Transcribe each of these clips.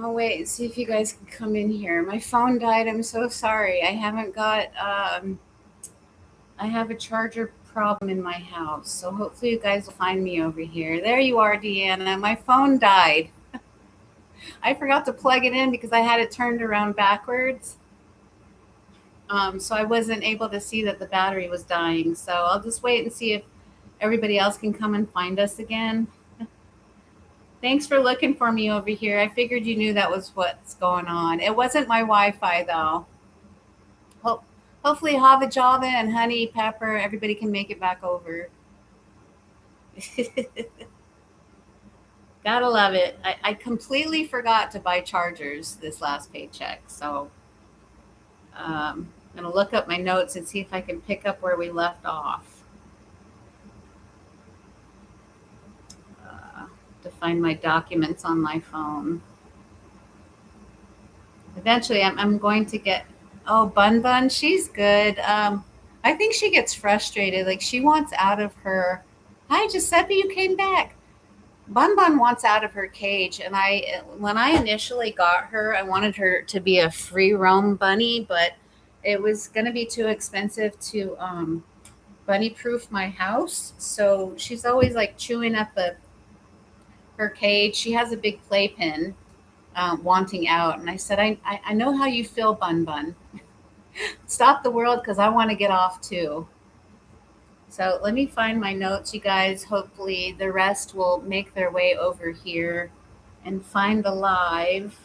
I'll wait and see if you guys can come in here. My phone died. I'm so sorry. I have a charger problem in my house. So hopefully you guys will find me over here. There you are, Deanna. My phone died. I forgot to plug it in because I had it turned around backwards. So I wasn't able to see that the battery was dying. So I'll just wait and see if everybody else can come and find us again. Thanks for looking for me over here. I figured you knew that was what's going on. It wasn't my Wi-Fi though. Hope, hopefully Hava Java and Honey Pepper, everybody can make it back over. Gotta love it. I completely forgot to buy chargers this last paycheck. So I'm gonna look up my notes and see if I can pick up where we left off. To find my documents on my phone. Eventually, I'm going to get. Oh, Bun Bun, she's good. I think she gets frustrated. Like she wants out of her. Hi, Giuseppe, you came back. Bun Bun wants out of her cage, and when I initially got her, I wanted her to be a free roam bunny, but it was going to be too expensive to bunny proof my house. So she's always like chewing up her cage. She has a big playpen, wanting out, and I said, I know how you feel, Bun Bun. Stop the world because I want to get off too. So let me find my notes, you guys. Hopefully, the rest will make their way over here and find the live.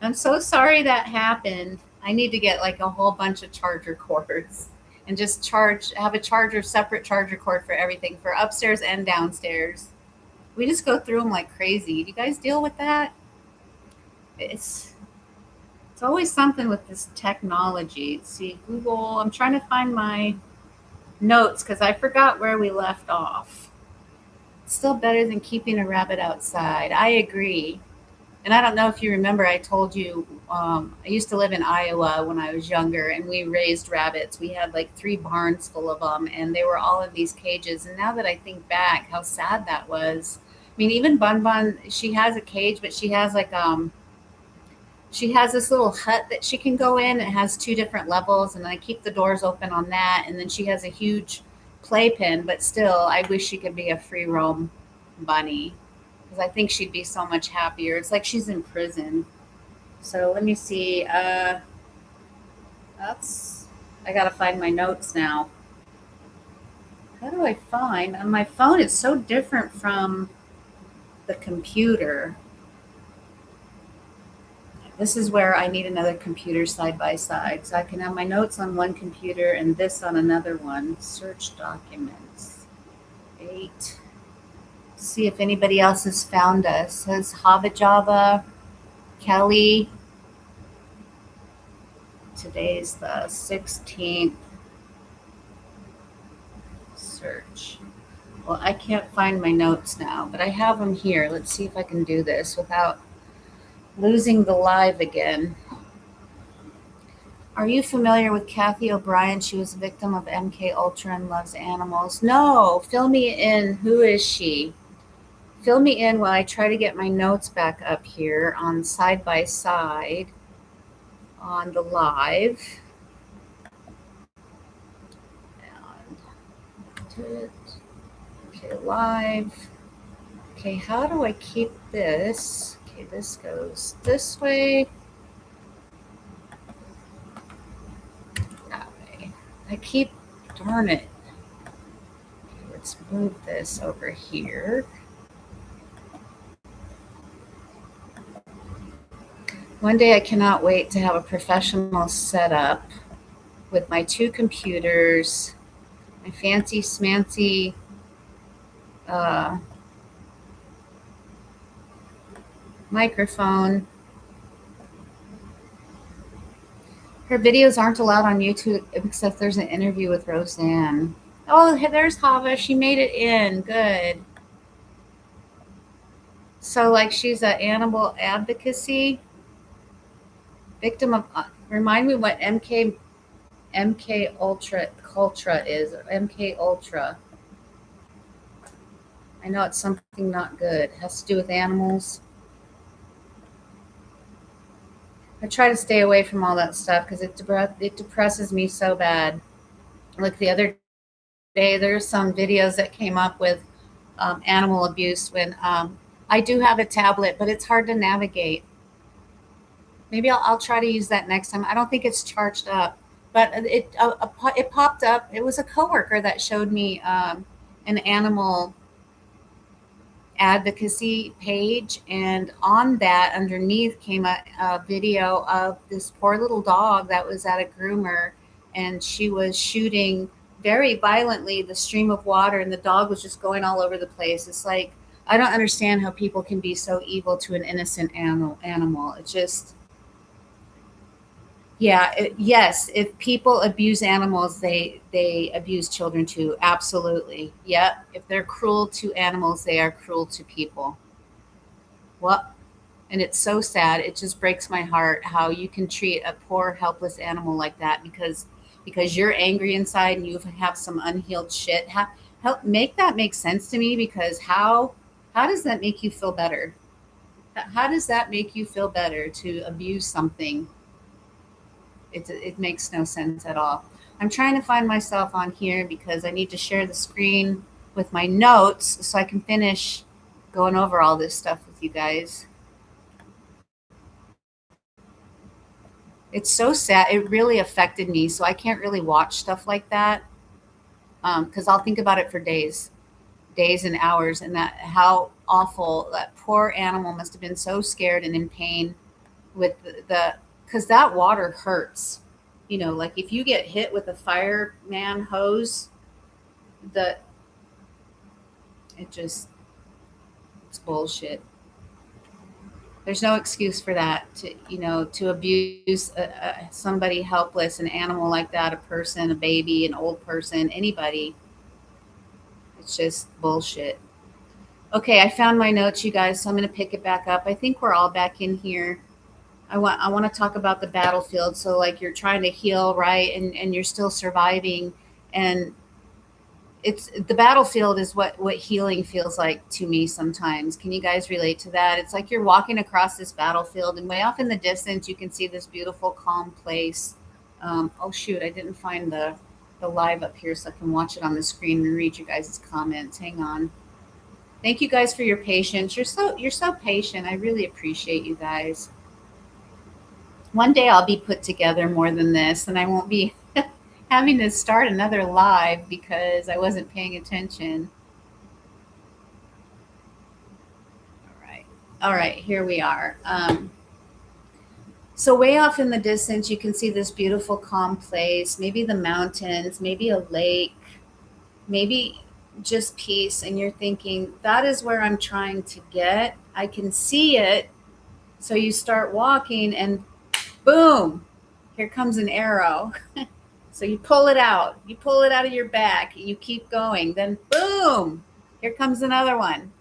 I'm so sorry that happened. I need to get like a whole bunch of charger cords and just have a separate charger cord for everything, for upstairs and downstairs. We just go through them like crazy. Do you guys deal with that? It's it's always something with this technology. Let's see, Google. I'm trying to find my notes because I forgot where we left off. It's still better than keeping a rabbit outside. I agree. And I don't know if you remember, I told you I used to live in Iowa when I was younger, and we raised rabbits. We had like 3 barns full of them, and they were all in these cages. And now that I think back, how sad that was. I mean, even Bun Bun, she has a cage, but she has this little hut that she can go in. It has 2 different levels, and I keep the doors open on that. And then she has a huge playpen, but still, I wish she could be a free roam bunny because I think she'd be so much happier. It's like she's in prison. So let me see. That's I gotta find my notes now. How do I find on my phone? It's so different from the computer. This is where I need another computer side by side. So I can have my notes on one computer and this on another one. Search documents. 8. See if anybody else has found us. Says Hava Java, Kelly. Today's the 16th. Search. Well, I can't find my notes now, but I have them here. Let's see if I can do this without losing the live again. Are you familiar with Kathy O'Brien? She was a victim of MK Ultra and loves animals. No, fill me in. Who is she? Fill me in while I try to get my notes back up here on side by side on the live. Okay, live. Okay, how do I keep this? Okay, this goes this way. That way. I keep, darn it. Okay, let's move this over here. One day I cannot wait to have a professional setup with my 2 computers, my fancy smancy microphone. Her videos aren't allowed on YouTube except there's an interview with Roseanne. Oh, there's Hava. She made it in. Good. So, like, she's an animal advocacy victim of. Remind me what MK Ultra is. MK Ultra. I know it's something not good. It has to do with animals. I try to stay away from all that stuff because it depresses me so bad. Like the other day, there's some videos that came up with animal abuse when I do have a tablet, but it's hard to navigate. Maybe I'll try to use that next time. I don't think it's charged up, but it popped up. It was a coworker that showed me an animal advocacy page, and on that underneath came a video of this poor little dog that was at a groomer, and she was shooting very violently the stream of water, and the dog was just going all over the place. It's like I don't understand how people can be so evil to an innocent animal. It just yeah, yes. If people abuse animals, they abuse children too. Absolutely. Yep. If they're cruel to animals, they are cruel to people. Well, and it's so sad. It just breaks my heart how you can treat a poor, helpless animal like that because you're angry inside and you have some unhealed shit. Help make that make sense to me because how does that make you feel better? How does that make you feel better to abuse something? It makes no sense at all. I'm trying to find myself on here because I need to share the screen with my notes so I can finish going over all this stuff with you guys. It's so sad. It really affected me. So I can't really watch stuff like that because I'll think about it for days and hours, and that how awful that poor animal must have been, so scared and in pain with the because that water hurts. You know, like if you get hit with a fireman hose, the it just it's bullshit. There's no excuse for that to to abuse somebody helpless, an animal like that, a person, a baby, an old person, anybody. It's just bullshit. Okay, I found my notes, you guys, so I'm going to pick it back up. I think we're all back in here. I want to talk about the battlefield. So like you're trying to heal, right? And you're still surviving, and it's the battlefield is what healing feels like to me sometimes. Can you guys relate to that? It's like you're walking across this battlefield, and way off in the distance you can see this beautiful calm place. Oh shoot, I didn't find the live up here so I can watch it on the screen and read you guys' comments. Hang on. Thank you guys for your patience. You're so patient. I really appreciate you guys. One day I'll be put together more than this, and I won't be having to start another live because I wasn't paying attention. All right. All right, here we are. So, way off in the distance, you can see this beautiful, calm place, maybe the mountains, maybe a lake, maybe just peace. And you're thinking, that is where I'm trying to get. I can see it. So, you start walking, and boom, here comes an arrow. So you pull it out. You pull it out of your back. You keep going. Then boom, here comes another one.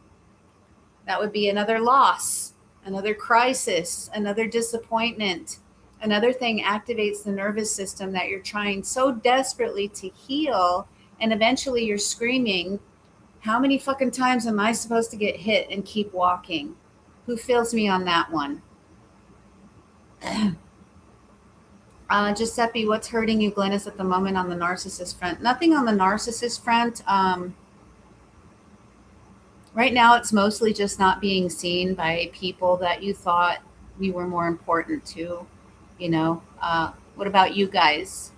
That would be another loss, another crisis, another disappointment. Another thing activates the nervous system that you're trying so desperately to heal. And eventually you're screaming, how many fucking times am I supposed to get hit and keep walking? Who feels me on that one? Giuseppe, what's hurting you, Glennis, at the moment on the narcissist front? Nothing on the narcissist front. Right now, it's mostly just not being seen by people that you thought you were more important to. What about you guys?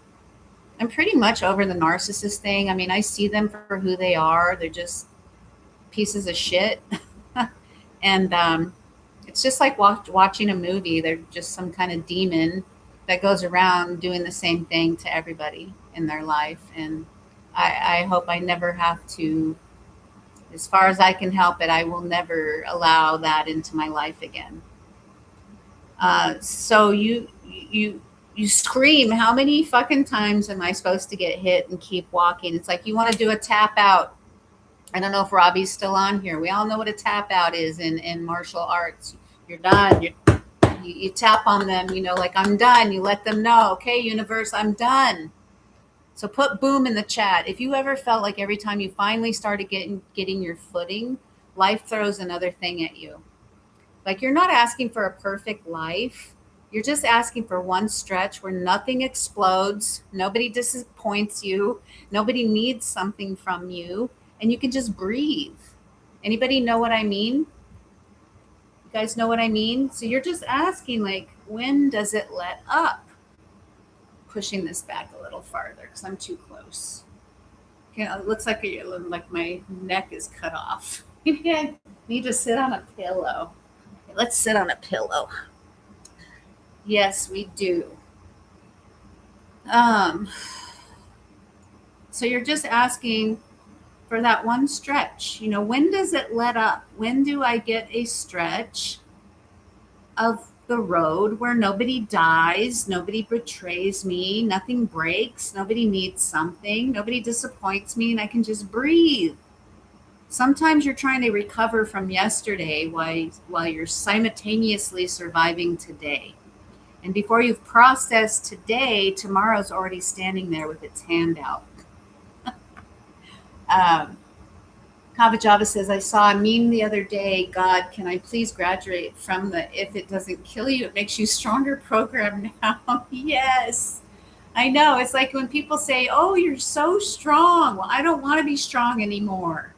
I'm pretty much over the narcissist thing. I mean, I see them for who they are. They're just pieces of shit. And it's just like watching a movie. They're just some kind of demon that goes around doing the same thing to everybody in their life. And I hope I never have to, as far as I can help it, I will never allow that into my life again. So you scream, how many fucking times am I supposed to get hit and keep walking? It's like you want to do a tap out. I don't know if Robbie's still on here. We all know what a tap out is in martial arts. You're done. You tap on them, like I'm done. You let them know, okay, universe, I'm done. So put boom in the chat. If you ever felt like every time you finally started getting your footing, life throws another thing at you. Like you're not asking for a perfect life. You're just asking for one stretch where nothing explodes, nobody disappoints you, nobody needs something from you, and you can just breathe. Anybody know what I mean? You guys know what I mean? So you're just asking, like, when does it let up? Pushing this back a little farther because I'm too close. Okay, it looks like my neck is cut off. Maybe I need to sit on a pillow. Okay, let's sit on a pillow. Yes, we do. Um, so you're just asking for that one stretch. You know, when does it let up? When do I get a stretch of the road where nobody dies, nobody betrays me, nothing breaks, nobody needs something, nobody disappoints me, and I can just breathe? Sometimes you're trying to recover from yesterday while you're simultaneously surviving today. And before you've processed today, tomorrow's already standing there with its hand out. Um, Kava Java says, I saw a meme the other day. God, can I please graduate from the if it doesn't kill you, it makes you stronger program now? Yes. I know. It's like when people say, oh, you're so strong. Well, I don't want to be strong anymore.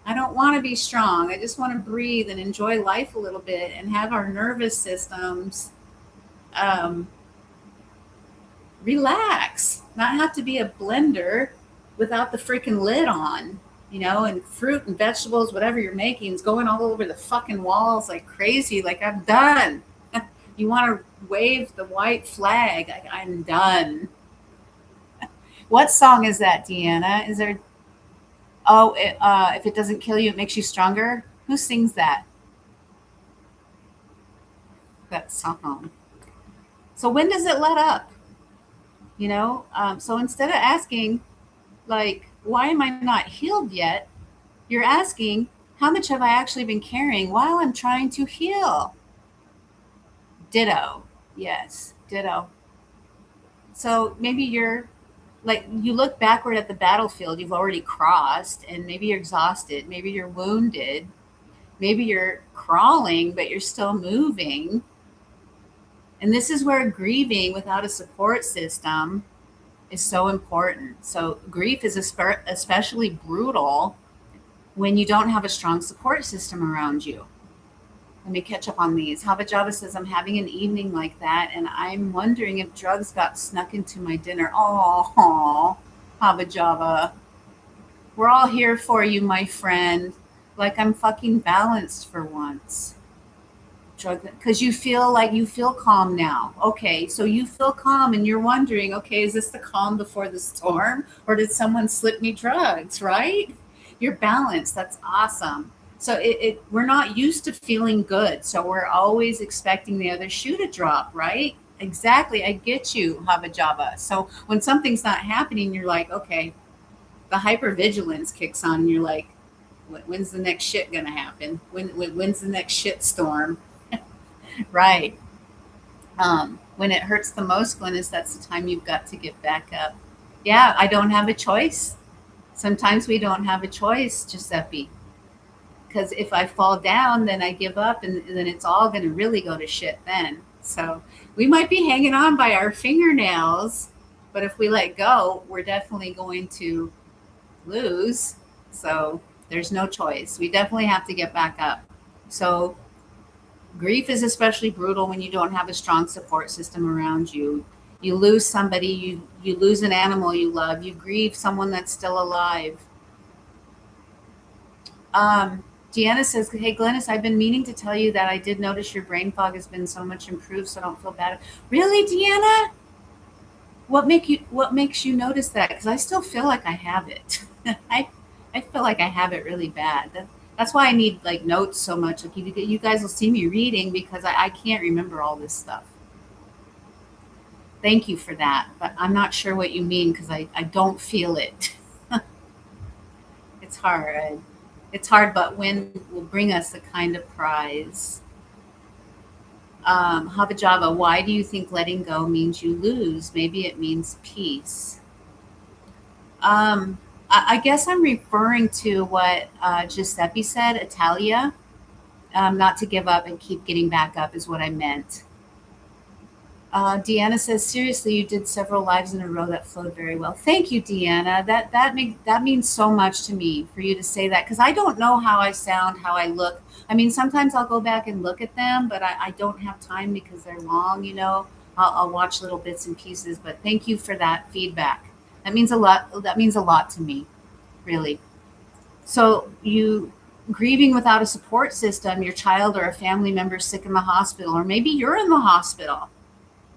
I don't want to be strong. I just want to breathe and enjoy life a little bit and have our nervous systems um, relax, not have to be a blender without the freaking lid on, and fruit and vegetables, whatever you're making, is going all over the fucking walls like crazy. Like, I'm done. You want to wave the white flag? Like, I'm done. What song is that, Deanna? Is there? Oh, if it doesn't kill you, it makes you stronger. Who sings that? That song. So when does it let up? So instead of asking, like, why am I not healed yet? You're asking, how much have I actually been carrying while I'm trying to heal? Ditto. Yes, ditto. So maybe you're like, you look backward at the battlefield you've already crossed, and maybe you're exhausted, maybe you're wounded, maybe you're crawling, but you're still moving. And this is where grieving without a support system is so important. So grief is especially brutal when you don't have a strong support system around you. Let me catch up on these. Hava Java says, I'm having an evening like that, and I'm wondering if drugs got snuck into my dinner. Oh, Hava Java. We're all here for you, my friend. Like, I'm fucking balanced for once. Because you feel calm now. Okay, so you feel calm and you're wondering, okay, is this the calm before the storm, or did someone slip me drugs, right? You're balanced. That's awesome. So we're not used to feeling good, so we're always expecting the other shoe to drop, right? Exactly. I get you, Hava Java. So when something's not happening, you're like, okay, the hypervigilance kicks on, and you're like, when's the next shit gonna happen? When's the next shit storm? Right. When it hurts the most, Glennis, that's the time you've got to get back up. Yeah, I don't have a choice. Sometimes we don't have a choice, Giuseppe. Because if I fall down, then I give up, and then it's all going to really go to shit then. So we might be hanging on by our fingernails, but if we let go, we're definitely going to lose. So there's no choice. We definitely have to get back up. So grief is especially brutal when you don't have a strong support system around you. You lose somebody, you lose an animal you love, you grieve someone that's still alive. Deanna says, hey, Glennis, I've been meaning to tell you that I did notice your brain fog has been so much improved, so don't feel bad. Really, Deanna? What makes you notice that? Because I still feel like I have it. I feel like I have it really bad. That's why I need like notes so much. Like, you guys will see me reading because I can't remember all this stuff. Thank you for that, but I'm not sure what you mean because I don't feel it. It's hard. It's hard, but when will bring us a kind of prize. Hava Java, why do you think letting go means you lose? Maybe it means peace. I guess I'm referring to what Giuseppe said, Italia. Not to give up and keep getting back up is what I meant. Deanna says, seriously, you did several lives in a row that flowed very well. Thank you, Deanna. That means so much to me for you to say that, because I don't know how I sound, how I look. I mean, sometimes I'll go back and look at them, but I don't have time because they're long. I'll watch little bits and pieces. But thank you for that feedback. That means a lot. That means a lot to me, really. So you grieving without a support system, your child or a family member sick in the hospital, or maybe you're in the hospital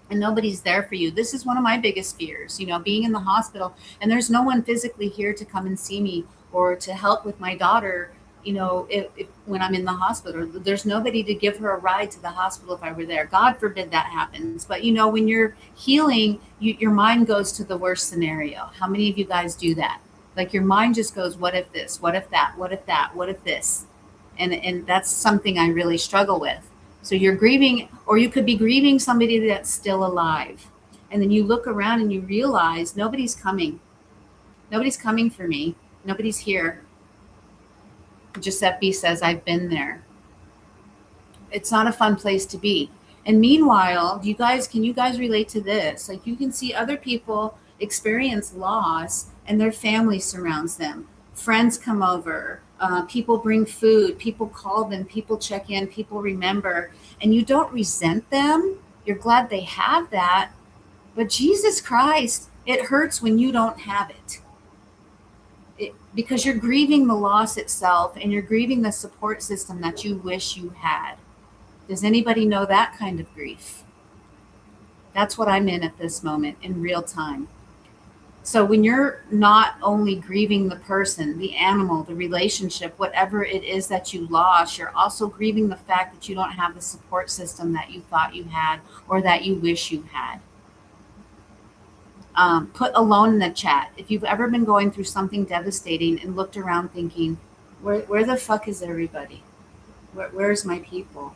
and nobody's there for you. This is one of my biggest fears, being in the hospital and there's no one physically here to come and see me or to help with my daughter. If when I'm in the hospital, there's nobody to give her a ride to the hospital if I were there. God forbid that happens. But when you're healing, your mind goes to the worst scenario. How many of you guys do that? Like your mind just goes, what if this? What if that? What if that? What if this? And that's something I really struggle with. So you're grieving, or you could be grieving somebody that's still alive. And then you look around and you realize nobody's coming. Nobody's coming for me. Nobody's here. Giuseppe says, I've been there. It's not a fun place to be. And meanwhile, can you guys relate to this? Like you can see other people experience loss and their family surrounds them. Friends come over, people bring food, people call them, people check in, people remember, and you don't resent them. You're glad they have that. But Jesus Christ, it hurts when you don't have it. Because you're grieving the loss itself and you're grieving the support system that you wish you had. Does anybody know that kind of grief? That's what I'm in at this moment in real time. So when you're not only grieving the person, the animal, the relationship, whatever it is that you lost, you're also grieving the fact that you don't have the support system that you thought you had or that you wish you had. Put alone in the chat. If you've ever been going through something devastating and looked around thinking, where the fuck is everybody? Where's my people?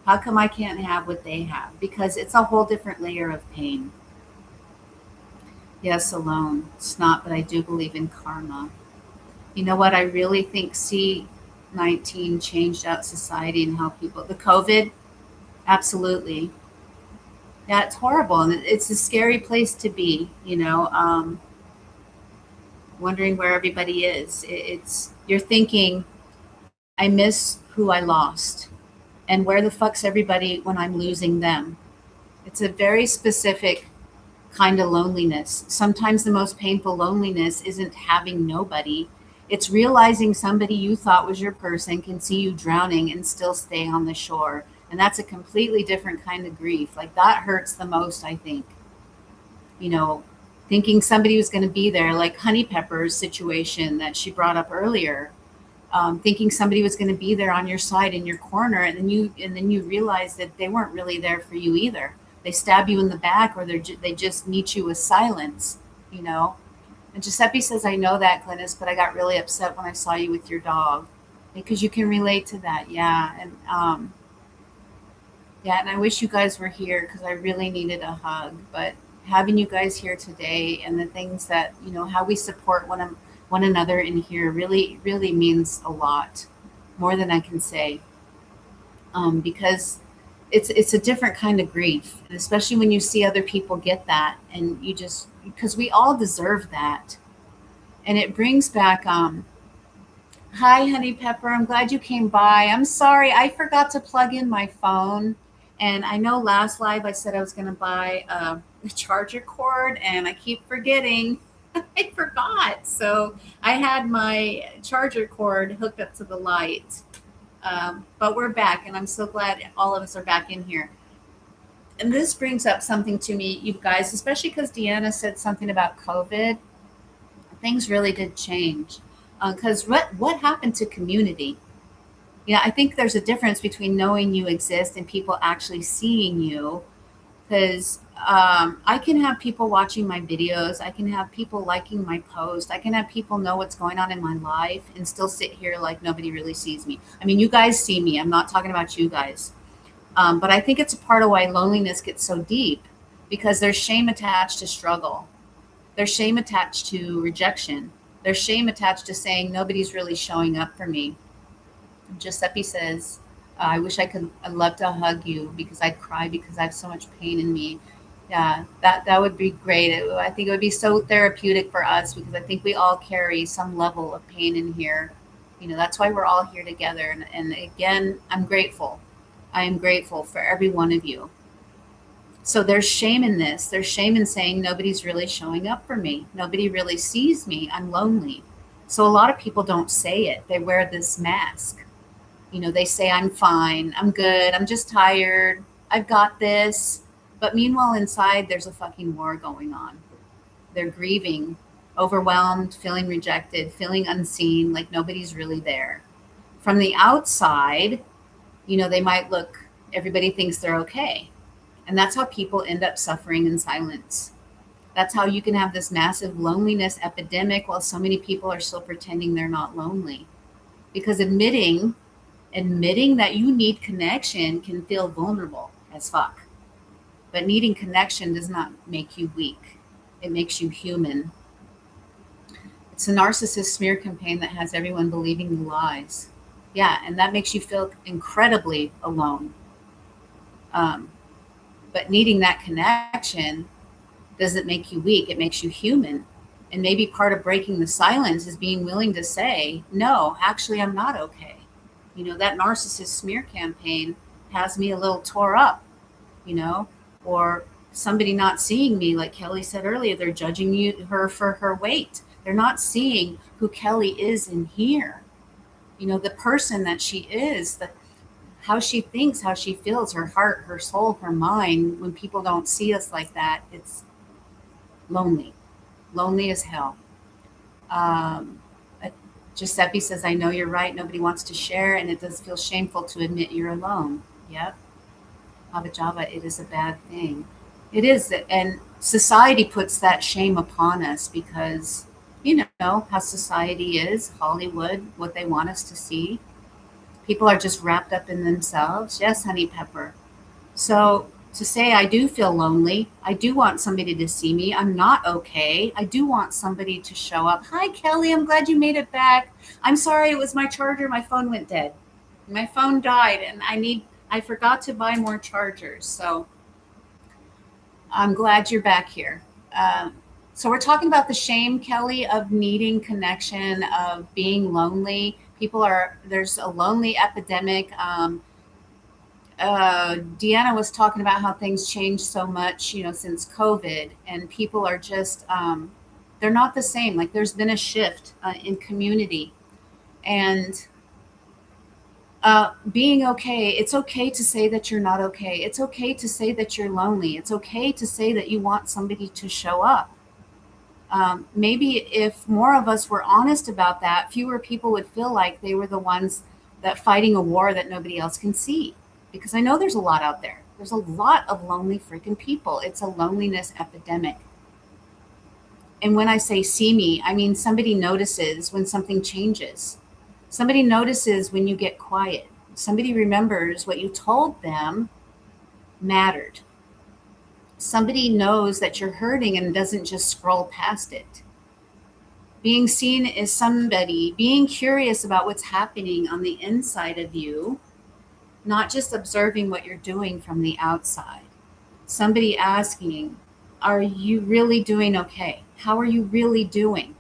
How come I can't have what they have? Because it's a whole different layer of pain. Yes, alone. It's not, but I do believe in karma. You know what? I really think C-19 changed out society and how the COVID, absolutely. Yeah, it's horrible. And it's a scary place to be, wondering where everybody is. You're thinking, I miss who I lost. And where the fuck's everybody when I'm losing them? It's a very specific kind of loneliness. Sometimes the most painful loneliness isn't having nobody. It's realizing somebody you thought was your person can see you drowning and still stay on the shore. And that's a completely different kind of grief. Like that hurts the most, I think. Thinking somebody was going to be there, like Honey Pepper's situation that she brought up earlier. Thinking somebody was going to be there on your side in your corner, and then you realize that they weren't really there for you either. They stab you in the back, or they just meet you with silence. And Giuseppe says, I know that, Glennis, but I got really upset when I saw you with your dog, because you can relate to that. Yeah. And and I wish you guys were here because I really needed a hug. But having you guys here today and the things that how we support one another in here really, really means a lot, more than I can say. Because it's a different kind of grief, and especially when you see other people get that, and because we all deserve that, and it brings back. Hi, Honey Pepper. I'm glad you came by. I'm sorry, I forgot to plug in my phone, and I know last live I said I was going to buy a charger cord, and I keep forgetting. I forgot. So I had my charger cord hooked up to the light. But we're back, and I'm so glad all of us are back in here. And this brings up something to me, you guys, especially because Deanna said something about COVID. Things really did change. Because what happened to community? I think there's a difference between knowing you exist and people actually seeing you. Because I can have people watching my videos. I can have people liking my post. I can have people know what's going on in my life and still sit here like nobody really sees me. I mean, you guys see me. I'm not talking about you guys. But I think it's a part of why loneliness gets so deep, because there's shame attached to struggle. There's shame attached to rejection. There's shame attached to saying nobody's really showing up for me. Giuseppe says, I'd love to hug you because I'd cry because I have so much pain in me. Yeah, that would be great. I think it would be so therapeutic for us because I think we all carry some level of pain in here. That's why we're all here together. And again, I'm grateful. I am grateful for every one of you. So there's shame in this. There's shame in saying nobody's really showing up for me. Nobody really sees me. I'm lonely. So a lot of people don't say it. They wear this mask. They say, I'm fine, I'm good, I'm just tired, I've got this. But meanwhile, inside, there's a fucking war going on. They're grieving, overwhelmed, feeling rejected, feeling unseen, like nobody's really there. From the outside, they might look, everybody thinks they're okay. And that's how people end up suffering in silence. That's how you can have this massive loneliness epidemic while so many people are still pretending they're not lonely. Because admitting that you need connection can feel vulnerable as fuck. But needing connection does not make you weak. It makes you human. It's a narcissist smear campaign that has everyone believing the lies. Yeah, and that makes you feel incredibly alone. Um, but needing that connection doesn't make you weak. It makes you human. And maybe part of breaking the silence is being willing to say, no, actually, I'm not okay. That narcissist smear campaign has me a little tore up, you know, or somebody not seeing me, like Kelly said earlier, they're judging her for her weight. They're not seeing who Kelly is in here. The person that she is, how she thinks, how she feels, her heart, her soul, her mind. When people don't see us like that, it's lonely, lonely as hell. Um, Giuseppe says, I know you're right. Nobody wants to share, and it does feel shameful to admit you're alone. Yep. Hava Java, it is a bad thing. It is. And society puts that shame upon us because, how society is, Hollywood, what they want us to see. People are just wrapped up in themselves. Yes, Honey Pepper. So to say I do feel lonely, I do want somebody to see me. I'm not okay. I do want somebody to show up. Hi, Kelly. I'm glad you made it back. I'm sorry, it was my charger. My phone went dead. My phone died, and I forgot to buy more chargers. So I'm glad you're back here. So we're talking about the shame, Kelly, of needing connection, of being lonely. There's a lonely epidemic. Deanna was talking about how things changed so much, since COVID, and people are just, they're not the same. Like there's been a shift in community, and being okay. It's okay to say that you're not okay. It's okay to say that you're lonely. It's okay to say that you want somebody to show up. Maybe if more of us were honest about that, fewer people would feel like they were the ones that fighting a war that nobody else can see. Because I know there's a lot out there. There's a lot of lonely freaking people. It's a loneliness epidemic. And when I say see me, I mean somebody notices when something changes. Somebody notices when you get quiet. Somebody remembers what you told them mattered. Somebody knows that you're hurting and doesn't just scroll past it. Being seen is somebody being curious about what's happening on the inside of you, not just observing what you're doing from the outside. Somebody asking, are you really doing okay? How are you really doing?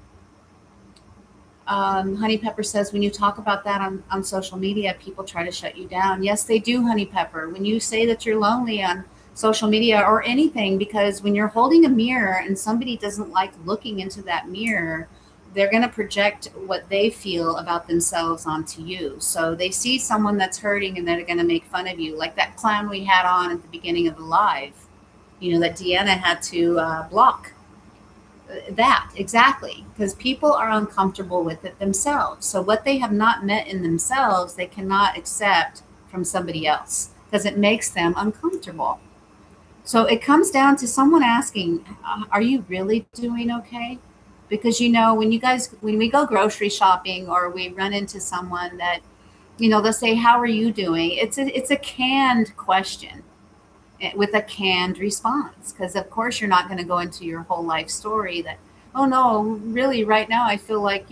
Honey Pepper says, when you talk about that on social media, people try to shut you down. Yes, they do, Honey Pepper. When you say that you're lonely on social media or anything, because when you're holding a mirror and somebody doesn't like looking into that mirror, they're going to project what they feel about themselves onto you. So they see someone that's hurting and they're going to make fun of you, like that clown we had on at the beginning of the live, that Deanna had to block. That exactly, because people are uncomfortable with it themselves. So what they have not met in themselves, they cannot accept from somebody else because it makes them uncomfortable. So it comes down to someone asking, are you really doing okay? Because, when we go grocery shopping or we run into someone that, they'll say, how are you doing? It's a canned question with a canned response. Because, of course, you're not going to go into your whole life story that, oh, no, really, right now I feel like,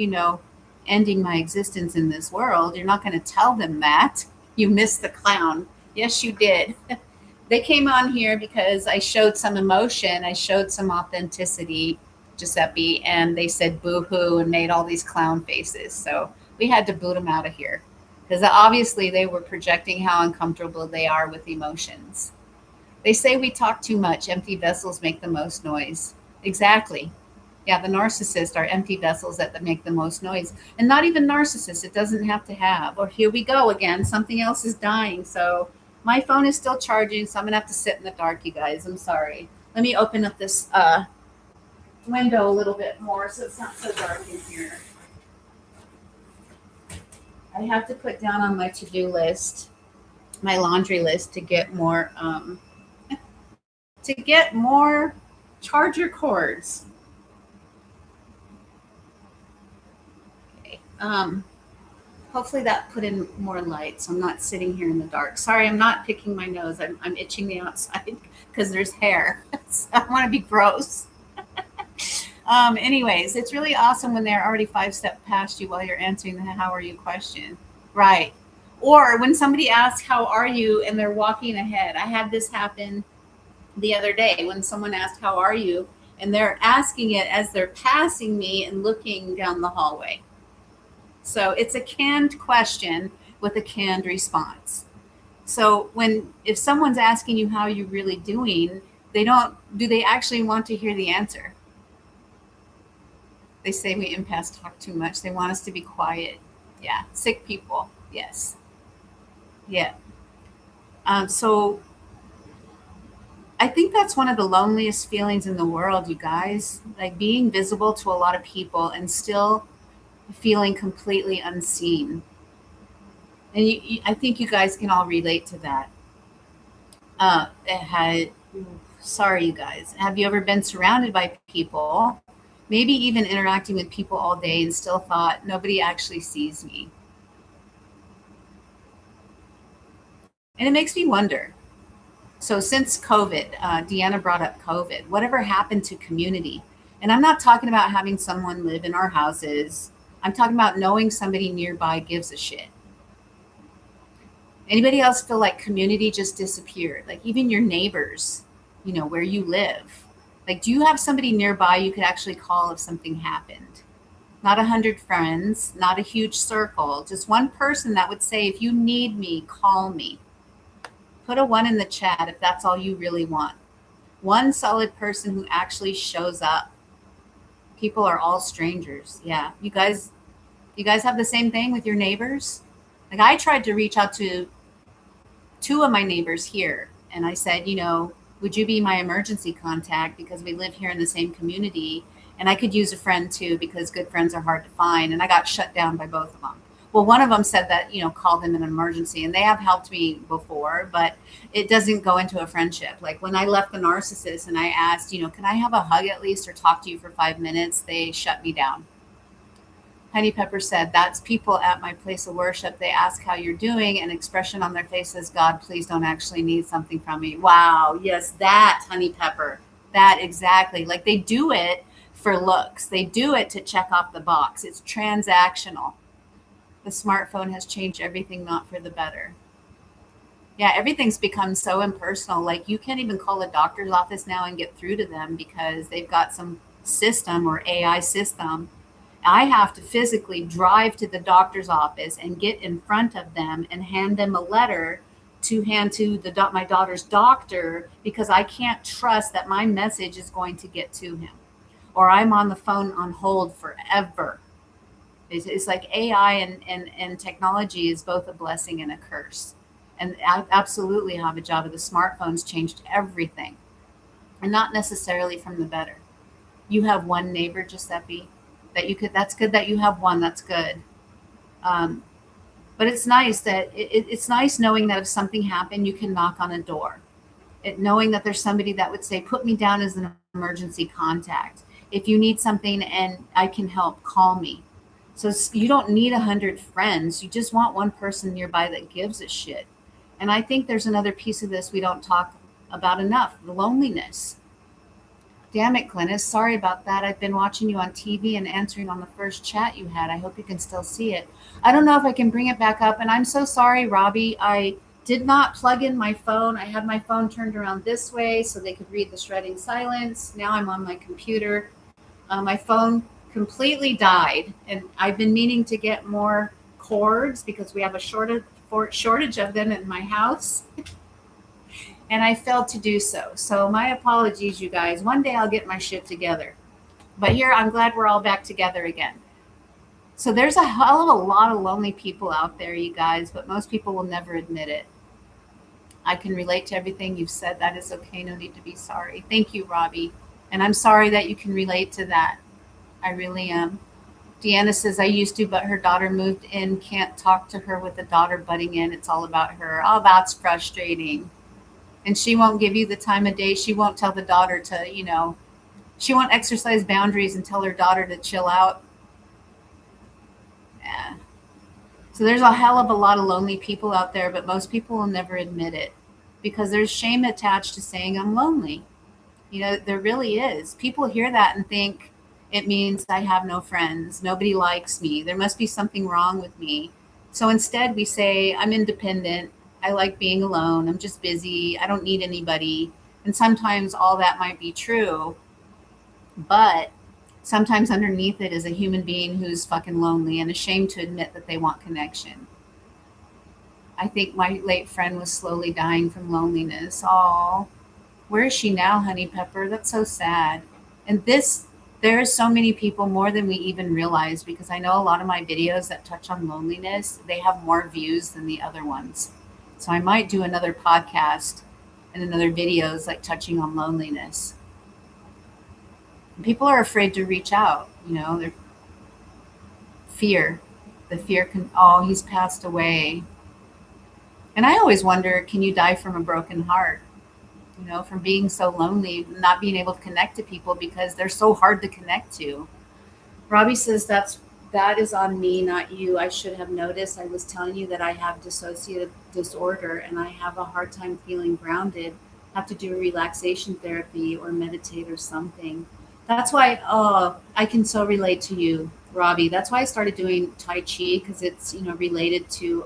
ending my existence in this world. You're not going to tell them that. You missed the clown. Yes, you did. They came on here because I showed some emotion, I showed some authenticity, Giuseppe, and they said boo hoo and made all these clown faces. So we had to boot them out of here because obviously they were projecting how uncomfortable they are with emotions. They say we talk too much, empty vessels make the most noise. Exactly. Yeah, the narcissists are empty vessels that make the most noise. And not even narcissists, it doesn't have to have. Or here we go again, something else is dying. So my phone is still charging, so I'm gonna have to sit in the dark, you guys. I'm sorry. Let me open up this window a little bit more so it's not so dark in here. I have to put down on my to-do list, my laundry list, to get more charger cords. Okay. Hopefully that put in more light so I'm not sitting here in the dark. Sorry, I'm not picking my nose. I'm itching the outside because there's hair. So I want to be gross. Anyways, it's really awesome when they're already 5 steps past you while you're answering the how are you question. Right. Or when somebody asks, how are you? And they're walking ahead. I had this happen the other day when someone asked, how are you? And they're asking it as they're passing me and looking down the hallway. So it's a canned question with a canned response. So if someone's asking you how you're really doing, do they actually want to hear the answer? They say we empaths talk too much. They want us to be quiet. Yeah. Sick people. Yes. Yeah. So I think that's one of the loneliest feelings in the world, you guys. Like being visible to a lot of people and still feeling completely unseen. And I think you guys can all relate to that. It had, sorry, you guys. Have you ever been surrounded by people, maybe even interacting with people all day and still thought, nobody actually sees me? And it makes me wonder. So, since COVID, Deanna brought up COVID, whatever happened to community? And I'm not talking about having someone live in our houses, I'm talking about knowing somebody nearby gives a shit. Anybody else feel like community just disappeared? Like even your neighbors, where you live. Like, do you have somebody nearby you could actually call if something happened? Not 100 friends, not a huge circle, just one person that would say, if you need me, call me. Put a one in the chat if that's all you really want. One solid person who actually shows up. People are all strangers. Yeah. You guys have the same thing with your neighbors? Like I tried to reach out to two of my neighbors here and I said, would you be my emergency contact because we live here in the same community and I could use a friend too because good friends are hard to find, and I got shut down by both of them. Well, one of them said that, call them in an emergency, and they have helped me before, but it doesn't go into a friendship. Like when I left the narcissist and I asked, can I have a hug at least or talk to you for 5 minutes? They shut me down. Honey Pepper said, that's people at my place of worship. They ask how you're doing. An expression on their face says, God, please don't actually need something from me. Wow. Yes, that, Honey Pepper. That exactly. Like they do it for looks. They do it to check off the box. It's transactional. The smartphone has changed everything, not for the better. Yeah, everything's become so impersonal. Like you can't even call a doctor's office now and get through to them because they've got some system or AI system. I have to physically drive to the doctor's office and get in front of them and hand them a letter to hand to my daughter's doctor because I can't trust that my message is going to get to him. Or I'm on the phone on hold forever. It's like AI and technology is both a blessing and a curse. And I absolutely have a job. The smartphones changed everything, and not necessarily from the better. You have one neighbor, Giuseppe, that's good that you have one. That's good. Um, but it's nice that it's nice knowing that if something happened, you can knock on a door. Knowing that there's somebody that would say, put me down as an emergency contact. If you need something and I can help, call me. So you don't need 100 friends. You just want one person nearby that gives a shit. And I think there's another piece of this we don't talk about enough, the loneliness. Damn it, Glennis. Sorry about that. I've been watching you on TV and answering on the first chat you had. I hope you can still see it. I don't know if I can bring it back up. And I'm so sorry, Robbie. I did not plug in my phone. I had my phone turned around this way so they could read the shredding silence. Now I'm on my computer. My phone completely died. And I've been meaning to get more cords because we have a shortage of them in my house. And I failed to do so. So my apologies, you guys. One day I'll get my shit together. But here, I'm glad we're all back together again. So there's a hell of a lot of lonely people out there, you guys, but most people will never admit it. I can relate to everything you've said. That is okay. No need to be sorry. Thank you, Robbie. And I'm sorry that you can relate to that. I really am. Deanna says, I used to, but her daughter moved in. Can't talk to her with the daughter butting in. It's all about her. Oh, that's frustrating. And she won't give you the time of day. She won't tell the daughter to, she won't exercise boundaries and tell her daughter to chill out. Yeah. So there's a hell of a lot of lonely people out there, but most people will never admit it because there's shame attached to saying I'm lonely. There really is. People hear that and think it means I have no friends. Nobody likes me. There must be something wrong with me. So instead, we say I'm independent. I like being alone. I'm just busy. I don't need anybody. And sometimes all that might be true, but sometimes underneath it is a human being who's fucking lonely and ashamed to admit that they want connection. I think my late friend was slowly dying from loneliness. Oh, where is she now, Honey Pepper? That's so sad. And there are so many people more than we even realize because I know a lot of my videos that touch on loneliness, they have more views than the other ones. So I might do another podcast and another videos like touching on loneliness. People are afraid to reach out, they're fear. The fear can, oh, he's passed away. And I always wonder, can you die from a broken heart? From being so lonely, not being able to connect to people because they're so hard to connect to. Robbie says that is on me, not you. I should have noticed. I was telling you that I have dissociative disorder and I have a hard time feeling grounded. Have to do relaxation therapy or meditate or something. That's why I can so relate to you, Robbie. That's why I started doing Tai Chi because it's related to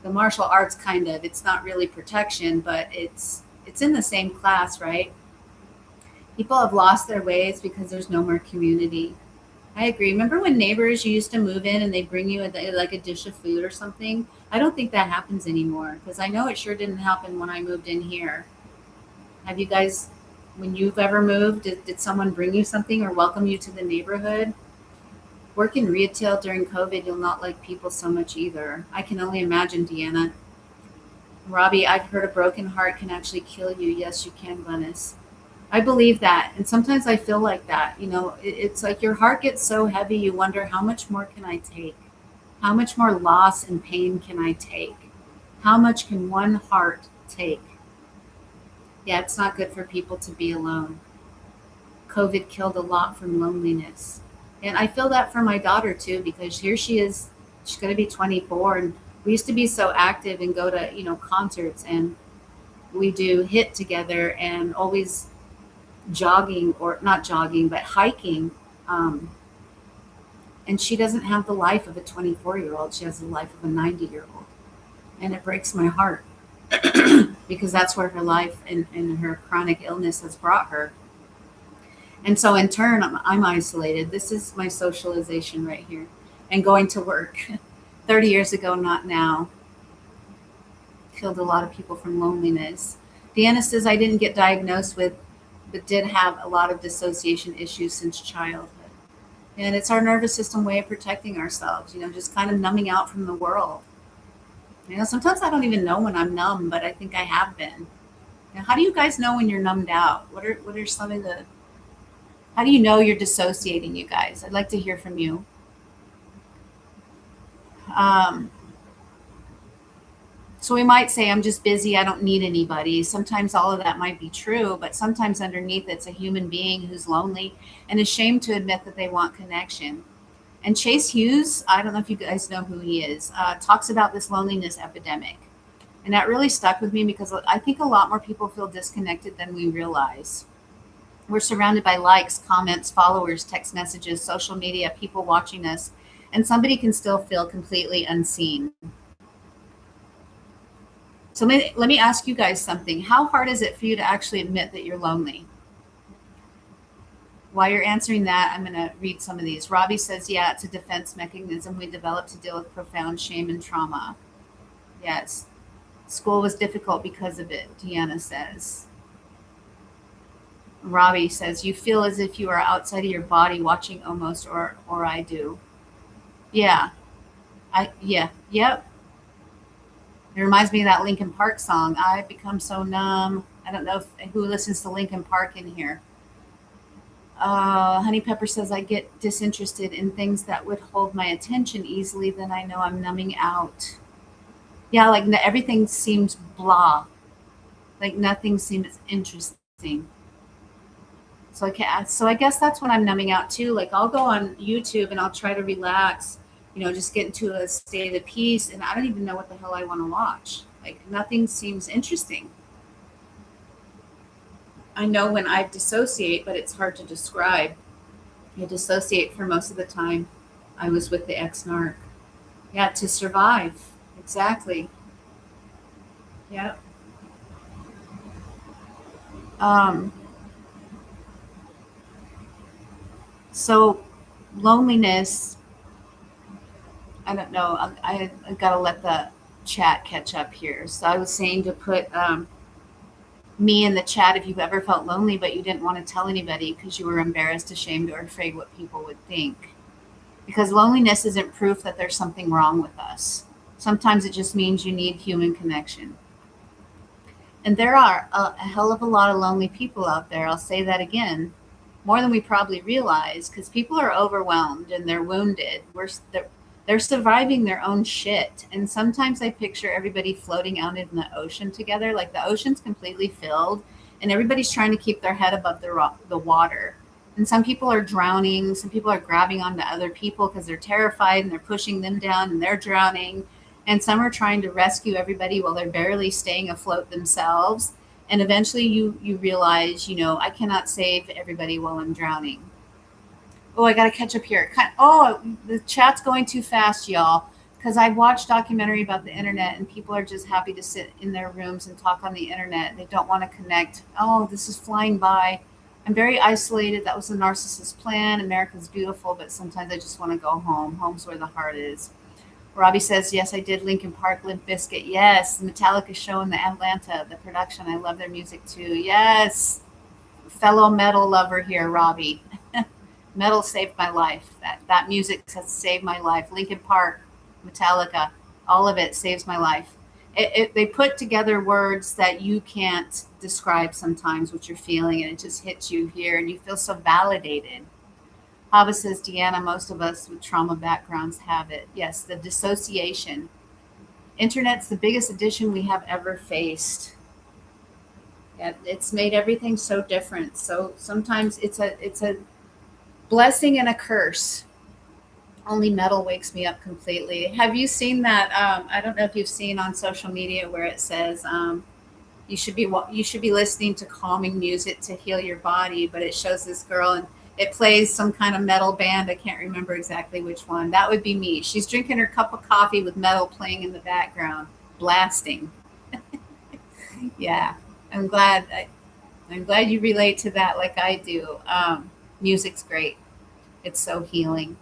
the martial arts kind of. It's not really protection, but it's in the same class, right? People have lost their ways because there's no more community. I agree. Remember when neighbors you used to move in and they bring you like a dish of food or something? I don't think that happens anymore because I know it sure didn't happen when I moved in here. Have you guys, when you've ever moved, did someone bring you something or welcome you to the neighborhood? Work in retail during COVID, you'll not like people so much either. I can only imagine, Deanna. Robbie, I've heard a broken heart can actually kill you. Yes, you can, Glennis. I believe that. And sometimes I feel like that. It's like your heart gets so heavy, you wonder, how much more can I take? How much more loss and pain can I take? How much can one heart take? Yeah, it's not good for people to be alone. COVID killed a lot from loneliness. And I feel that for my daughter too, because here she is, she's going to be 24. And we used to be so active and go to, concerts and we do HIIT together and always jogging or not jogging, but hiking. And she doesn't have the life of a 24-year-old. She has the life of a 90-year-old. And it breaks my heart because that's where her life and her chronic illness has brought her. And so in turn, I'm isolated. This is my socialization right here and going to work. 30 years ago, not now. Killed a lot of people from loneliness. Deanna says, I didn't get diagnosed with, but did have a lot of dissociation issues since childhood. And it's our nervous system way of protecting ourselves, just kind of numbing out from the world. Sometimes I don't even know when I'm numb, but I think I have been. How do you guys know when you're numbed out? What are some of the, how do you know you're dissociating, you guys? I'd like to hear from you. So we might say, I'm just busy. I don't need anybody. Sometimes all of that might be true, but sometimes underneath it's a human being who's lonely and ashamed to admit that they want connection. And Chase Hughes, I don't know if you guys know who he is, talks about this loneliness epidemic. And that really stuck with me because I think a lot more people feel disconnected than we realize. We're surrounded by likes, comments, followers, text messages, social media, people watching us, and somebody can still feel completely unseen. So let me ask you guys something. How hard is it for you to actually admit that you're lonely? While you're answering that, I'm going to read some of these. Robbie says, yeah, it's a defense mechanism we developed to deal with profound shame and trauma. Yes. School was difficult because of it, Deanna says. Robbie says, you feel as if you are outside of your body watching almost, or I do. Yeah. Yep. It reminds me of that Linkin Park song. I've become so numb. I don't know who listens to Linkin Park in here. Honey Pepper says, I get disinterested in things that would hold my attention easily, then I know I'm numbing out. Yeah, like everything seems blah. Like nothing seems interesting. So I guess that's when I'm numbing out too. Like I'll go on YouTube and I'll try to relax, just get into a state of peace, and I don't even know what the hell I want to watch. Like nothing seems interesting. I know when I dissociate, but it's hard to describe. I dissociate for most of the time. I was with the ex-narc. Yeah, to survive. Exactly. Yeah. Um, so loneliness, I don't know. I got to let the chat catch up here. So I was saying to put me in the chat if you've ever felt lonely, but you didn't want to tell anybody because you were embarrassed, ashamed, or afraid what people would think. Because loneliness isn't proof that there's something wrong with us. Sometimes it just means you need human connection. And there are a hell of a lot of lonely people out there. I'll say that again, more than we probably realize, because people are overwhelmed and they're wounded. They're surviving their own shit. And sometimes I picture everybody floating out in the ocean together, like the ocean's completely filled, and everybody's trying to keep their head above the water. And some people are drowning. Some people are grabbing onto other people because they're terrified and they're pushing them down and they're drowning. And some are trying to rescue everybody while they're barely staying afloat themselves. And eventually you realize, I cannot save everybody while I'm drowning. Oh, I got to catch up here. Oh, the chat's going too fast, y'all. Because I watched documentary about the internet, and people are just happy to sit in their rooms and talk on the internet. They don't want to connect. Oh, this is flying by. I'm very isolated. That was the narcissist plan. America's beautiful, but sometimes I just want to go home. Home's where the heart is. Robbie says, yes, I did Linkin Park, Limp Bizkit. Yes, Metallica show in the Atlanta, the production. I love their music too. Yes, fellow metal lover here, Robbie. Metal saved my life. That music has saved my life. Linkin Park, Metallica, all of it saves my life. They put together words that you can't describe sometimes what you're feeling, and it just hits you here, and you feel so validated. Hava says, Deanna, most of us with trauma backgrounds have it. Yes, the dissociation. Internet's the biggest addition we have ever faced. Yeah, it's made everything so different. So sometimes it's a blessing and a curse. Only metal wakes me up completely. Have you seen that? I don't know if you've seen on social media where it says you should be listening to calming music to heal your body, but it shows this girl and it plays some kind of metal band. I can't remember exactly which one. That would be me. She's drinking her cup of coffee with metal playing in the background, blasting. Yeah, I'm glad. I'm glad you relate to that like I do. Music's great. It's so healing.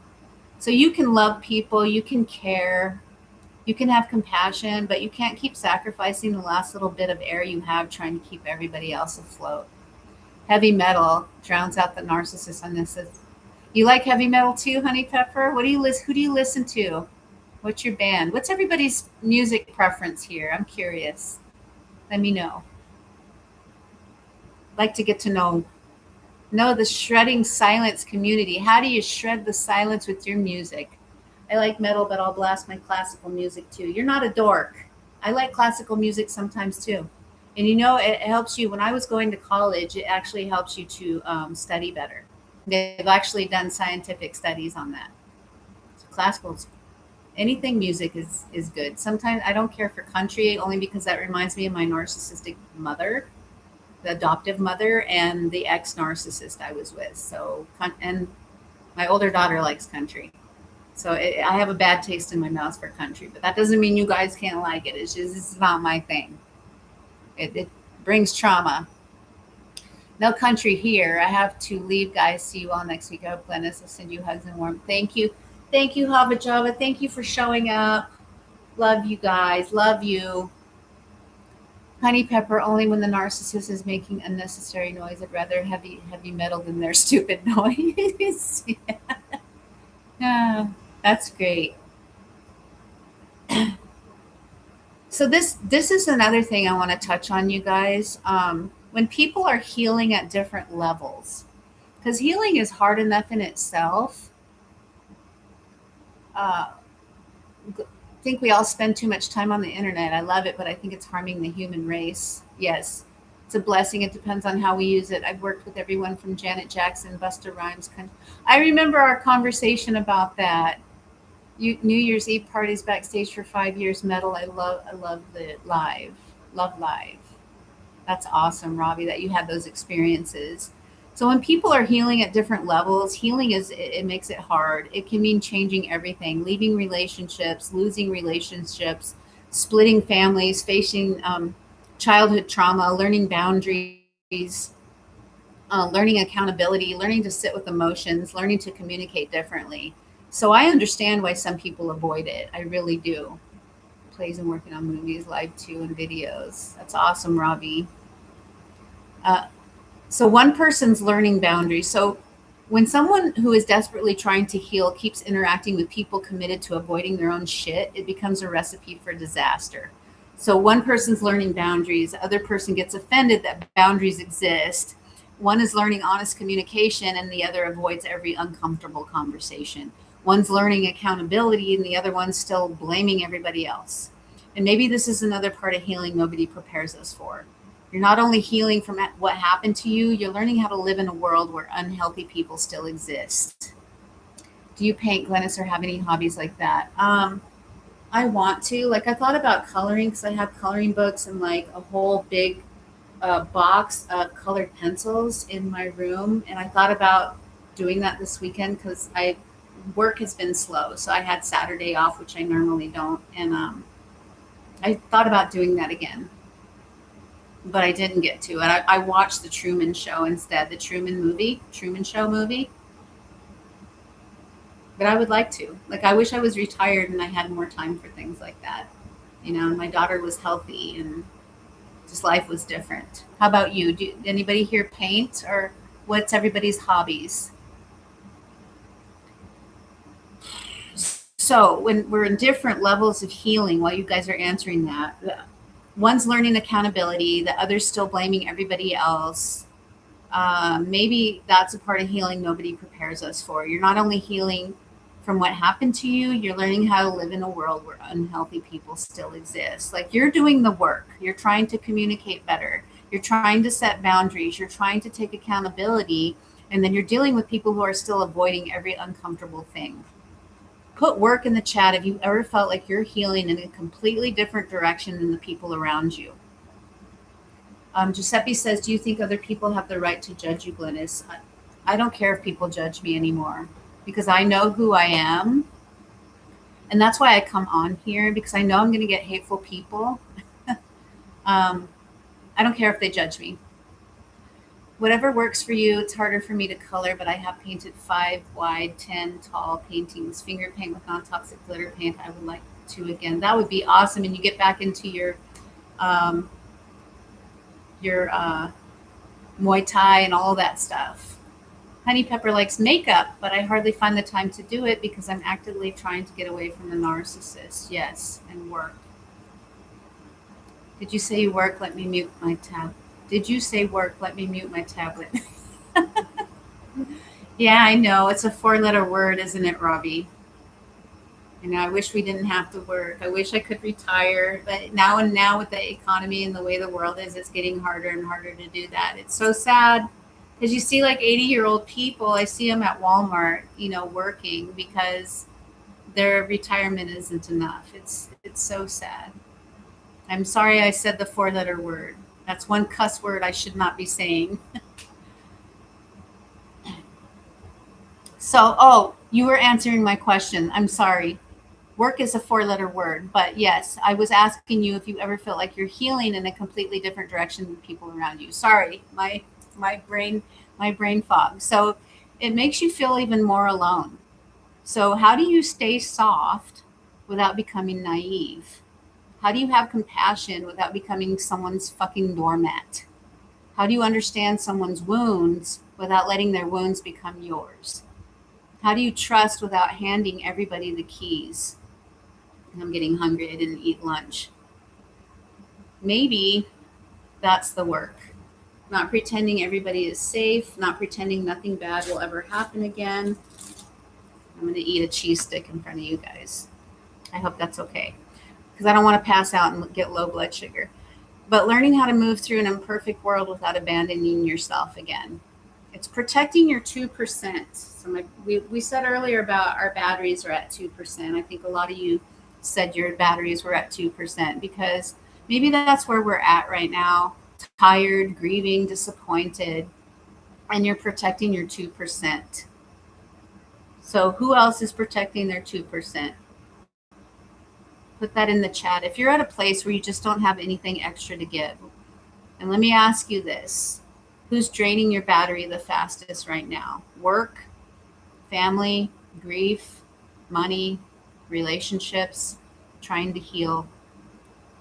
So you can love people, you can care, you can have compassion, but you can't keep sacrificing the last little bit of air you have trying to keep everybody else afloat. Heavy metal drowns out the narcissist on this. You like heavy metal too, Honey Pepper? What do you listen? Who do you listen to? What's your band? What's everybody's music preference here? I'm curious. Let me know. Like to get to know the shredding silence community. How do you shred the silence with your music? I like metal, but I'll blast my classical music too. You're not a dork. I like classical music sometimes too. And it helps you. When I was going to college, it actually helps you to study better. They've actually done scientific studies on that. So classical, anything music is good. Sometimes I don't care for country only because that reminds me of my narcissistic mother. the adoptive mother and the ex narcissist I was with. So, and my older daughter likes country. So I have a bad taste in my mouth for country, but that doesn't mean you guys can't like it. It's just, it's not my thing. It brings trauma. No country here. I have to leave, guys. See you all next week. I hope Glennis will send you hugs and warmth. Thank you. Thank you, Hava Java. Thank you for showing up. Love you guys. Love you. Honey Pepper, only when the narcissist is making unnecessary noise. I'd rather heavy metal than their stupid noise. Yeah, that's great. So this is another thing I want to touch on, you guys. When people are healing at different levels, because healing is hard enough in itself. Uh, I think we all spend too much time on the internet. I love it, but I think it's harming the human race. Yes, it's a blessing. It depends on how we use it. I've worked with everyone from Janet Jackson, Busta Rhymes. I remember our conversation about that. New Year's Eve parties backstage for 5 years. Metal. I love the live. Love live. That's awesome, Robbie, that you had those experiences. So when people are healing at different levels, healing it makes it hard. It can mean changing everything, leaving relationships, losing relationships, splitting families, facing childhood trauma, learning boundaries, learning accountability, learning to sit with emotions, learning to communicate differently. So I understand why some people avoid it. I really do. Plays and working on movies, live too, and videos. That's awesome, Robbie. Uh, so one person's learning boundaries. So when someone who is desperately trying to heal keeps interacting with people committed to avoiding their own shit, it becomes a recipe for disaster. So one person's learning boundaries, the other person gets offended that boundaries exist. One is learning honest communication, and the other avoids every uncomfortable conversation. One's learning accountability, and the other one's still blaming everybody else. And maybe this is another part of healing nobody prepares us for. You're not only healing from what happened to you, you're learning how to live in a world where unhealthy people still exist. Do you paint, Glennis, or have any hobbies like that? I want to. Like, I thought about coloring because I have coloring books and like a whole big box of colored pencils in my room. And I thought about doing that this weekend because I work has been slow. So I had Saturday off, which I normally don't. And I thought about doing that again, but I didn't get to it. I watched the Truman Show instead, the Truman Show movie. But I would like to. Like, I wish I was retired and I had more time for things like that. And my daughter was healthy and just life was different. How about you? Do anybody here paint, or what's everybody's hobbies? So when we're in different levels of healing, while you guys are answering that, one's learning accountability, the other's still blaming everybody else. Maybe that's a part of healing nobody prepares us for. You're not only healing from what happened to you, you're learning how to live in a world where unhealthy people still exist. Like, you're doing the work, you're trying to communicate better, you're trying to set boundaries, you're trying to take accountability, and then you're dealing with people who are still avoiding every uncomfortable thing. Put work in the chat if you ever felt like you're healing in a completely different direction than the people around you. Giuseppe says, do you think other people have the right to judge you, Glennis? I don't care if people judge me anymore because I know who I am. And that's why I come on here, because I know I'm going to get hateful people. I don't care if they judge me. Whatever works for you. It's harder for me to color, but I have painted 5 wide, 10 tall paintings, finger paint with non-toxic glitter paint. I would like to again. That would be awesome. And you get back into um, your Muay Thai and all that stuff. Honey Pepper likes makeup, but I hardly find the time to do it because I'm actively trying to get away from the narcissist. Yes, and work. Did you say you work? Let me mute my tab. Did you say work? Let me mute my tablet. Yeah, I know. It's a 4-letter word, isn't it, Robbie? I wish we didn't have to work. I wish I could retire. But now with the economy and the way the world is, it's getting harder and harder to do that. It's so sad because you see like 80-year-old people, I see them at Walmart, working because their retirement isn't enough. It's so sad. I'm sorry I said the 4-letter word. That's one cuss word I should not be saying. So, oh, you were answering my question. I'm sorry. Work is a four-letter word, but yes, I was asking you if you ever feel like you're healing in a completely different direction than people around you. Sorry, my brain my brain fog. So it makes you feel even more alone. So how do you stay soft without becoming naive? How do you have compassion without becoming someone's fucking doormat? How do you understand someone's wounds without letting their wounds become yours? How do you trust without handing everybody the keys? I'm getting hungry. I didn't eat lunch. Maybe that's the work. Not pretending everybody is safe, not pretending nothing bad will ever happen again. I'm going to eat a cheese stick in front of you guys. I hope that's okay because I don't want to pass out and get low blood sugar. But learning how to move through an imperfect world without abandoning yourself again. It's protecting your 2%. So we said earlier about our batteries are at 2%. I think a lot of you said your batteries were at 2% because maybe that's where we're at right now. Tired, grieving, disappointed, and you're protecting your 2%. So who else is protecting their 2%? Put that in the chat. If you're at a place where you just don't have anything extra to give, and let me ask you this, who's draining your battery the fastest right now? Work, family, grief, money, relationships, trying to heal?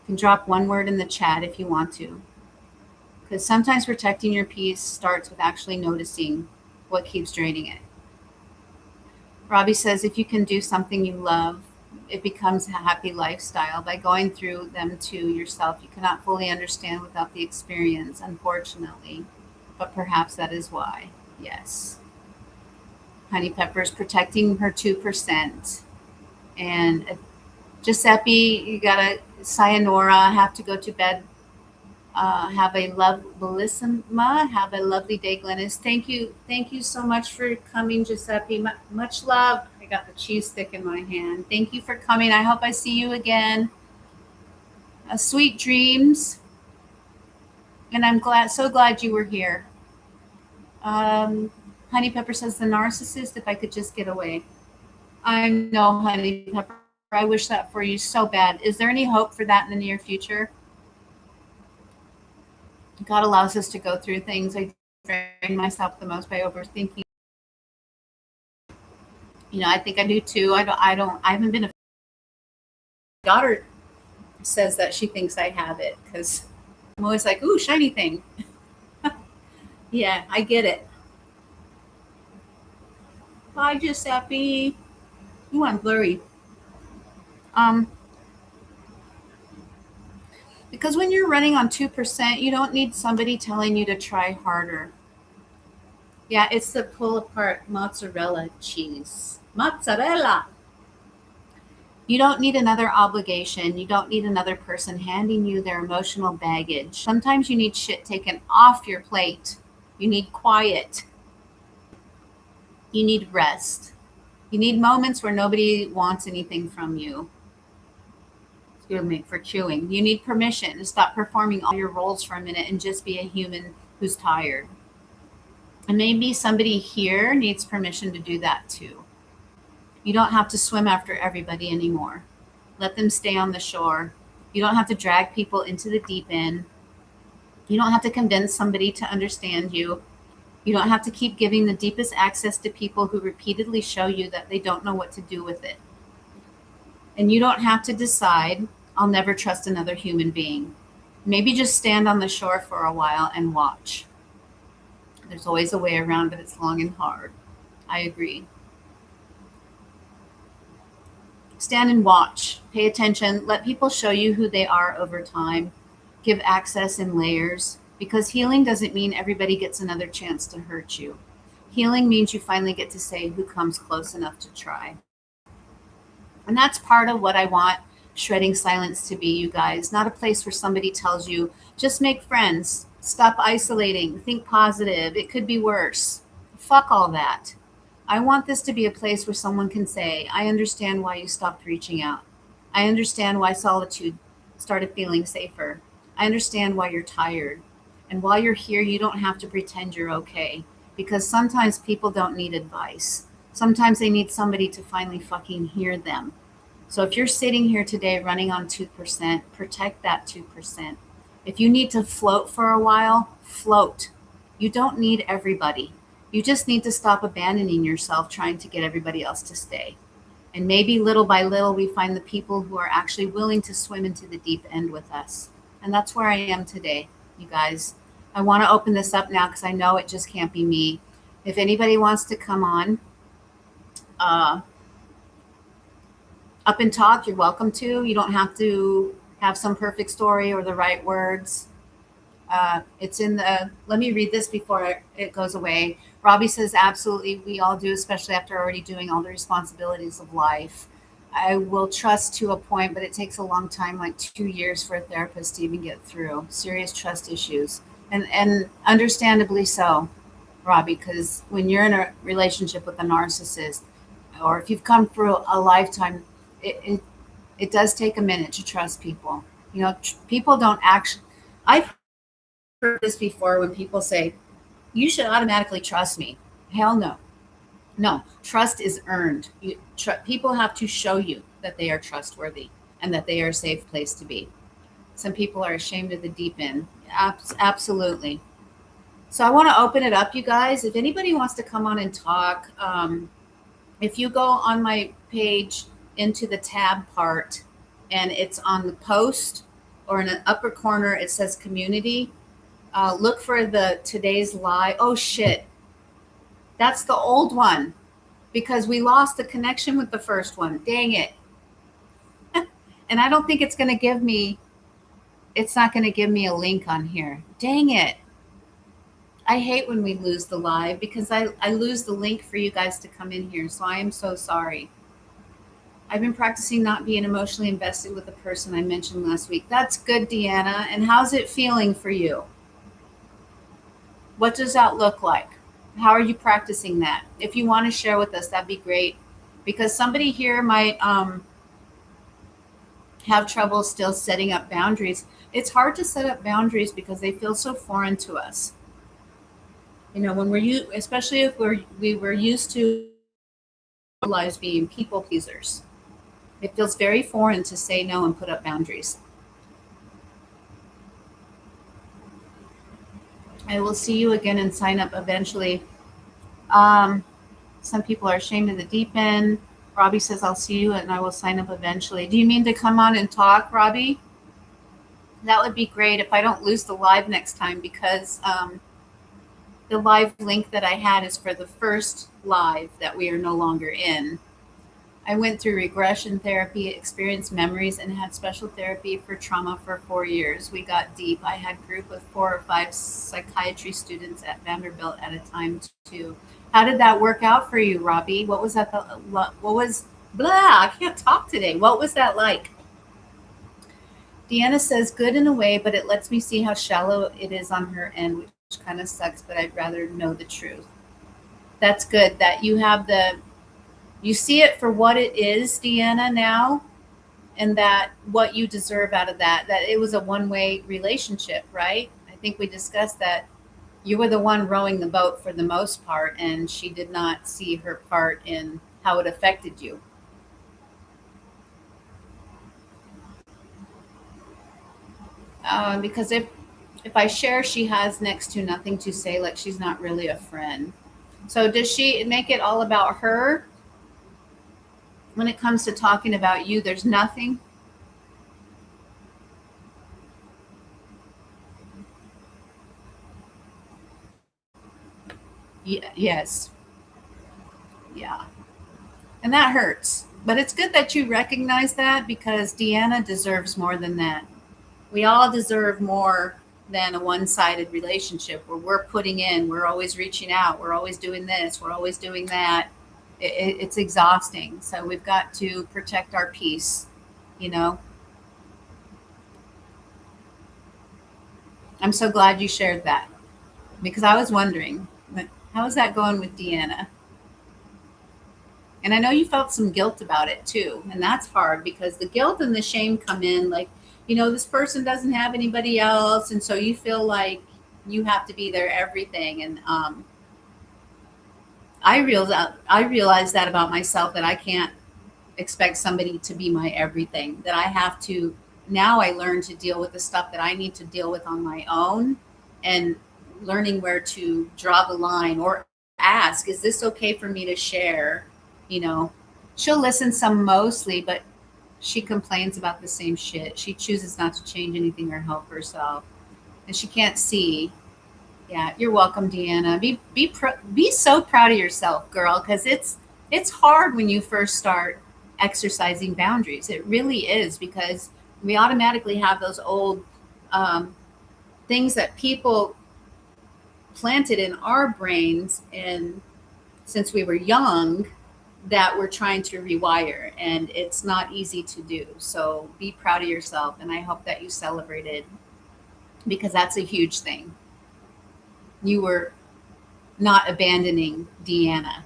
You can drop one word in the chat if you want to. Because sometimes protecting your peace starts with actually noticing what keeps draining it. Robbie says if you can do something you love, it becomes a happy lifestyle. By going through them to yourself, you cannot fully understand without the experience, unfortunately. But perhaps that is why. Yes. Honey Pepper's protecting her 2%. And Giuseppe, you got to, sayonara, have to go to bed. Have a bellissima. Have a lovely day, Glennis. Thank you so much for coming, Giuseppe. Much love. I got the cheese stick in my hand. Thank you for coming. I hope I see you again. Sweet dreams, and I'm so glad you were here. Honey Pepper says the narcissist. If I could just get away. I know, Honey Pepper. I wish that for you so bad. Is there any hope for that in the near future? God allows us to go through things. I drain myself the most by overthinking. I think I do too. I haven't been. Daughter says that she thinks I have it because I'm always like, ooh, shiny thing. Yeah, I get it. Bye, Giuseppe. Ooh, I'm blurry. Because when you're running on 2%, you don't need somebody telling you to try harder. Yeah, it's the pull apart mozzarella cheese. Mozzarella. You don't need another obligation. You don't need another person handing you their emotional baggage. Sometimes you need shit taken off your plate. You need quiet. You need rest. You need moments where nobody wants anything from you. Excuse me for chewing. You need permission to stop performing all your roles for a minute and just be a human who's tired. And maybe somebody here needs permission to do that too. You don't have to swim after everybody anymore. Let them stay on the shore. You don't have to drag people into the deep end. You don't have to convince somebody to understand you. You don't have to keep giving the deepest access to people who repeatedly show you that they don't know what to do with it. And you don't have to decide, I'll never trust another human being. Maybe just stand on the shore for a while and watch. There's always a way around it. It's long and hard. I agree. Stand and watch. Pay attention. Let people show you who they are over time. Give access in layers. Because healing doesn't mean everybody gets another chance to hurt you. Healing means you finally get to say who comes close enough to try. And that's part of what I want Shredding Silence to be, you guys. Not a place where somebody tells you, just make friends, stop isolating, think positive, it could be worse. Fuck all that. I want this to be a place where someone can say, I understand why you stopped reaching out. I understand why solitude started feeling safer. I understand why you're tired. And while you're here, you don't have to pretend you're okay because sometimes people don't need advice. Sometimes they need somebody to finally fucking hear them. So if you're sitting here today running on 2%, protect that 2%. If you need to float for a while, float. You don't need everybody. You just need to stop abandoning yourself trying to get everybody else to stay. And maybe little by little, we find the people who are actually willing to swim into the deep end with us. And that's where I am today, you guys. I want to open this up now because I know it just can't be me. If anybody wants to come on, uh, up and talk, you're welcome to. You don't have to have some perfect story or the right words. It's in the, let me read this before it goes away. Robbie says, absolutely, we all do, especially after already doing all the responsibilities of life. I will trust to a point, but it takes a long time, like 2 years for a therapist to even get through serious trust issues. And understandably so, Robbie, because when you're in a relationship with a narcissist, or if you've come through a lifetime, it does take a minute to trust people. People don't actually, I've heard this before when people say, you should automatically trust me. Hell no. No, trust is earned. People have to show you that they are trustworthy and that they are a safe place to be. Some people are ashamed of the deep end. Absolutely. So I want to open it up, you guys. If anybody wants to come on and talk, if you go on my page into the tab part and it's on the post or in the upper corner, it says community. Look for the today's live. Oh shit, that's the old one because we lost the connection with the first one. Dang it. And I don't think it's going to give me, it's not going to give me a link on here. Dang it. I hate when we lose the live because I lose the link for you guys to come in here. So I am so sorry. I've been practicing not being emotionally invested with the person I mentioned last week. That's good, Deanna. And how's it feeling for you? What does that look like? How are you practicing that? If you want to share with us, that'd be great. Because somebody here might have trouble still setting up boundaries. It's hard to set up boundaries because they feel so foreign to us. When especially if we were used to lives being people pleasers, it feels very foreign to say no and put up boundaries. I will see you again and sign up eventually. Some people are ashamed of the deep end. Robbie says, I'll see you and I will sign up eventually. Do you mean to come on and talk, Robbie? That would be great if I don't lose the live next time because the live link that I had is for the first live that we are no longer in. I went through regression therapy, experienced memories, and had special therapy for trauma for 4 years. We got deep. I had a group of 4 or 5 psychiatry students at Vanderbilt at a time too. How did that work out for you, Robbie? What was that? What was blah? I can't talk today. What was that like? Deanna says, good in a way, but it lets me see how shallow it is on her end, which kind of sucks, but I'd rather know the truth. That's good that you see it for what it is, Deanna, now, and that what you deserve out of that it was a one-way relationship, right? I think we discussed that you were the one rowing the boat for the most part, and she did not see her part in how it affected you. Because if I share, she has next to nothing to say, like she's not really a friend. So does she make it all about her? When it comes to talking about you, there's nothing. Yes. Yeah. And that hurts. But it's good that you recognize that because Deanna deserves more than that. We all deserve more than a one sided relationship where we're putting in, we're always reaching out, we're always doing this, we're always doing that. It's exhausting. So we've got to protect our peace, you know. I'm so glad you shared that because I was wondering, how is that going with Deanna? And I know you felt some guilt about it too. And that's hard because the guilt and the shame come in like this person doesn't have anybody else, and so you feel like you have to be their everything. And I realized that about myself, that I can't expect somebody to be my everything. That I have to, now I learn to deal with the stuff that I need to deal with on my own, and learning where to draw the line, or ask, is this okay for me to share? You know, she'll listen some mostly, but she complains about the same shit. She chooses not to change anything or help herself, and she can't see. Yeah, you're welcome, Deanna. Be so proud of yourself, girl, because it's hard when you first start exercising boundaries. It really is, because we automatically have those old um, things that people planted in our brains, and since we were young, that we're trying to rewire, and it's not easy to do. So be proud of yourself, and I hope that you celebrated, because that's a huge thing. You were not abandoning Deanna.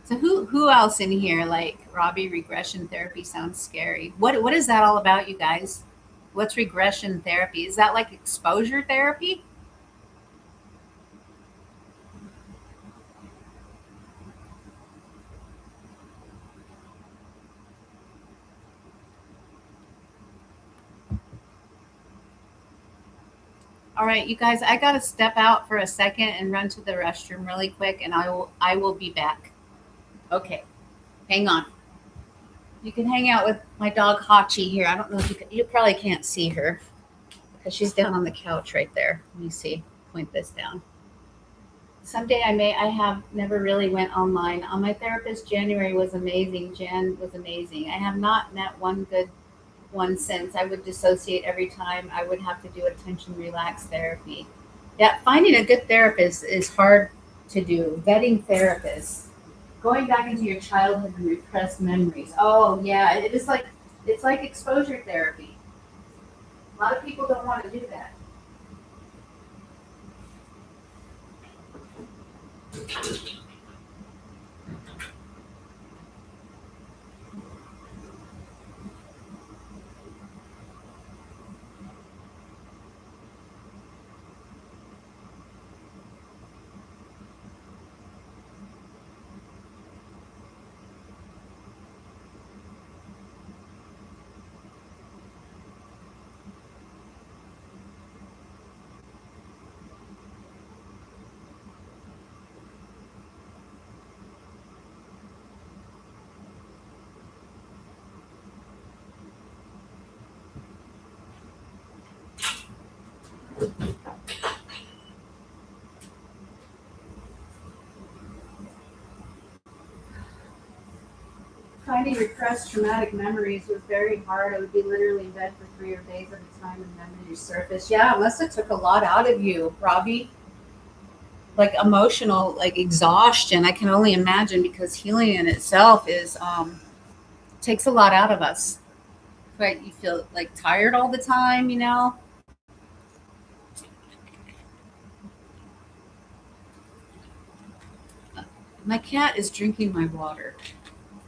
So who else in here, like Robbie? Regression therapy sounds scary. What is that all about, you guys? What's regression therapy? Is that like exposure therapy? All right, you guys, I gotta step out for a second and run to the restroom really quick, and I will be back. Okay, hang on. You can hang out with my dog Hachi here. I don't know if you probably can't see her because she's down on the couch right there. Let me see. Point this down. Someday I have never really went online. On my therapist, January was amazing. Jan was amazing. I have not met one good one since. I would dissociate every time. I would have to do attention relax therapy. Yeah, finding a good therapist is hard to do. Vetting therapists, going back into your childhood and repressed memories. Oh yeah, it's like exposure therapy. A lot of people don't want to do that. Finding repressed traumatic memories was very hard. I would be literally in bed for 3 or 4 days at a time and memories surface. Yeah, it must have took a lot out of you, Robbie. Like emotional, like exhaustion. I can only imagine, because healing in itself is takes a lot out of us. Right? You feel like tired all the time. My cat is drinking my water.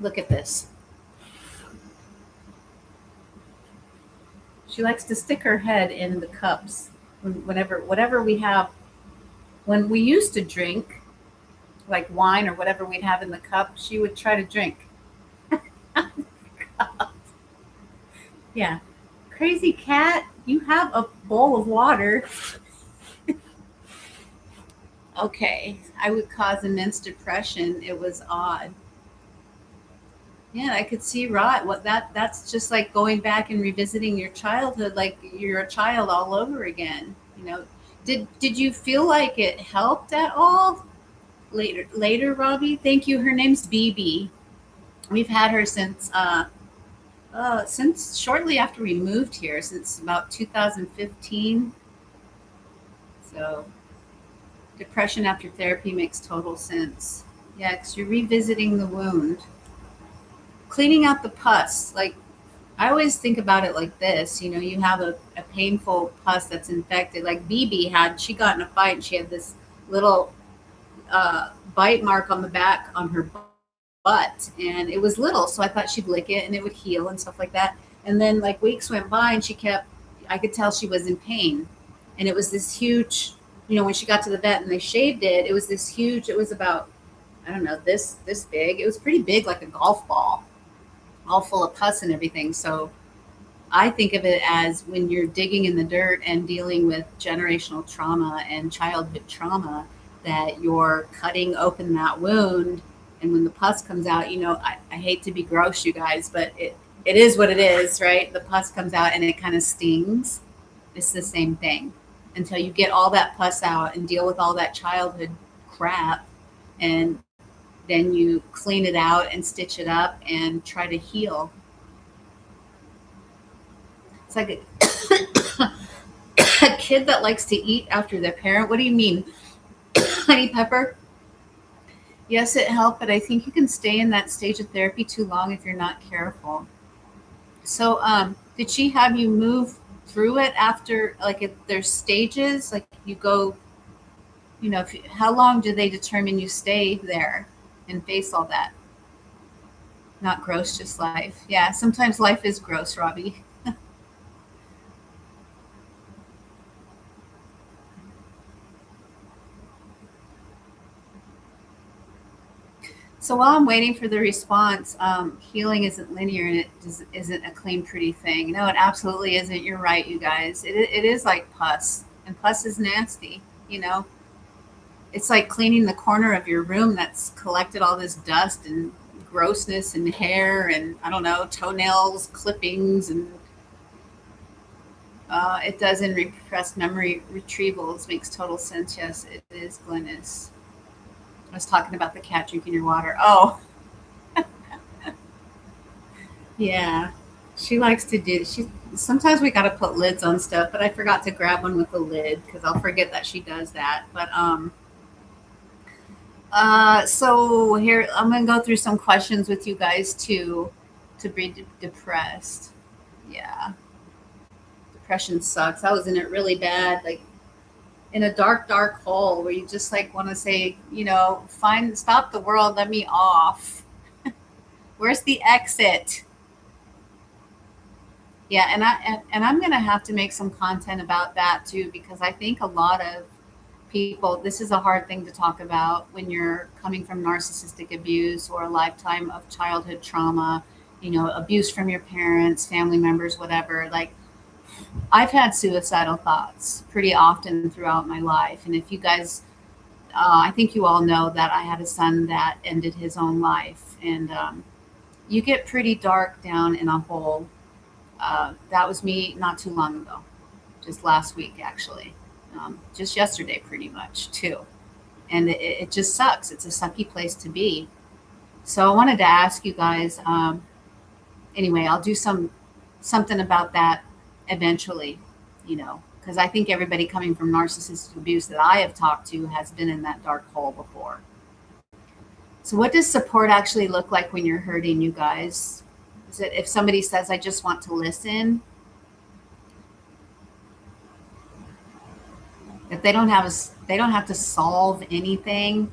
Look at this. She likes to stick her head in the cups whenever whatever we have. When we used to drink, like wine or whatever we'd have in the cup, she would try to drink. Yeah. Crazy cat, you have a bowl of water. Okay. I would cause immense depression. It was odd. Yeah, I could see, right, what that's just like going back and revisiting your childhood, like you're a child all over again. Did you feel like it helped at all later, Robbie? Thank you. Her name's BB. We've had her since shortly after we moved here, since about 2015. So depression after therapy makes total sense. Yeah, because you're revisiting the wound, cleaning out the pus. Like, I always think about it like this. You have a painful pus that's infected. Like BB had, she got in a fight and she had this little bite mark on the back on her butt, and it was little, so I thought she'd lick it and it would heal and stuff like that. And then like weeks went by and I could tell she was in pain. And it was this huge, when she got to the vet and they shaved it, it was this huge, it was about, I don't know, this big. It was pretty big, like a golf ball, all full of pus and everything. So I think of it as when you're digging in the dirt and dealing with generational trauma and childhood trauma, that you're cutting open that wound. And when the pus comes out, I hate to be gross, you guys, but it is what it is, right? The pus comes out and it kind of stings. It's the same thing until you get all that pus out and deal with all that childhood crap. And then you clean it out and stitch it up and try to heal. It's like a kid that likes to eat after their parent. What do you mean, honey pepper? Yes, it helped, but I think you can stay in that stage of therapy too long if you're not careful. So, did she have you move through it after, like, if there's stages, like you go, how long do they determine you stay there and face all that? Not gross, just life. Yeah, sometimes life is gross, Robbie. So while I'm waiting for the response, healing isn't linear and isn't a clean, pretty thing. No, it absolutely isn't. You're right, you guys. It is like pus, and pus is nasty. It's like cleaning the corner of your room that's collected all this dust and grossness and hair and I don't know, toenails, clippings, and it does in repressed memory retrievals. Makes total sense. Yes, it is, Glennis. I was talking about the cat drinking your water. Oh, yeah. She likes to do. She sometimes we got to put lids on stuff, but I forgot to grab one with a lid because I'll forget that she does that. But so here I'm gonna go through some questions with you guys too, to be depressed. Yeah, depression sucks. I was in it really bad, like in a dark, dark hole where you just like want to say, find stop the world, let me off. Where's the exit? Yeah, and I'm gonna have to make some content about that too because I think a lot of people, this is a hard thing to talk about when you're coming from narcissistic abuse or a lifetime of childhood trauma, abuse from your parents, family members, whatever. Like I've had suicidal thoughts pretty often throughout my life, and if you guys, I think you all know that I had a son that ended his own life, and you get pretty dark down in a hole. That was me not too long ago, just last week actually, just yesterday pretty much too. And it just sucks. It's a sucky place to be. So I wanted to ask you guys. Anyway, I'll do something about that eventually. Because I think everybody coming from narcissistic abuse that I have talked to has been in that dark hole before. So what does support actually look like when you're hurting, you guys? Is it if somebody says, "I just want to listen," if they don't have to solve anything.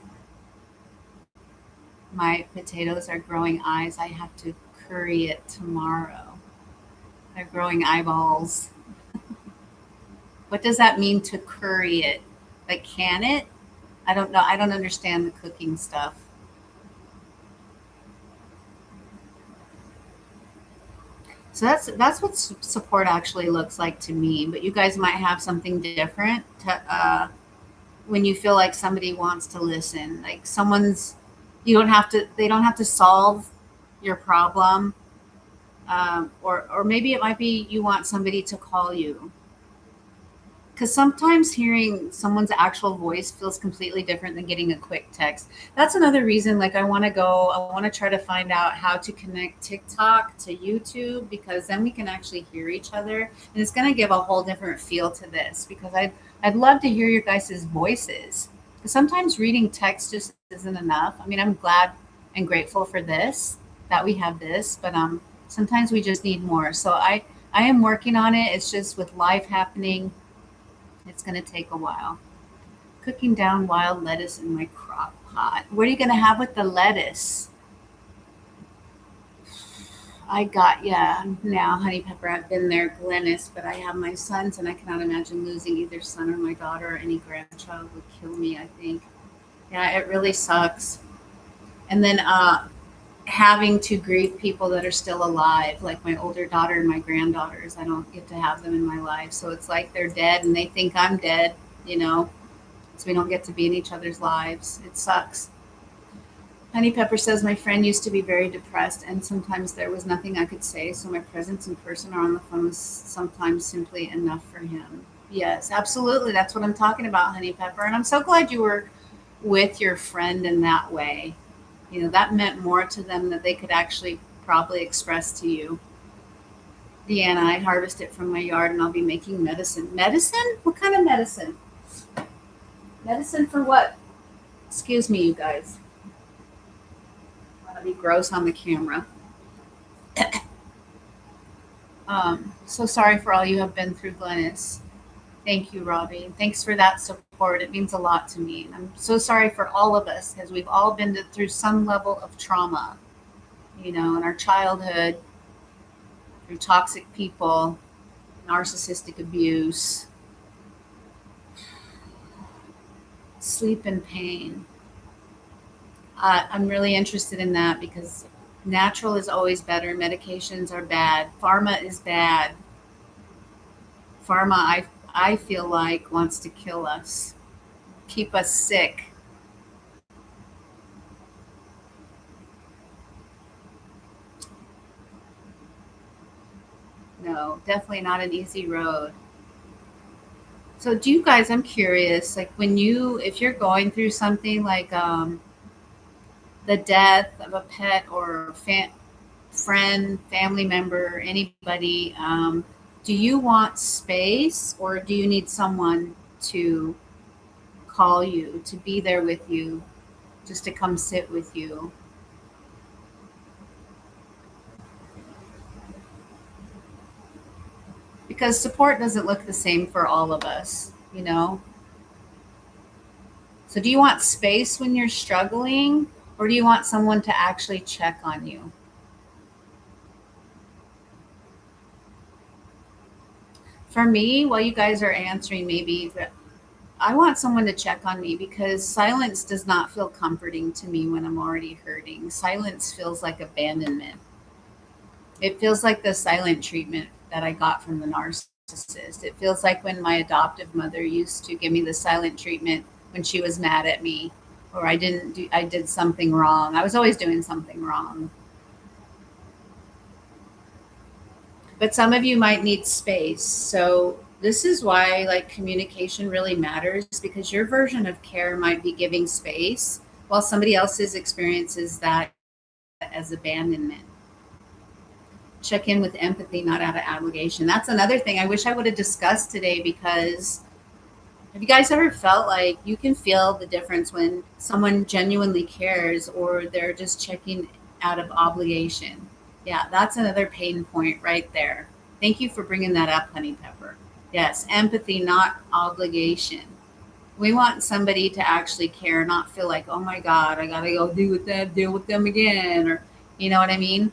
My potatoes are growing eyes. I have to curry it tomorrow. They're growing eyeballs. What does that mean to curry it? Like can it? I don't know. I don't understand the cooking stuff. So that's what support actually looks like to me. But you guys might have something different when you feel like somebody wants to listen. Like someone's, you don't have to. They don't have to solve your problem, or maybe it might be you want somebody to call you because sometimes hearing someone's actual voice feels completely different than getting a quick text. That's another reason, like, I want to try to find out how to connect TikTok to YouTube because then we can actually hear each other. And it's going to give a whole different feel to this because I'd love to hear your guys' voices. Because sometimes reading text just isn't enough. I mean, I'm glad and grateful for this, that we have this, but sometimes we just need more. So I am working on it. It's just with life happening, it's going to take a while. Cooking down wild lettuce in my crock pot. What are you going to have with the lettuce? I got, yeah, now, Honey Pepper, I've been there, Glennis, but I have my sons, and I cannot imagine losing either son or my daughter or any grandchild would kill me, I think. Yeah, it really sucks. And then having to grieve people that are still alive, like my older daughter and my granddaughters. I don't get to have them in my life. So it's like they're dead and they think I'm dead, you know, so we don't get to be in each other's lives. It sucks. Honey Pepper says my friend used to be very depressed, and sometimes there was nothing I could say, so my presence in person or on the phone was sometimes simply enough for him. Yes, absolutely. That's what I'm talking about, Honey Pepper. And I'm so glad you were with your friend in that way. You know, that meant more to them that they could actually probably express to you. Deanna, I harvest it from my yard and I'll be making medicine. Medicine? What kind of medicine? Medicine for what? Excuse me, you guys. I want to be gross on the camera. So sorry for all you have been through, Glennis. Thank you, Robbie. Thanks for that support. It means a lot to me. And I'm so sorry for all of us because we've all been through some level of trauma, you know, in our childhood, through toxic people, narcissistic abuse, sleep and pain. I'm really interested in that because natural is always better. Medications are bad. Pharma is bad. Pharma, I feel like, wants to kill us, keep us sick. No, definitely not an easy road. So, do you guys, I'm curious, like when you, if you're going through something like the death of a pet or friend, family member, anybody, do you want space or do you need someone to call you, to be there with you, just to come sit with you? Because support doesn't look the same for all of us, you know? So, do you want space when you're struggling or do you want someone to actually check on you? For me, while you guys are answering, maybe I want someone to check on me because silence does not feel comforting to me when I'm already hurting. Silence feels like abandonment. It feels like the silent treatment that I got from the narcissist. It feels like when my adoptive mother used to give me the silent treatment when she was mad at me or I did something wrong. I was always doing something wrong. But some of you might need space. So this is why like communication really matters because your version of care might be giving space while somebody else's experiences that as abandonment. Check in with empathy, not out of obligation. That's another thing I wish I would have discussed today because have you guys ever felt like you can feel the difference when someone genuinely cares or they're just checking out of obligation? Yeah, that's another pain point right there. Thank you for bringing that up, Honey Pepper. Yes, empathy, not obligation. We want somebody to actually care, not feel like, oh my God, I gotta go deal with them again, or you know what I mean?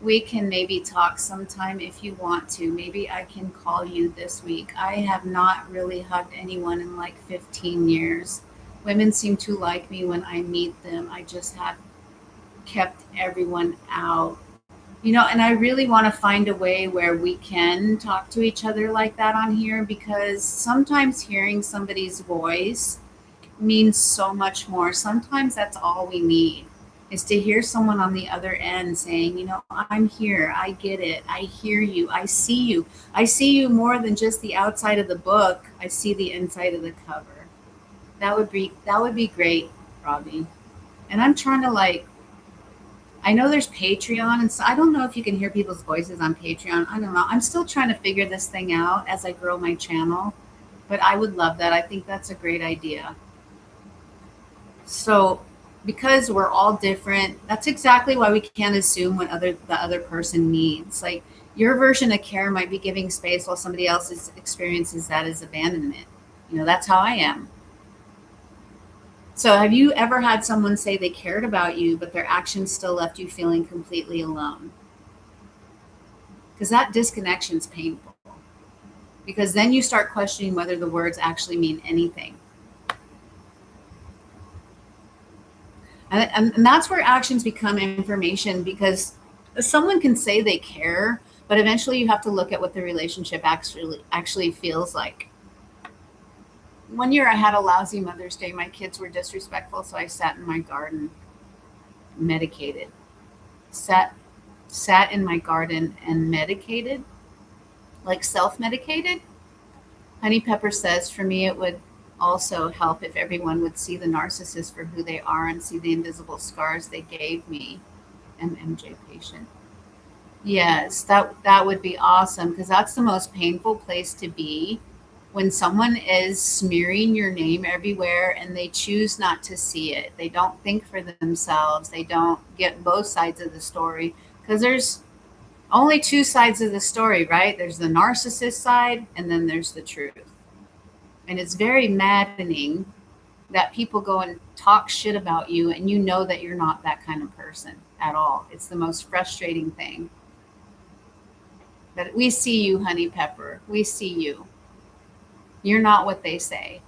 We can maybe talk sometime if you want to. Maybe I can call you this week. I have not really hugged anyone in like 15 years. Women seem to like me when I meet them. I just have kept everyone out. You know, and I really want to find a way where we can talk to each other like that on here because sometimes hearing somebody's voice means so much more. Sometimes that's all we need is to hear someone on the other end saying, you know, I'm here. I get it. I hear you. I see you. I see you more than just the outside of the book. I see the inside of the cover. That would be great, Robbie. And I'm trying to like I know there's Patreon, and so I don't know if you can hear people's voices on Patreon. I don't know. I'm still trying to figure this thing out as I grow my channel, but I would love that. I think that's a great idea. So, because we're all different, that's exactly why we can't assume what the other person needs. Like your version of care might be giving space while somebody else's experiences that as abandonment. You know, that's how I am. So, have you ever had someone say they cared about you, but their actions still left you feeling completely alone? because that disconnection is painful. Because then you start questioning whether the words actually mean anything. And that's where actions become information, because someone can say they care, but eventually you have to look at what the relationship actually feels like. One year I had a lousy Mother's Day. My kids were disrespectful, so I sat in my garden, medicated. Sat sat in my garden and medicated, like self-medicated. Honey Pepper says, for me, it would also help if everyone would see the narcissist for who they are and see the invisible scars they gave me. MMJ patient. Yes, that would be awesome, because that's the most painful place to be, when someone is smearing your name everywhere and they choose not to see it. They don't think for themselves. They don't get both sides of the story, because there's only two sides of the story, right? There's the narcissist side and then there's the truth. And it's very maddening that people go and talk shit about you and you know that you're not that kind of person at all. It's the most frustrating thing. But we see you, Honey Pepper. We see you. You're not what they say.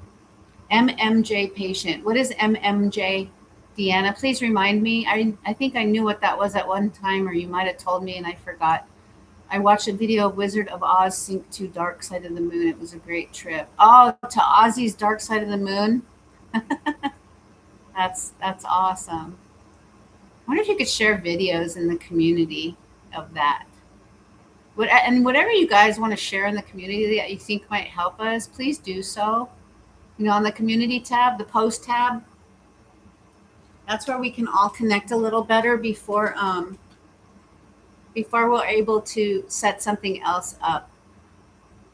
MMJ patient. What is MMJ? Deanna, please remind me. I think I knew what that was at one time, or you might have told me and I forgot. I watched a video of Wizard of Oz sink to Dark Side of the Moon. It was a great trip. Oh, to Ozzy's Dark Side of the Moon. That's awesome. I wonder if you could share videos in the community of that. And whatever you guys want to share in the community that you think might help us, please do so. On the community tab, the post tab, that's where we can all connect a little better before we're able to set something else up.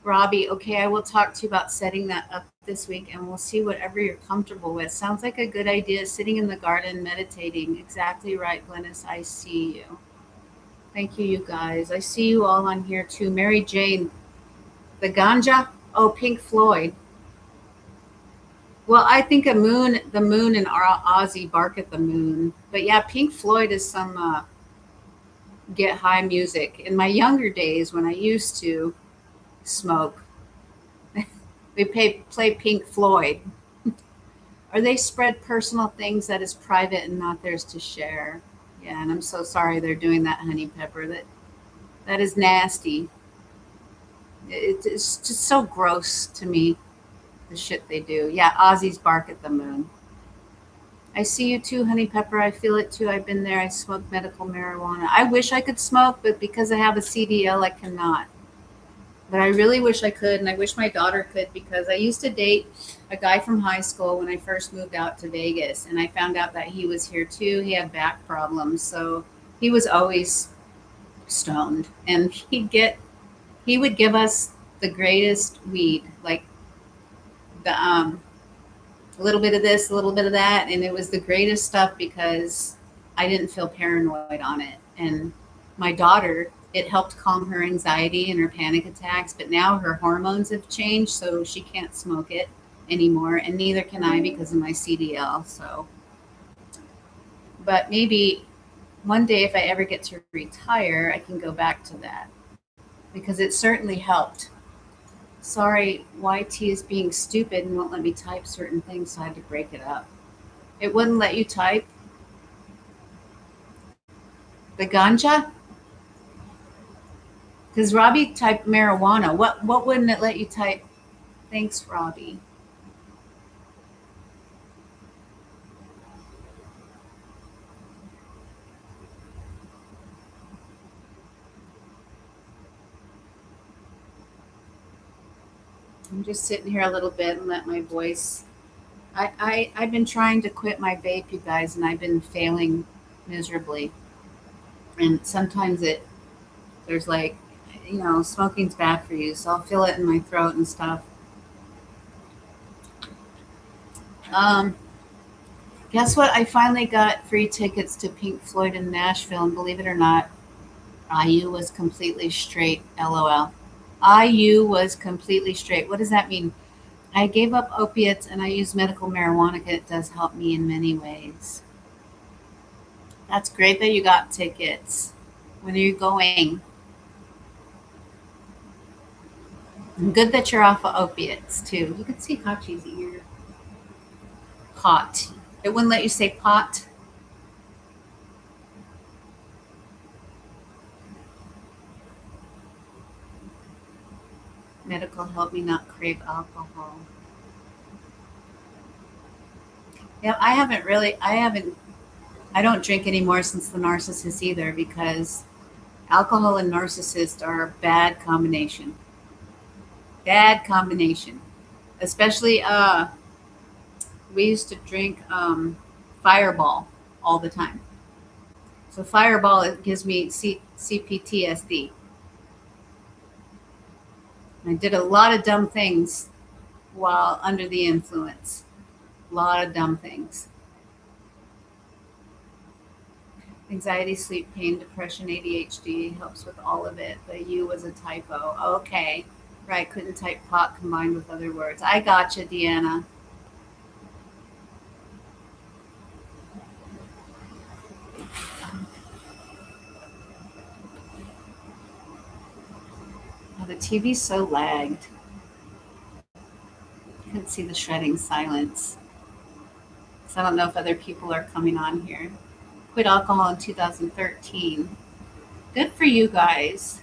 Robbie, okay, I will talk to you about setting that up this week, and we'll see whatever you're comfortable with. Sounds like a good idea, sitting in the garden, meditating. Exactly right, Glennis. I see you. Thank you, you guys. I see you all on here too. Mary Jane, the ganja? Oh, Pink Floyd. Well, I think the moon and Ozzy bark at the moon. But yeah, Pink Floyd is some get high music. In my younger days, when I used to smoke, we play Pink Floyd. Or they spread personal things that is private and not theirs to share. Yeah, and I'm so sorry they're doing that, Honey Pepper. That is nasty. It's just so gross to me, the shit they do. Yeah, Ozzy's bark at the moon. I see you too, Honey Pepper. I feel it too. I've been there. I smoke medical marijuana. I wish I could smoke, but because I have a CDL, I cannot. But I really wish I could, and I wish my daughter could, because I used to date a guy from high school when I first moved out to Vegas, and I found out that he was here too. He had back problems, so he was always stoned, and he would give us the greatest weed, like the a little bit of this, a little bit of that, and it was the greatest stuff because I didn't feel paranoid on it. And my daughter, it helped calm her anxiety and her panic attacks, but now her hormones have changed, so she can't smoke it anymore, and neither can I because of my CDL. So, but maybe one day if I ever get to retire, I can go back to that, because it certainly helped. Sorry, YT is being stupid and won't let me type certain things, so I had to break it up. It wouldn't let you type? The ganja? Because Robbie typed marijuana. What wouldn't it let you type? Thanks, Robbie. I'm just sitting here a little bit and let my voice. I've been trying to quit my vape, you guys, and I've been failing miserably. And sometimes there's like, smoking's bad for you, so I'll feel it in my throat and stuff. Um, Guess what? I finally got free tickets to Pink Floyd in Nashville, and believe it or not, IU was completely straight. LOL. IU was completely straight. What does that mean? I gave up opiates and I use medical marijuana because it does help me in many ways. That's great that you got tickets. When are you going? Good that you're off of opiates too. You can see Hachi's ear. Pot. It wouldn't let you say pot. Medical help me not crave alcohol. Yeah, I don't drink anymore since the narcissist either because alcohol and narcissist are a bad combination. Bad combination. Especially, we used to drink Fireball all the time. So Fireball, it gives me CPTSD. I did a lot of dumb things while under the influence. A lot of dumb things. Anxiety, sleep, pain, depression, ADHD helps with all of it. The U was a typo. Okay. Right, couldn't type pot combined with other words. I gotcha, Deanna. Oh, the TV's so lagged. I couldn't see the shredding silence. So I don't know if other people are coming on here. Quit alcohol in 2013. Good for you guys.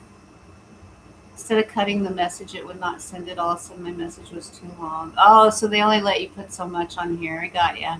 Instead of cutting the message, it would not send it. All of a sudden, my message was too long. Oh, so they only let you put so much on here. I got ya.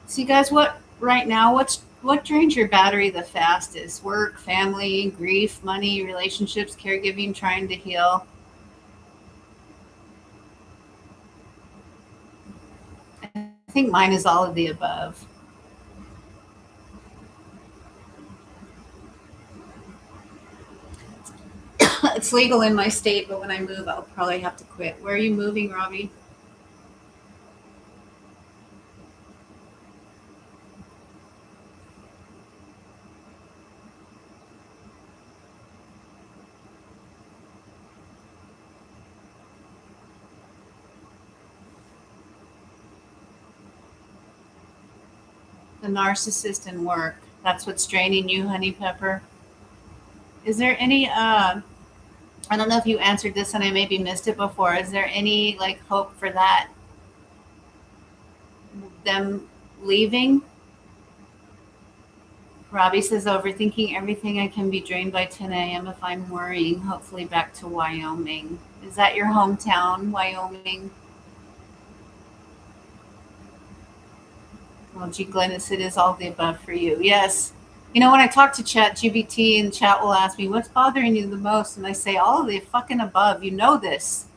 So, you guys, what right now? What drains your battery the fastest? Work, family, grief, money, relationships, caregiving, trying to heal. I think mine is all of the above. It's legal in my state, but when I move, I'll probably have to quit. Where are you moving, Robbie? The narcissist and work. That's what's draining you, Honey Pepper. Is there any I don't know if you answered this and I maybe missed it before. Is there any like hope for that them leaving? Robbie says overthinking everything I can be drained by 10 a.m. if I'm worrying, hopefully back to Wyoming. Is that your hometown, Wyoming? Well, G. Glennis, it is all the above for you. Yes. You know, when I talk to Chat GBT and Chat will ask me, what's bothering you the most? And I say, all of the fucking above. You know this.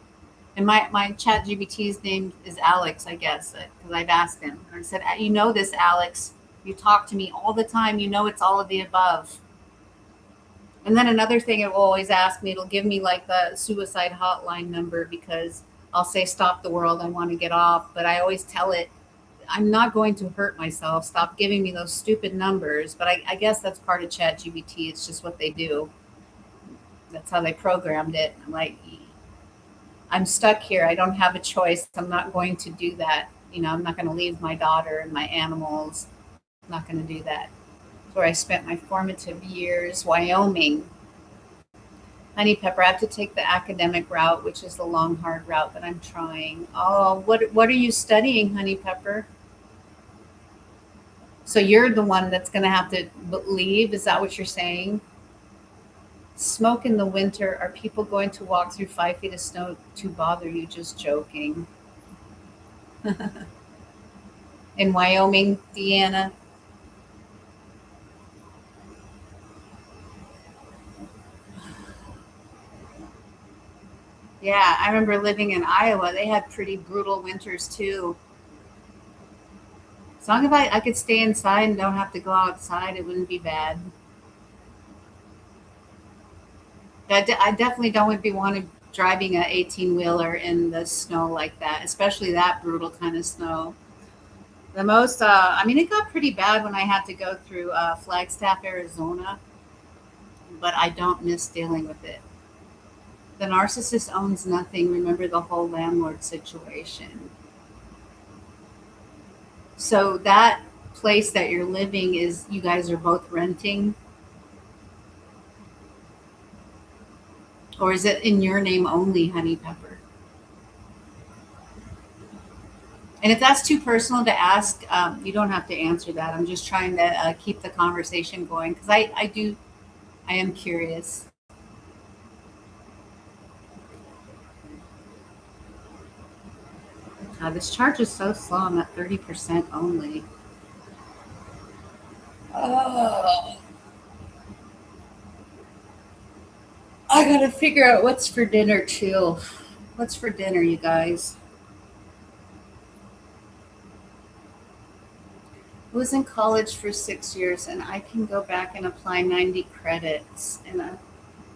And my Chat GBT's name is Alex, I guess, because I've asked him. And I said, you know this, Alex. You talk to me all the time. You know it's all of the above. And then another thing it will always ask me, it'll give me like the suicide hotline number because I'll say, stop the world. I want to get off. But I always tell it, I'm not going to hurt myself. Stop giving me those stupid numbers. But I guess that's part of ChatGPT. It's just what they do. That's how they programmed it. I'm like, I'm stuck here. I don't have a choice. I'm not going to do that. You know, I'm not going to leave my daughter and my animals. I'm not going to do that. It's where I spent my formative years, Wyoming. Honey Pepper, I have to take the academic route, which is the long, hard route, but I'm trying. Oh, what are you studying, Honey Pepper? So you're the one that's going to have to leave. Is that what you're saying? Smoke in the winter. Are people going to walk through 5 feet of snow to bother you? Just joking. In Wyoming, Deanna. Yeah, I remember living in Iowa. They had pretty brutal winters too. As long as I could stay inside and don't have to go outside, it wouldn't be bad. I definitely don't be wanting driving a 18-wheeler in the snow like that, especially that brutal kind of snow. The most, I mean, it got pretty bad when I had to go through Flagstaff, Arizona, but I don't miss dealing with it. The narcissist owns nothing. Remember the whole landlord situation. So that place that you're living is you guys are both renting, or is it in your name only, Honey Pepper? And if that's too personal to ask, you don't have to answer that. I'm just trying to keep the conversation going because I am curious. This charge is so slow. I'm at 30% only. Oh, I gotta figure out what's for dinner too. What's for dinner, you guys? I was in college for 6 years and I can go back and apply 90 credits. And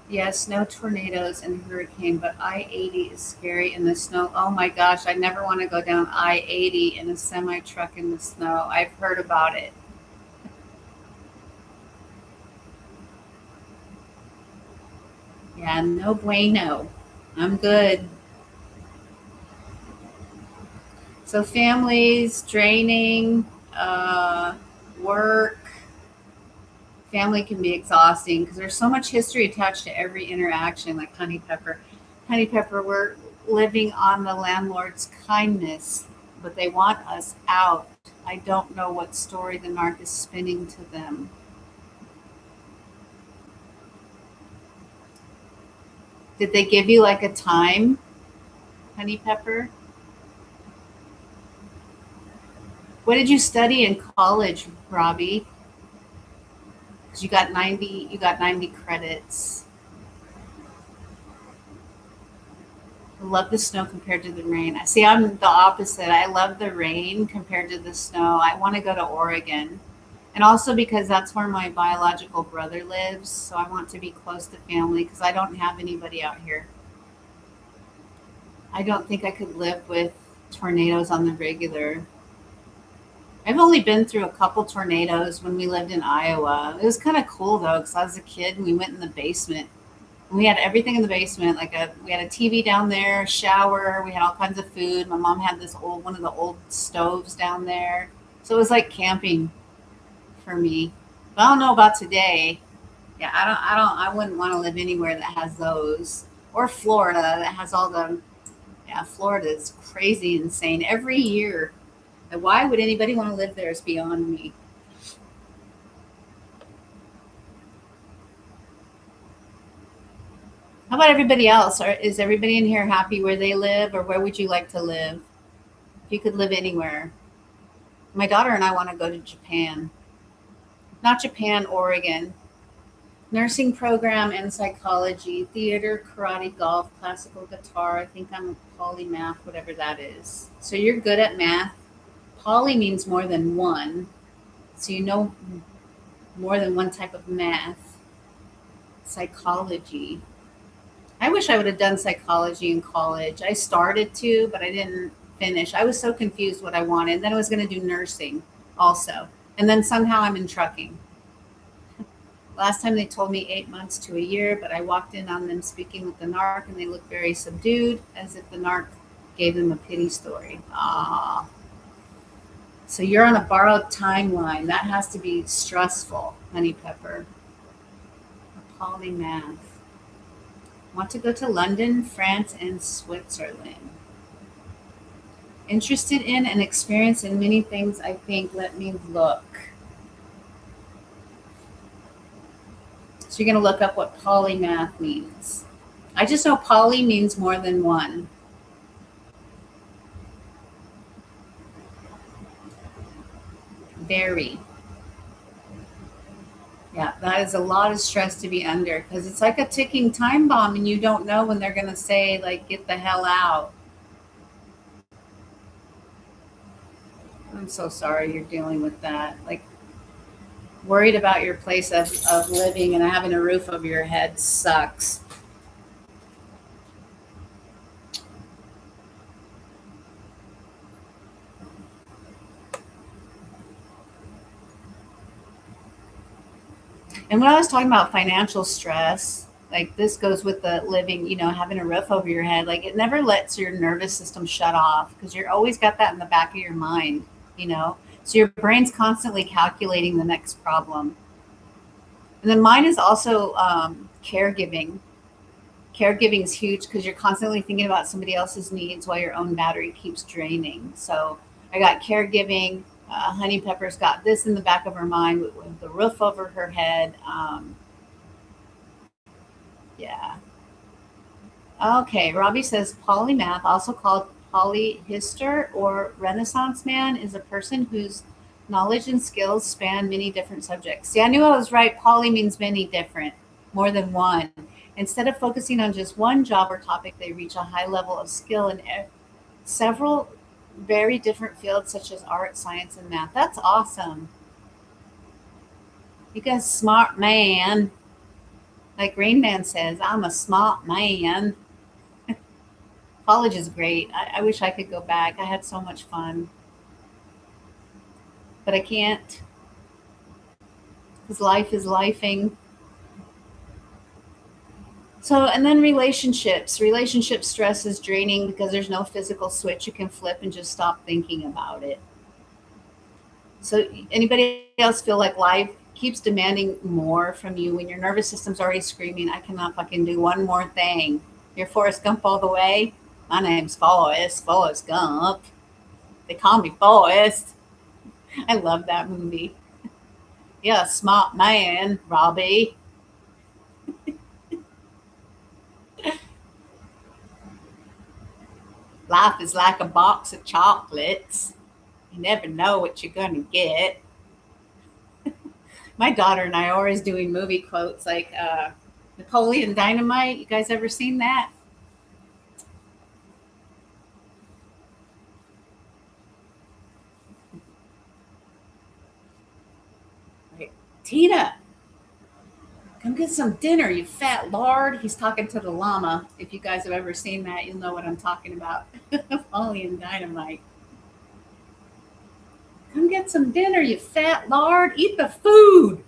yes, no tornadoes and hurricane, but I 80 is scary in the snow. Oh my gosh, I never want to go down I 80 in a semi truck in the snow. I've heard about it. Yeah, no bueno. I'm good. So, families, draining, uh, work, family can be exhausting because there's so much history attached to every interaction, like Honey Pepper. Honey Pepper, we're living on the landlord's kindness, but they want us out. I don't know what story the narc is spinning to them. Did they give you like a time, Honey Pepper? What did you study in college, Robbie? Because you got 90 credits. I love the snow compared to the rain. See, I'm the opposite. I love the rain compared to the snow. I want to go to Oregon. And also because that's where my biological brother lives. So I want to be close to family because I don't have anybody out here. I don't think I could live with tornadoes on the regular. I've only been through a couple tornadoes when we lived in Iowa. It was kind of cool though because I was a kid and we went in the basement. We had everything in the basement. We had a TV down there, shower. We had all kinds of food. My mom had this old one of the old stoves down there, so it was like camping for me. But I don't know about today. Yeah, I wouldn't want to live anywhere that has those, or Florida that has all the. Yeah, Florida is crazy insane every year. And why would anybody want to live there is beyond me. How about everybody else? Is everybody in here happy where they live, or where would you like to live? If you could live anywhere. My daughter and I want to go to Japan. Not Japan, Oregon. Nursing program and psychology, theater, karate, golf, classical guitar. I think I'm a polymath, whatever that is. So you're good at math. Poly means more than one. So you know more than one type of math. Psychology. I wish I would have done psychology in college. I started to, but I didn't finish. I was so confused what I wanted. Then I was going to do nursing also. And then somehow I'm in trucking. Last time they told me 8 months to a year, but I walked in on them speaking with the narc and they looked very subdued, as if the narc gave them a pity story. Ah. So you're on a borrowed timeline. That has to be stressful, Honey Pepper. A polymath. Want to go to London, France, and Switzerland. Interested in and experienced in many things, I think. Let me look. So you're going to look up what polymath means. I just know poly means more than one. Very. Yeah, that is a lot of stress to be under because it's like a ticking time bomb and you don't know when they're going to say, like, get the hell out. I'm so sorry you're dealing with that. Like, worried about your place of living and having a roof over your head sucks. And when I was talking about financial stress, like this goes with the living, having a roof over your head, like it never lets your nervous system shut off because you're always got that in the back of your mind, you know? So your brain's constantly calculating the next problem. And then mine is also caregiving. Caregiving is huge because you're constantly thinking about somebody else's needs while your own battery keeps draining. So I got caregiving. Honey Pepper's got this in the back of her mind with the roof over her head. Yeah. Okay. Robbie says polymath, also called polyhister or Renaissance man, is a person whose knowledge and skills span many different subjects. See, I knew I was right. Poly means many different, more than one. Instead of focusing on just one job or topic, they reach a high level of skill in several very different fields, such as art, science, and math. That's awesome. You guys, smart man. Like Rain Man says, I'm a smart man. College is great. I wish I could go back. I had so much fun, but I can't because life is lifing. So, and then relationships. Relationship stress is draining because there's no physical switch you can flip and just stop thinking about it. So, anybody else feel like life keeps demanding more from you when your nervous system's already screaming, I cannot fucking do one more thing? You're Forrest Gump all the way. My name's Forrest Gump. They call me Forrest. I love that movie. Yeah, smart man, Robbie. Life is like a box of chocolates. You never know what you're going to get. My daughter and I are always doing movie quotes like Napoleon Dynamite. You guys ever seen that? Like, Tina, come get some dinner, you fat lard. He's talking to the llama. If you guys have ever seen that, you'll know what I'm talking about. Napoleon Dynamite. Come get some dinner, you fat lard. Eat the food.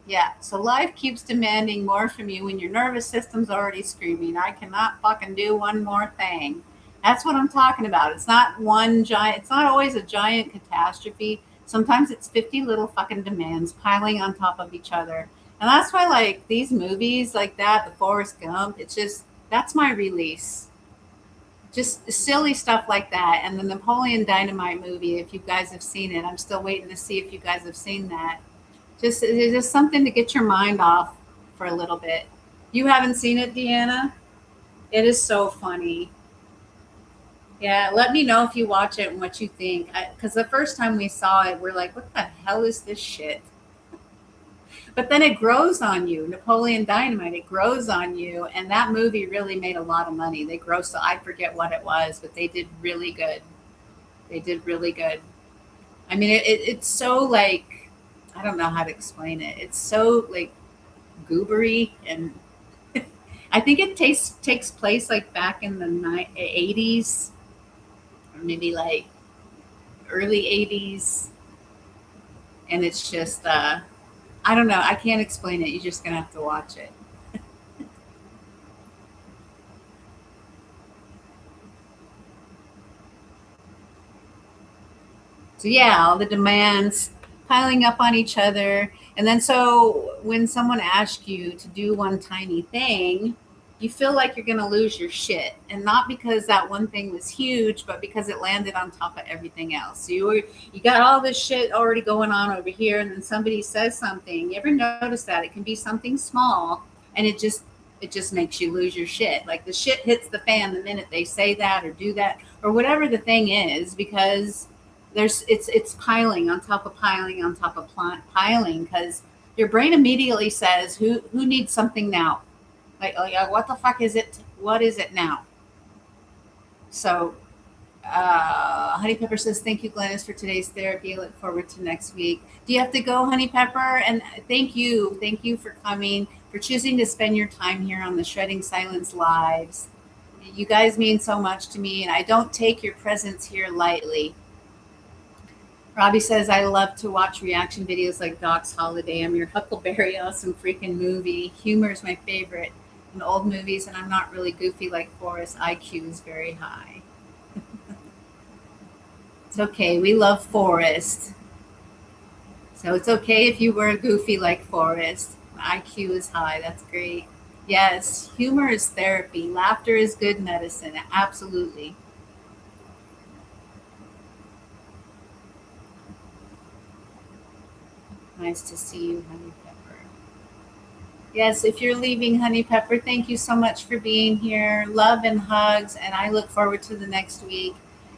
Yeah, so life keeps demanding more from you when your nervous system's already screaming, I cannot fucking do one more thing. That's what I'm talking about. It's not one giant, it's not always a giant catastrophe. Sometimes it's 50 little fucking demands piling on top of each other. And that's why, like, these movies like that, the Forrest Gump, it's just, that's my release. Just silly stuff like that. And the Napoleon Dynamite movie, if you guys have seen it, I'm still waiting to see if you guys have seen that. Just it's just something to get your mind off for a little bit. You haven't seen it, Deanna? It is so funny. Yeah, let me know if you watch it and what you think. Because the first time we saw it, we're like, "What the hell is this shit?" But then it grows on you. Napoleon Dynamite, it grows on you, and that movie really made a lot of money. They grossed, I forget what it was, but they did really good. They did really good. I mean, it's so like I don't know how to explain it. It's so like goobery and I think it takes place like back in the 80s or maybe like early 80s, and it's just I don't know. I can't explain it. You're just gonna have to watch it. So yeah, all the demands piling up on each other. And then so when someone asks you to do one tiny thing, you feel like you're going to lose your shit. And not because that one thing was huge, but because it landed on top of everything else. So you got all this shit already going on over here and then somebody says something. You ever notice that? It can be something small and it just makes you lose your shit. Like the shit hits the fan the minute they say that or do that or whatever the thing is because it's piling on top of piling on top of piling because your brain immediately says who needs something now, like, oh yeah, what the fuck is it, what is it now? So Honey Pepper says thank you, Glennis, for today's therapy. I look forward to next week. Do you have to go, Honey Pepper? And thank you for coming. for choosing to spend your time here on the Shredding Silence Lives. You guys mean so much to me, and I don't take your presence here lightly. Robbie says, I love to watch reaction videos like Doc's Holiday. I'm your Huckleberry Awesome freaking movie. Humor is my favorite in old movies, and I'm not really goofy like Forrest. IQ is very high. It's okay. We love Forrest. So it's okay if you were goofy like Forrest. IQ is high. That's great. Yes, humor is therapy. Laughter is good medicine. Absolutely. Nice to see you, Honey Pepper. Yes, if you're leaving, Honey Pepper, thank you so much for being here. Love and hugs, and I look forward to the next week.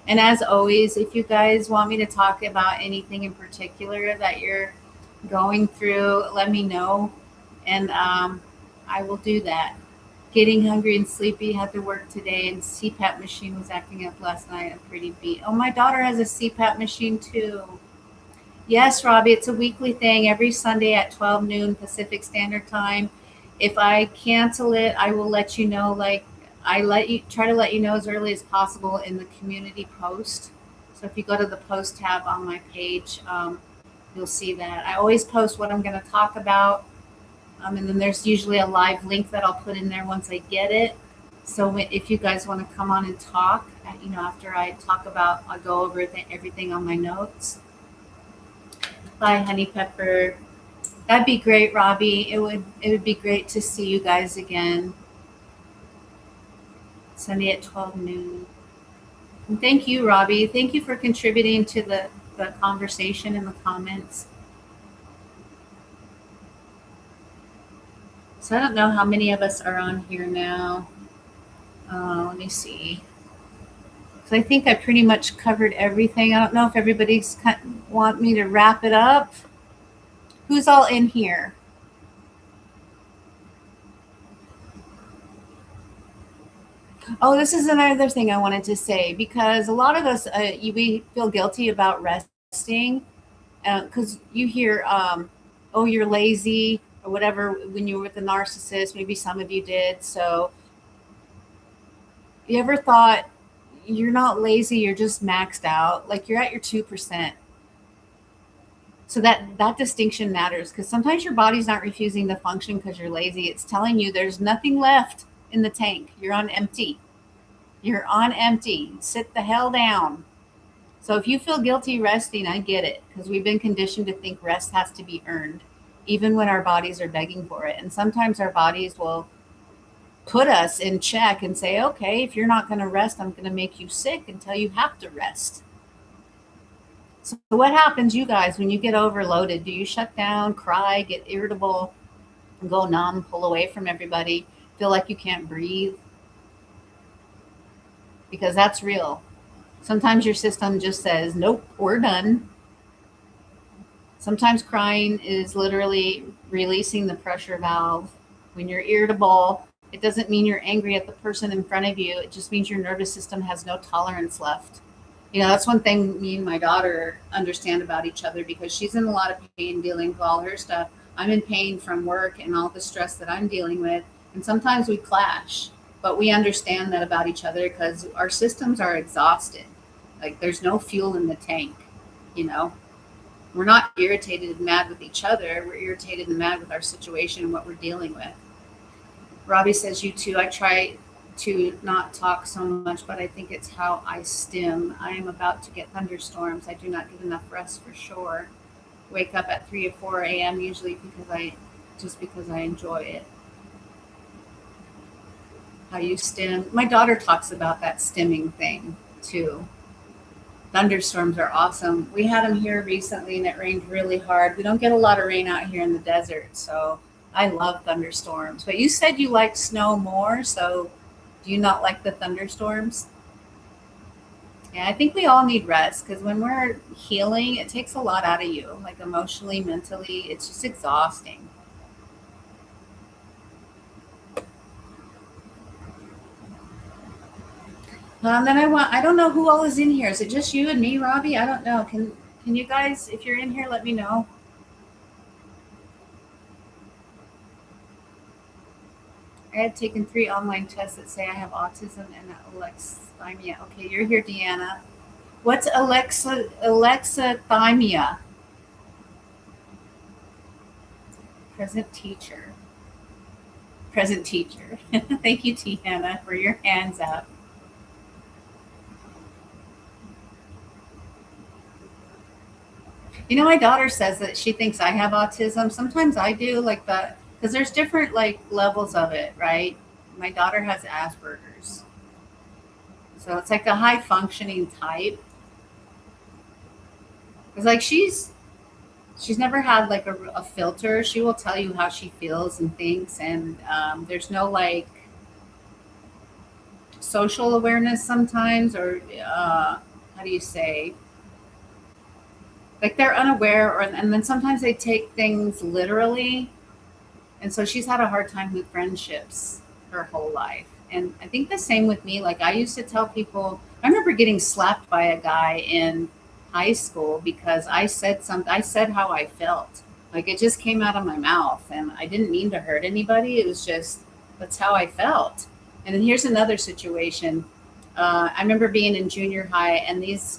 And as always, if you guys want me to talk about anything in particular that you're going through, let me know, and I will do that. Getting hungry and sleepy, had to work today, and CPAP machine was acting up last night. I'm pretty beat. Oh, my daughter has a CPAP machine too. Yes, Robbie, it's a weekly thing every Sunday at 12 noon Pacific Standard Time. If I cancel it, I will let you know. Like, I let you try to let you know as early as possible in the community post. So if you go to the post tab on my page, you'll see that. I always post what I'm going to talk about. And then there's usually a live link that I'll put in there once I get it. So if you guys want to come on and talk, after I talk about, I'll go over everything on my notes. Bye, Honey Pepper. That'd be great, Robbie. It would be great to see you guys again. Sunday at 12 noon. And thank you, Robbie. Thank you for contributing to the conversation in the comments. So I don't know how many of us are on here now. Let me see. So I think I pretty much covered everything. I don't know if everybody's want me to wrap it up. Who's all in here? Oh, this is another thing I wanted to say, because a lot of us, we feel guilty about resting because you hear, oh, you're lazy or whatever when you were with a narcissist. Maybe some of you did. So you ever thought you're not lazy, you're just maxed out, like you're at your 2%. So that distinction matters, because sometimes your body's not refusing to function because you're lazy. It's telling you there's nothing left in the tank. You're on empty. You're on empty. Sit the hell down. So if you feel guilty resting, I get it, because we've been conditioned to think rest has to be earned, even when our bodies are begging for it. And sometimes our bodies will put us in check and say, okay, if you're not going to rest, I'm going to make you sick until you have to rest. So what happens, you guys, when you get overloaded? Do you shut down, cry, get irritable, go numb, pull away from everybody, feel like you can't breathe? Because that's real. Sometimes your system just says, nope, we're done. Sometimes crying is literally releasing the pressure valve. When you're irritable, it doesn't mean you're angry at the person in front of you. It just means your nervous system has no tolerance left. That's one thing me and my daughter understand about each other, because she's in a lot of pain dealing with all her stuff. I'm in pain from work and all the stress that I'm dealing with. And sometimes we clash, but we understand that about each other because our systems are exhausted. Like, there's no fuel in the tank, We're not irritated and mad with each other. We're irritated and mad with our situation and what we're dealing with. Robbie says, you too. I try to not talk so much, but I think it's how I stim. I am about to get thunderstorms. I do not get enough rest for sure. Wake up at 3 or 4 a.m. usually because I enjoy it. How you stim. My daughter talks about that stimming thing too. Thunderstorms are awesome. We had them here recently and it rained really hard. We don't get a lot of rain out here in the desert, so I love thunderstorms. But you said you like snow more, so do you not like the thunderstorms? Yeah, I think we all need rest, because when we're healing, it takes a lot out of you, like emotionally, mentally. It's just exhausting. Then I don't know who all is in here. Is it just you and me, Robbie? I don't know. Can you guys, if you're in here, let me know. I had taken 3 online tests that say I have autism and alexithymia. Okay, you're here, Deanna. What's alexithymia? Present teacher. Present teacher. Thank you, Deanna, for your hands up. You know, my daughter says that she thinks I have autism. Sometimes I do, like the because there's different like levels of it, right? My daughter has Asperger's, so it's like a high functioning type. It's like she's never had like a filter. She will tell you how she feels and thinks, and there's no like social awareness sometimes, or how do you say? Like they're unaware, or and then sometimes they take things literally. And so she's had a hard time with friendships her whole life. And I think the same with me. Like I used to tell people, I remember getting slapped by a guy in high school because I said something, I said how I felt. Like it just came out of my mouth and I didn't mean to hurt anybody. It was just, that's how I felt. And then here's another situation. I remember being in junior high and these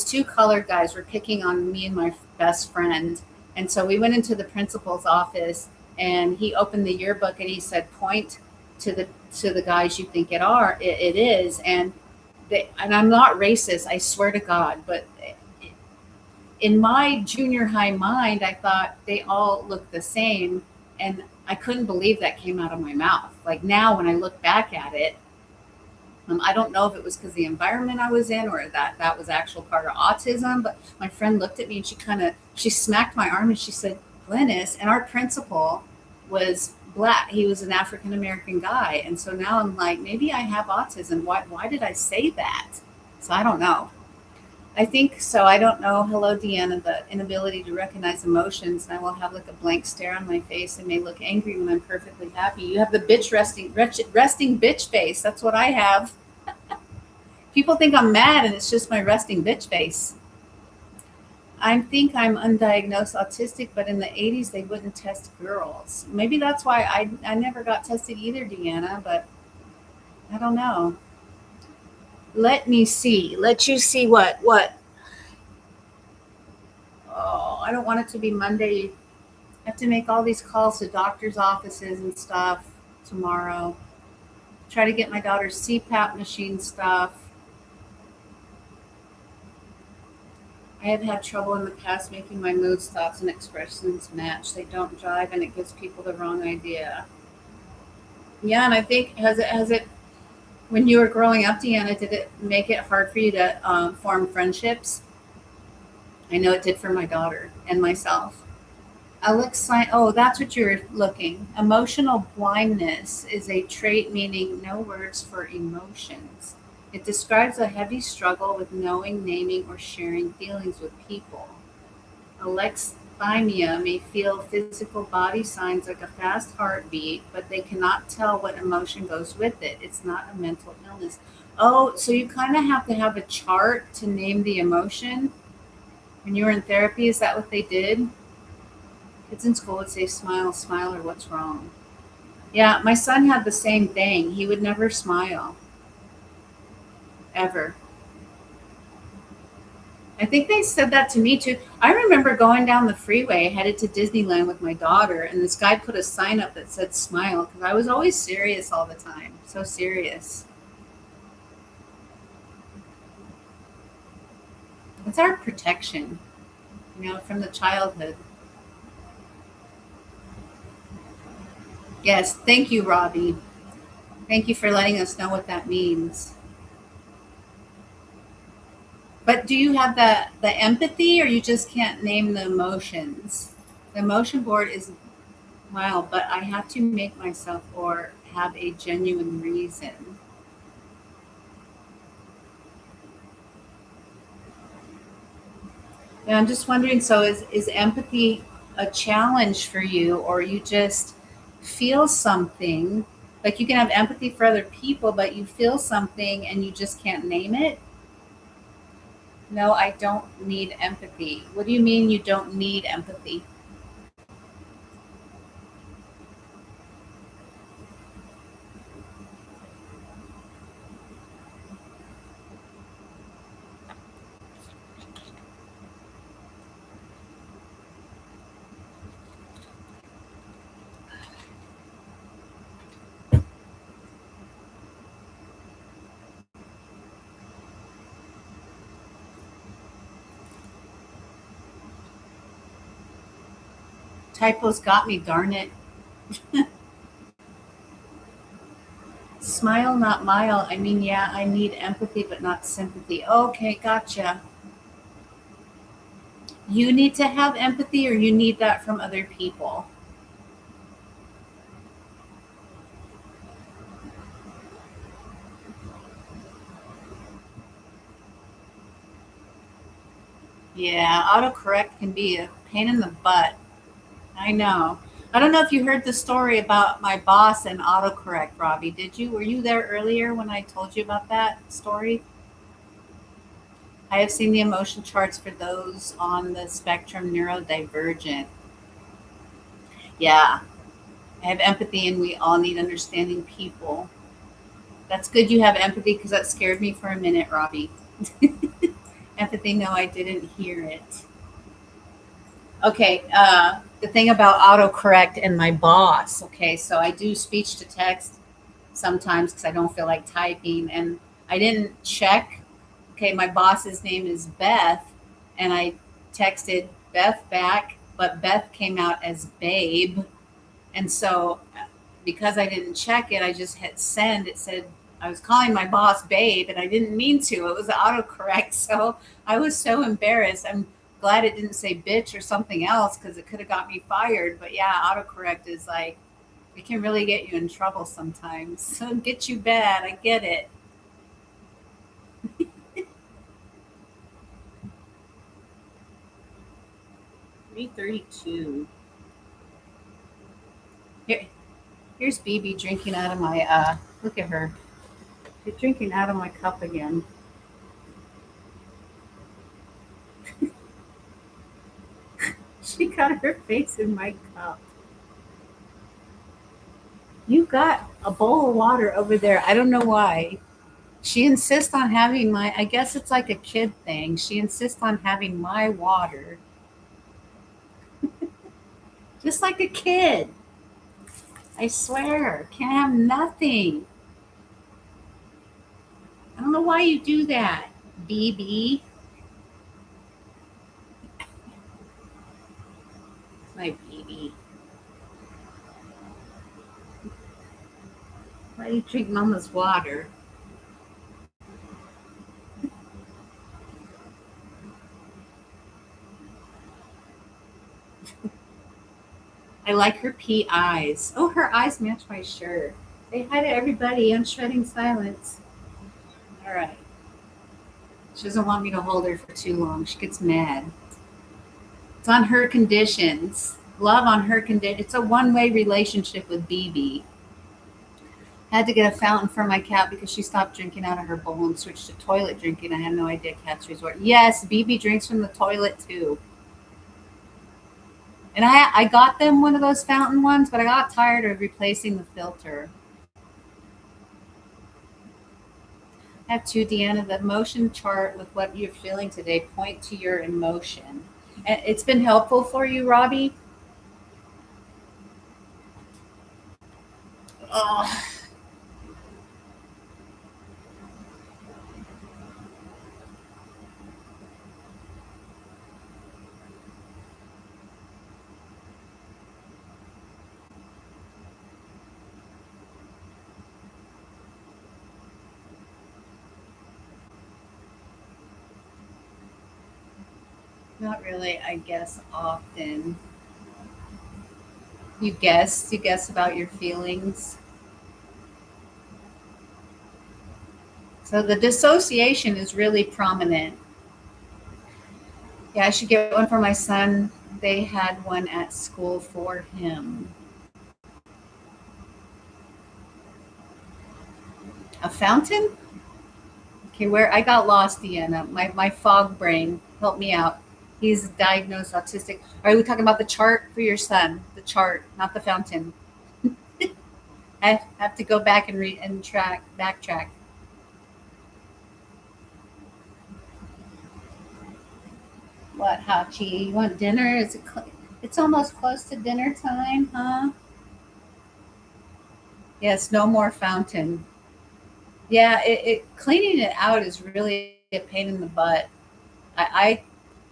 two colored guys were picking on me and my best friend, and so we went into the principal's office and he opened the yearbook and he said, point to the guys you think it is. And and I'm not racist, I swear to God, but in my junior high mind, I thought they all looked the same. And I couldn't believe that came out of my mouth. Like now, when I look back at it, I don't know if it was because the environment I was in or that was actual part of autism, but my friend looked at me and she smacked my arm and she said, Glennis, and our principal was black. He was an African American guy. And so now I'm like, maybe I have autism. Why did I say that? So I don't know. I think so. I don't know. Hello, Deanna. The inability to recognize emotions. And I will have like a blank stare on my face and may look angry when I'm perfectly happy. You have the resting bitch face. That's what I have. People think I'm mad and it's just my resting bitch face. I think I'm undiagnosed autistic, but in the 80s they wouldn't test girls. Maybe that's why I never got tested either, Deanna, but I don't know. Let me see. Let you see what? What? Oh, I don't want it to be Monday. I have to make all these calls to doctors' offices and stuff tomorrow. Try to get my daughter's CPAP machine stuff. I have had trouble in the past making my moods, thoughts, and expressions match. They don't jive, and it gives people the wrong idea. Yeah, and I think has it when you were growing up, Deanna, did it make it hard for you to form friendships? I know it did for my daughter and myself. Oh, that's what you're looking. Emotional blindness is a trait meaning no words for emotions. It describes a heavy struggle with knowing, naming, or sharing feelings with people. Alexithymia may feel physical body signs like a fast heartbeat, but they cannot tell what emotion goes with it. It's not a mental illness. Oh, so you kind of have to have a chart to name the emotion. When you were in therapy, is that what they did? Kids in school would say, smile, smile, or what's wrong? Yeah, my son had the same thing. He would never smile, ever. I think they said that to me too. I remember going down the freeway headed to Disneyland with my daughter, and this guy put a sign up that said smile because I was always serious all the time. So serious. It's our protection, from the childhood. Yes, thank you, Robbie. Thank you for letting us know what that means. But do you have the empathy, or you just can't name the emotions? The emotion board is wow, but I have to make myself or have a genuine reason. And I'm just wondering, so is empathy a challenge for you, or you just feel something? Like you can have empathy for other people, but you feel something and you just can't name it? No, I don't need empathy. What do you mean you don't need empathy? Typos got me, darn it. Smile, not mile. I mean, yeah, I need empathy, but not sympathy. Okay, gotcha. You need to have empathy, or you need that from other people? Yeah, autocorrect can be a pain in the butt. I know. I don't know if you heard the story about my boss and autocorrect, Robbie. Did you? Were you there earlier when I told you about that story? I have seen the emotion charts for those on the spectrum neurodivergent. Yeah, I have empathy, and we all need understanding people. That's good you have empathy because that scared me for a minute, Robbie. Empathy, no, I didn't hear it. Okay, the thing about autocorrect and my boss. Okay, so I do speech to text sometimes because I don't feel like typing, and I didn't check. Okay, my boss's name is Beth, and I texted Beth back, but Beth came out as Babe, and so because I didn't check it, I just hit send. It said I was calling my boss Babe, and I didn't mean to. It was autocorrect, so I was so embarrassed. I'm glad it didn't say bitch or something else because it could have got me fired. But yeah, autocorrect is like it can really get you in trouble sometimes. So get you bad. I get it. 3:32. Here, here's BB drinking out of my. Look at her. She's drinking out of my cup again. She got her face in my cup. You got a bowl of water over there. I don't know why. She insists on having my, I guess it's like a kid thing. She insists on having my water, just like a kid. I swear, can't have nothing. I don't know why you do that, BB. My BB. Why do you drink mama's water? I like her pea eyes. Oh, her eyes match my shirt. Say hi to everybody. I'm shredding silence. All right. She doesn't want me to hold her for too long. She gets mad. It's on her conditions. Love on her condition. It's a one-way relationship with BB. Had to get a fountain for my cat because she stopped drinking out of her bowl and switched to toilet drinking. I had no idea cats resort. Yes, BB drinks from the toilet too. And I got them one of those fountain ones, but I got tired of replacing the filter. I have two, Deanna. The emotion chart with what you're feeling today point to your emotion. And it's been helpful for you, Robbie. Oh, not really. I guess often. You guess about your feelings. So the dissociation is really prominent. Yeah, I should get one for my son. They had one at school for him. A fountain? Okay, where I got lost, Deanna. My fog brain. Help me out. He's diagnosed autistic. Are we talking about the chart for your son? The chart, not the fountain. I have to go back and read and backtrack. What, Hachi? You want dinner? It's almost close to dinner time, huh? Yes, no more fountain. Yeah, cleaning it out is really a pain in the butt. I,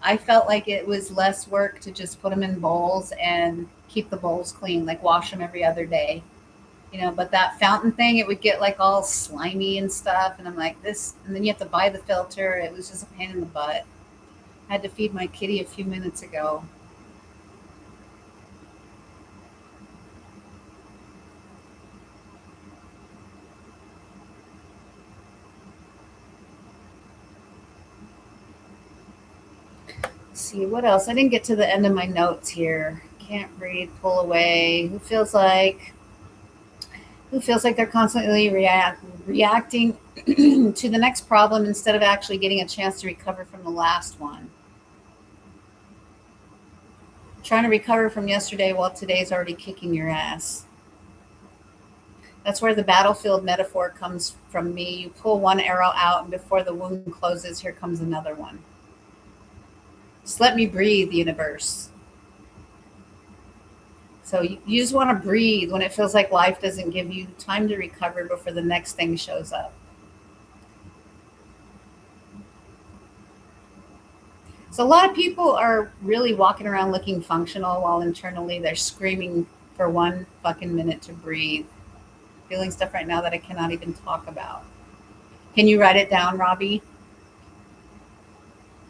I felt like it was less work to just put them in bowls and keep the bowls clean, like wash them every other day. But that fountain thing, it would get like all slimy and stuff. And I'm like, this, and then you have to buy the filter. It was just a pain in the butt. I had to feed my kitty a few minutes ago. Let's see what else. I didn't get to the end of my notes here. Can't breathe, pull away. Who feels like they're constantly reacting to the next problem instead of actually getting a chance to recover from the last one? Trying to recover from yesterday while today's already kicking your ass. That's where the battlefield metaphor comes from me. You pull one arrow out, and before the wound closes, here comes another one. Just let me breathe, universe. So you just want to breathe when it feels like life doesn't give you time to recover before the next thing shows up. So a lot of people are really walking around looking functional while internally they're screaming for one fucking minute to breathe. Feeling stuff right now that I cannot even talk about. Can you write it down, Robbie?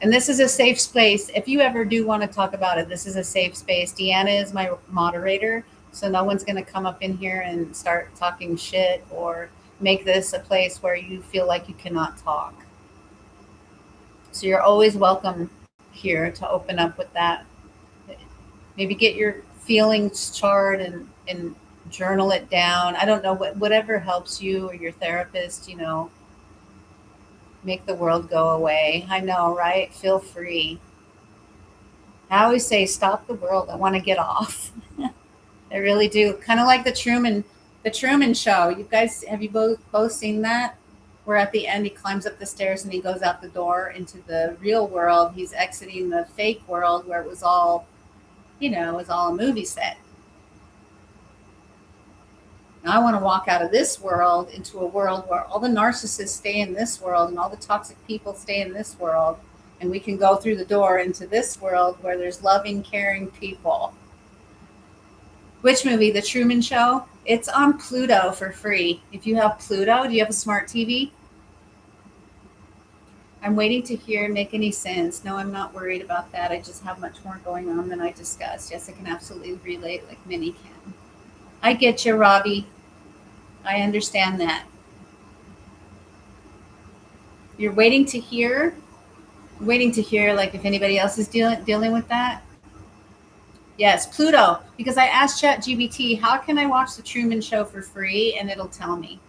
And this is a safe space. If you ever do want to talk about it, this is a safe space. Deanna is my moderator, so no one's going to come up in here and start talking shit or make this a place where you feel like you cannot talk. So you're always welcome here to open up with that. Maybe get your feelings chart and journal it down. I don't know, whatever helps you or your therapist, make the world go away. I know, right? Feel free. I always say, stop the world. I want to get off. I really do. Kind of like the Truman Show. You guys, have you both seen that? Where at the end he climbs up the stairs and he goes out the door into the real world. He's exiting the fake world where it was all, it was all a movie set. Now I want to walk out of this world into a world where all the narcissists stay in this world and all the toxic people stay in this world. And we can go through the door into this world where there's loving, caring people. Which movie? The Truman Show? It's on Pluto for free. If you have Pluto, do you have a smart TV? I'm waiting to hear it make any sense. No, I'm not worried about that. I just have much more going on than I discussed. Yes, I can absolutely relate like many can. I get you, Robbie. I understand that. You're waiting to hear, like if anybody else is dealing with that. Yes, Pluto. Because I asked ChatGPT, how can I watch the Truman Show for free? And it'll tell me.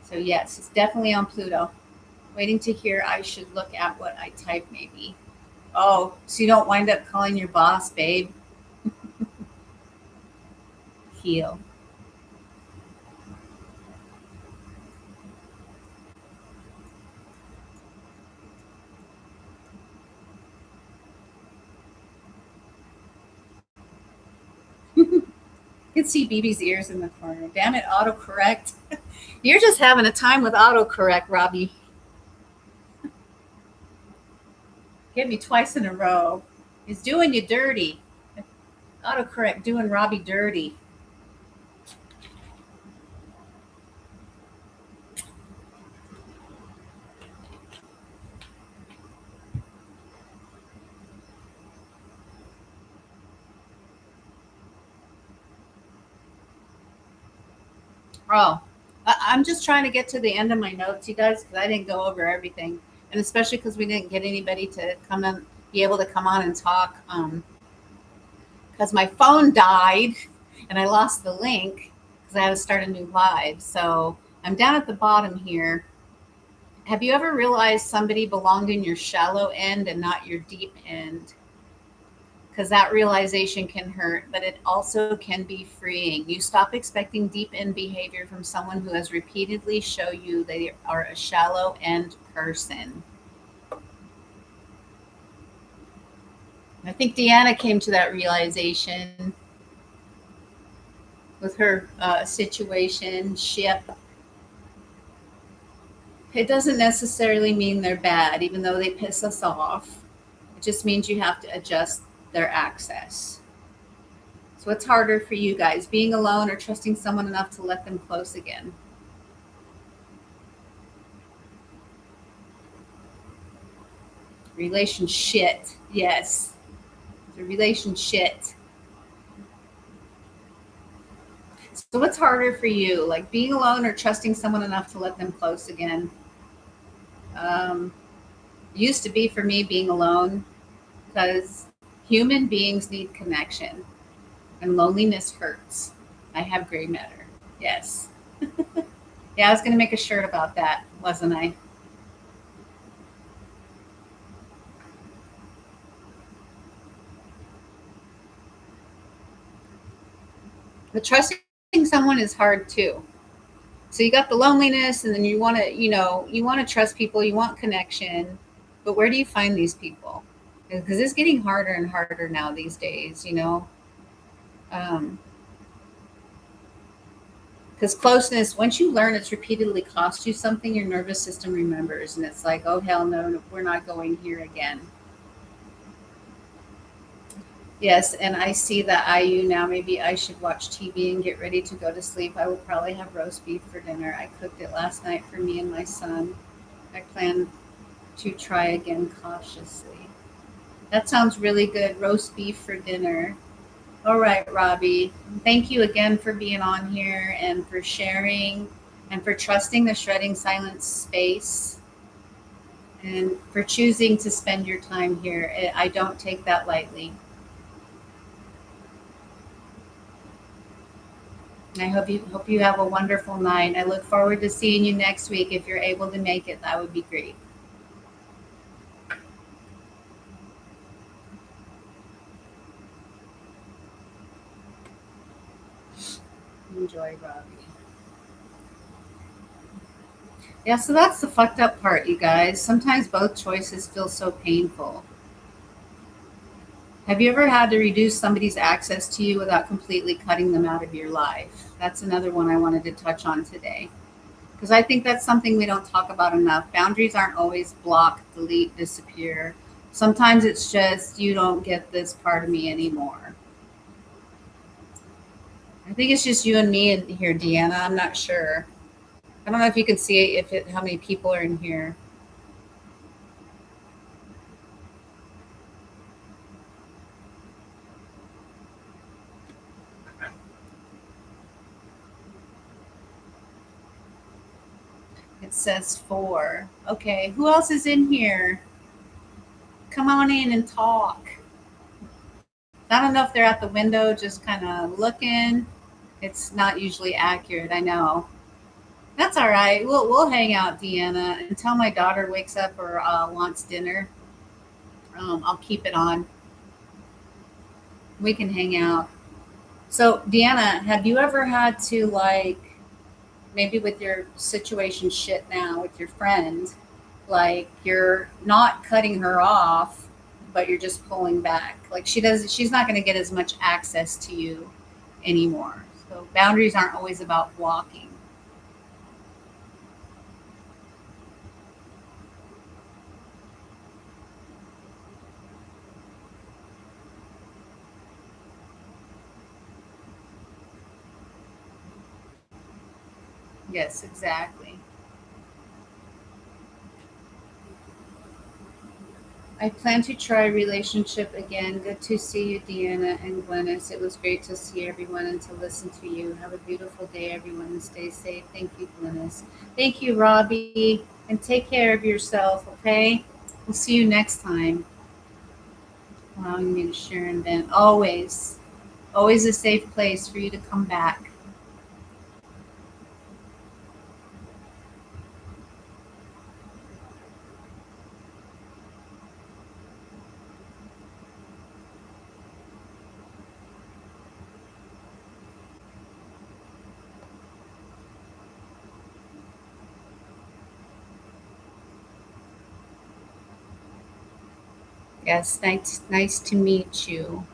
So yes, it's definitely on Pluto. Waiting to hear. I should look at what I type maybe. Oh, so you don't wind up calling your boss, babe. Heal. You can see BB's ears in the corner. Damn it, autocorrect. You're just having a time with autocorrect, Robbie. Get me twice in a row. He's doing you dirty. Autocorrect doing Robbie dirty. Oh, I'm just trying to get to the end of my notes, you guys, because I didn't go over everything. And especially because we didn't get anybody to come and be able to come on and talk. Because my phone died and I lost the link because I had to start a new live. So I'm down at the bottom here. Have you ever realized somebody belonged in your shallow end and not your deep end? Because that realization can hurt, but it also can be freeing. You stop expecting deep end behavior from someone who has repeatedly shown you they are a shallow end person. I think Deanna came to that realization with her situation, ship. It doesn't necessarily mean they're bad, even though they piss us off. It just means you have to adjust their access. So what's harder for you guys, being alone or trusting someone enough to let them close again? Relationship. Yes. The relationship. So what's harder for you, like being alone or trusting someone enough to let them close again? Um, Used to be for me being alone because human beings need connection and loneliness hurts. I have gray matter. Yes. Yeah, I was going to make a shirt about that, wasn't I? But trusting someone is hard too. So you got the loneliness, and then you want to, you want to trust people, you want connection, but where do you find these people? Because it's getting harder and harder now these days, um, because closeness, once you learn it's repeatedly cost you something, your nervous system remembers, and it's like, oh hell no, no, we're not going here again. Yes, and I see that IU now. Maybe I should watch TV and get ready to go to sleep. I will probably have roast beef for dinner. I cooked it last night for me and my son. I plan to try again cautiously. That sounds really good. Roast beef for dinner. All right, Robbie. Thank you again for being on here and for sharing and for trusting the Shredding Silence space and for choosing to spend your time here. I don't take that lightly. I hope you have a wonderful night. I look forward to seeing you next week. If you're able to make it, that would be great. Enjoy, Robbie. Yeah, so that's the fucked up part, you guys. Sometimes both choices feel so painful. Have you ever had to reduce somebody's access to you without completely cutting them out of your life? That's another one I wanted to touch on today. Because I think that's something we don't talk about enough. Boundaries aren't always block, delete, disappear. Sometimes it's just, you don't get this part of me anymore. I think it's just you and me in here, Deanna. I'm not sure. I don't know if you can see how many people are in here. It says four. Okay, who else is in here? Come on in and talk. I don't know if they're at the window just kind of looking. It's not usually accurate, I know. That's all right. We'll hang out, Deanna, until my daughter wakes up or wants dinner. I'll keep it on. We can hang out. So, Deanna, have you ever had to like maybe with your situation shit now with your friend, like you're not cutting her off, but you're just pulling back. Like she's not going to get as much access to you anymore. So boundaries aren't always about blocking. Yes, exactly. I plan to try relationship again. Good to see you, Deanna and Glennis. It was great to see everyone and to listen to you. Have a beautiful day, everyone, and stay safe. Thank you, Glennis. Thank you, Robbie, and take care of yourself, okay? We'll see you next time. Allowing me to share and vent. Always, always a safe place for you to come back. Yes, nice to meet you.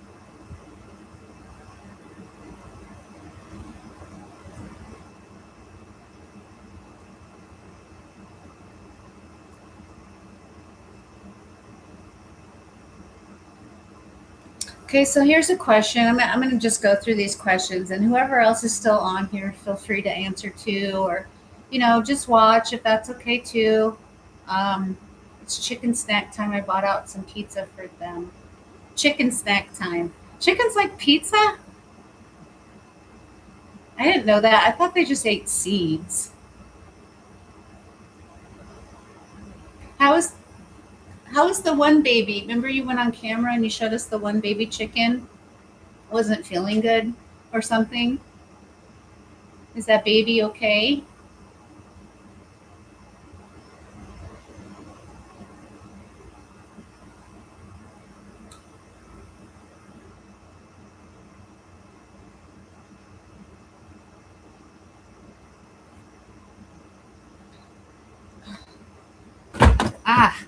Okay, so here's a question. I'm going to just go through these questions, and whoever else is still on here, feel free to answer too, or, just watch if that's okay too. Um, it's chicken snack time. I bought out some pizza for them. Chicken snack time. Chickens like pizza? I didn't know that. I thought they just ate seeds. How is how is the one baby? Remember you went on camera and you showed us the one baby chicken wasn't feeling good or something? Is that baby okay? Ah,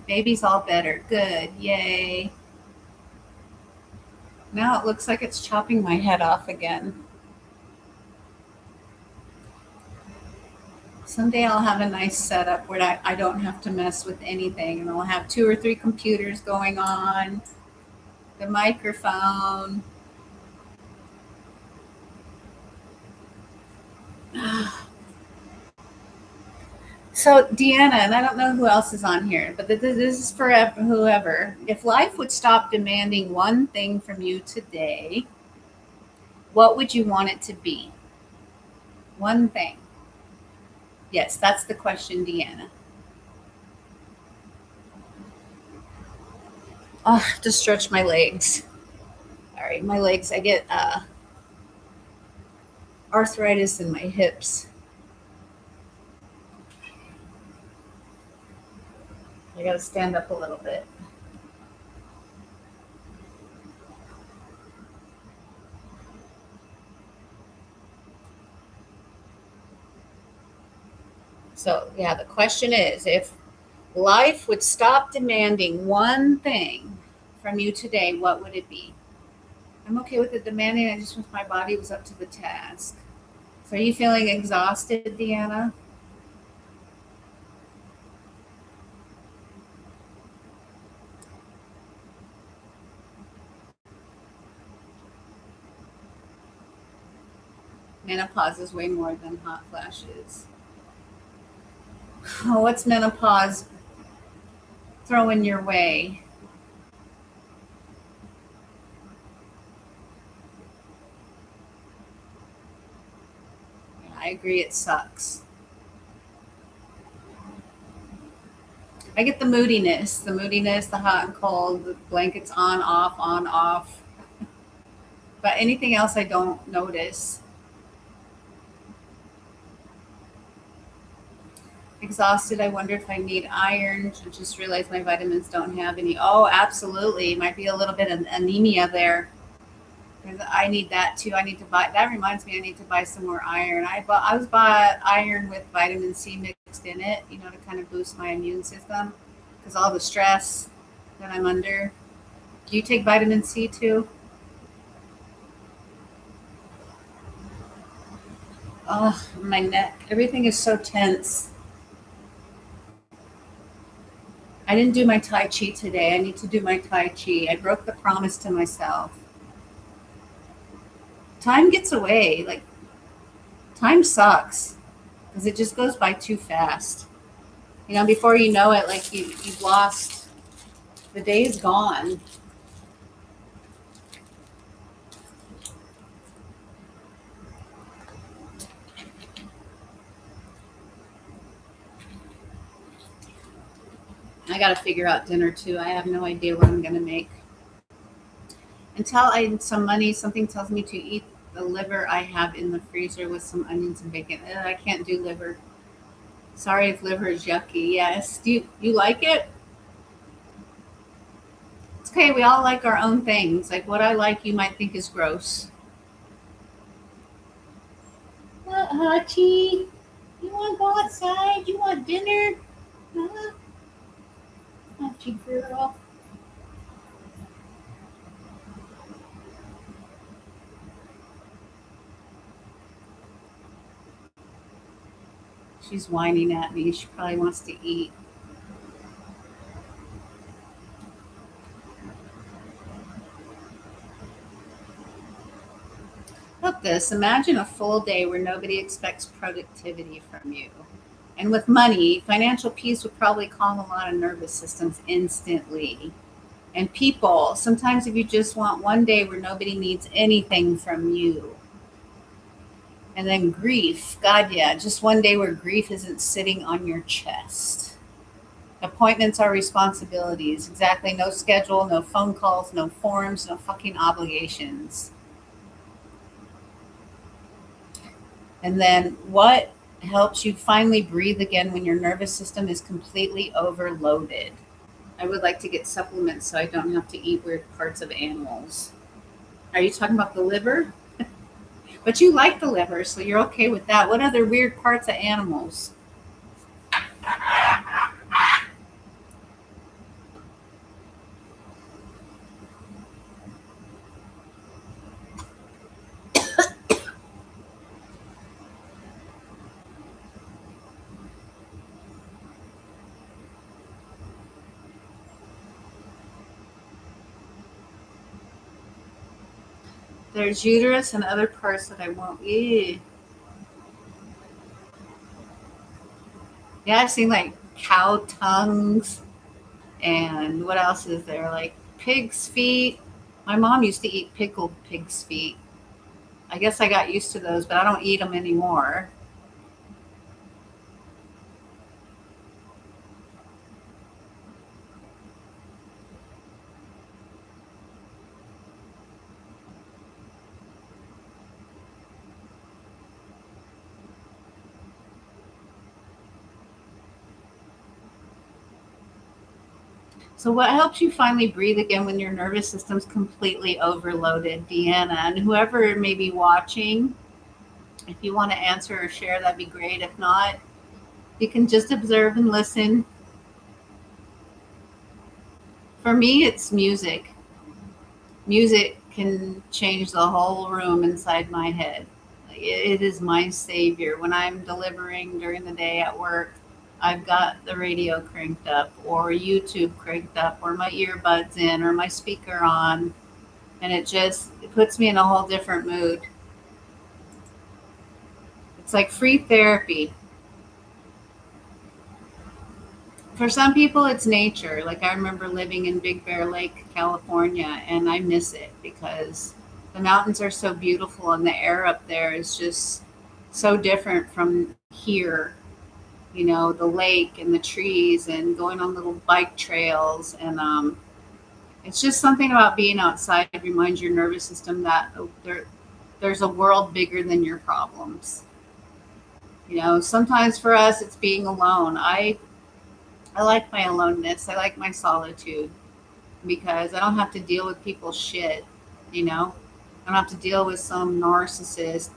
baby's all better. Good. Yay. Now it looks like it's chopping my head off again. Someday I'll have a nice setup where I don't have to mess with anything, and I'll have two or three computers going on, the microphone. So, Deanna, and I don't know who else is on here, but this is for whoever. If life would stop demanding one thing from you today, what would you want it to be? One thing. Yes, that's the question, Deanna. Oh, I have to stretch my legs. All right, my legs. I get arthritis in my hips. I got to stand up a little bit. So, yeah, the question is if life would stop demanding one thing from you today, what would it be? I'm okay with it demanding. I just wish my body was up to the task. So, are you feeling exhausted, Deanna? Menopause is way more than hot flashes. Oh, what's menopause throwing your way? Yeah, I agree, it sucks. I get the hot and cold, the blankets on, off. But anything else I don't notice. Exhausted. I wonder if I need iron. I just realized my vitamins don't have any. Oh, absolutely. Might be a little bit of anemia there. 'Cause I need that too. I need to buy. That reminds me, I need to buy some more iron. I was bought iron with vitamin C mixed in it, to kind of boost my immune system because all the stress that I'm under. Do you take vitamin C too? Oh, my neck. Everything is so tense. I didn't do my Tai Chi today. I need to do my Tai Chi. I broke the promise to myself. Time gets away. Like, time sucks because it just goes by too fast. Before you know it, like you've lost, the day's gone. I got to figure out dinner too. I have no idea what I'm going to make. Until I had some money, something tells me to eat the liver I have in the freezer with some onions and bacon. I can't do liver. Sorry if liver is yucky. Yes. Do you like it? It's okay. We all like our own things. Like what I like, you might think is gross. What, Hachi? You want to go outside? You want dinner? Huh? Hachi girl. She's whining at me. She probably wants to eat. Look this. Imagine a full day where nobody expects productivity from you. And with money, financial peace would probably calm a lot of nervous systems instantly. And people, sometimes if you just want one day where nobody needs anything from you. And then grief, God, yeah, just one day where grief isn't sitting on your chest. Appointments are responsibilities. Exactly. No schedule, no phone calls, no forms, no fucking obligations. And then what helps you finally breathe again when your nervous system is completely overloaded? I would like to get supplements so I don't have to eat weird parts of animals. Are you talking about the liver? But you like the liver, so you're okay with that. What other weird parts of animals? There's uterus and other parts that I won't eat. Yeah, I've seen like cow tongues and what else is there? Like pig's feet. My mom used to eat pickled pig's feet. I guess I got used to those, but I don't eat them anymore. So, what helps you finally breathe again when your nervous system's completely overloaded, Deanna? And whoever may be watching, if you want to answer or share, that'd be great. If not, you can just observe and listen. For me, it's music. Music can change the whole room inside my head. It is my savior. When I'm delivering during the day at work, I've got the radio cranked up or YouTube cranked up or my earbuds in or my speaker on, and it puts me in a whole different mood. It's like free therapy. For some people, it's nature. Like I remember living in Big Bear Lake, California, and I miss it because the mountains are so beautiful and the air up there is just so different from here. You know, the lake and the trees and going on little bike trails. And it's just something about being outside reminds your nervous system that there's a world bigger than your problems. You know, sometimes for us, it's being alone. I like my aloneness. I like my solitude because I don't have to deal with people's shit, you know? I don't have to deal with some narcissist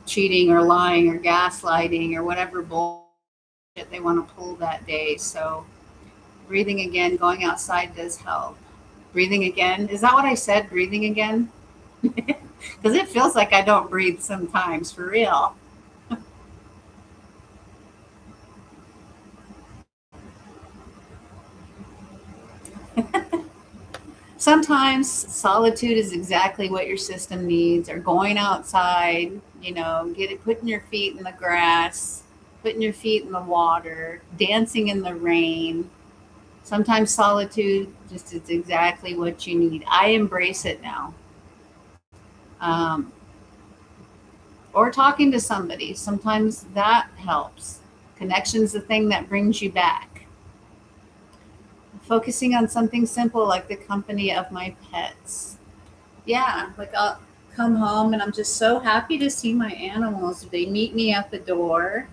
cheating or lying or gaslighting or whatever bullshit they want to pull that day. So, breathing again, going outside does help. Breathing again. Is that what I said? Breathing again? Because it feels like I don't breathe sometimes, for real. Sometimes solitude is exactly what your system needs, or going outside, you know, putting your feet in the grass, putting your feet in the water, dancing in the rain. Sometimes solitude just is exactly what you need. I embrace it now. Um, or talking to somebody, sometimes that helps. Connection's the thing that brings you back. Focusing on something simple like the company of my pets. Yeah, like I'll come home and I'm just so happy to see my animals. They meet me at the door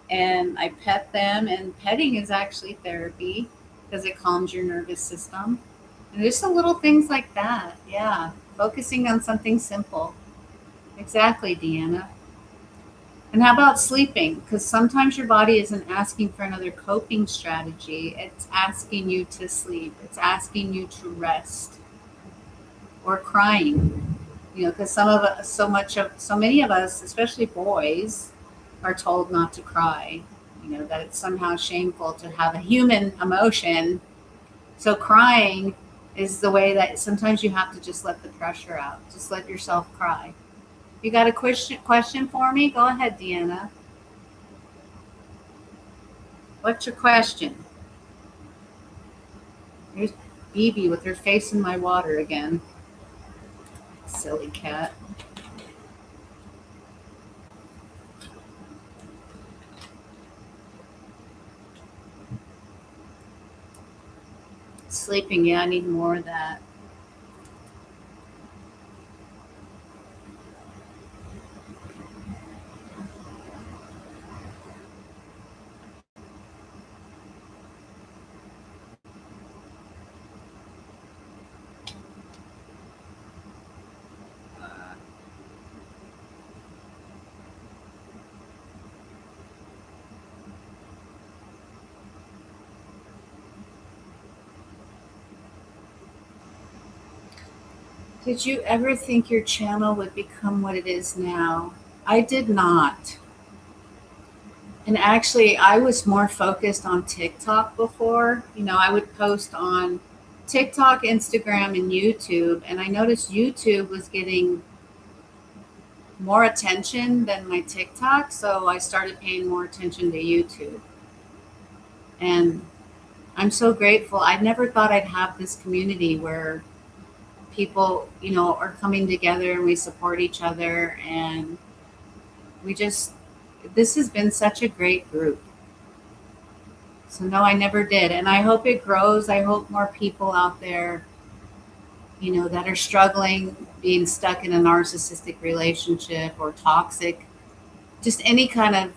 and I pet them, and petting is actually therapy because it calms your nervous system. And there's some little things like that. Yeah, focusing on something simple. Exactly, Deanna. And how about sleeping? Because sometimes your body isn't asking for another coping strategy. It's asking you to sleep. It's asking you to rest or crying. You know, because some of us, so many of us, especially boys, are told not to cry, that it's somehow shameful to have a human emotion. So crying is the way that sometimes you have to just let the pressure out. Just let yourself cry. You got a question for me? Go ahead, Deanna. What's your question? There's Bibi with her face in my water again. Silly cat. Sleeping, yeah, I need more of that. Did you ever think your channel would become what it is now? I did not. And actually, I was more focused on TikTok before. I would post on TikTok, Instagram, and YouTube. And I noticed YouTube was getting more attention than my TikTok. So I started paying more attention to YouTube. And I'm so grateful. I never thought I'd have this community where people, are coming together and we support each other. And we just, this has been such a great group. So no, I never did. And I hope it grows. I hope more people out there, that are struggling, being stuck in a narcissistic relationship or toxic, just any kind of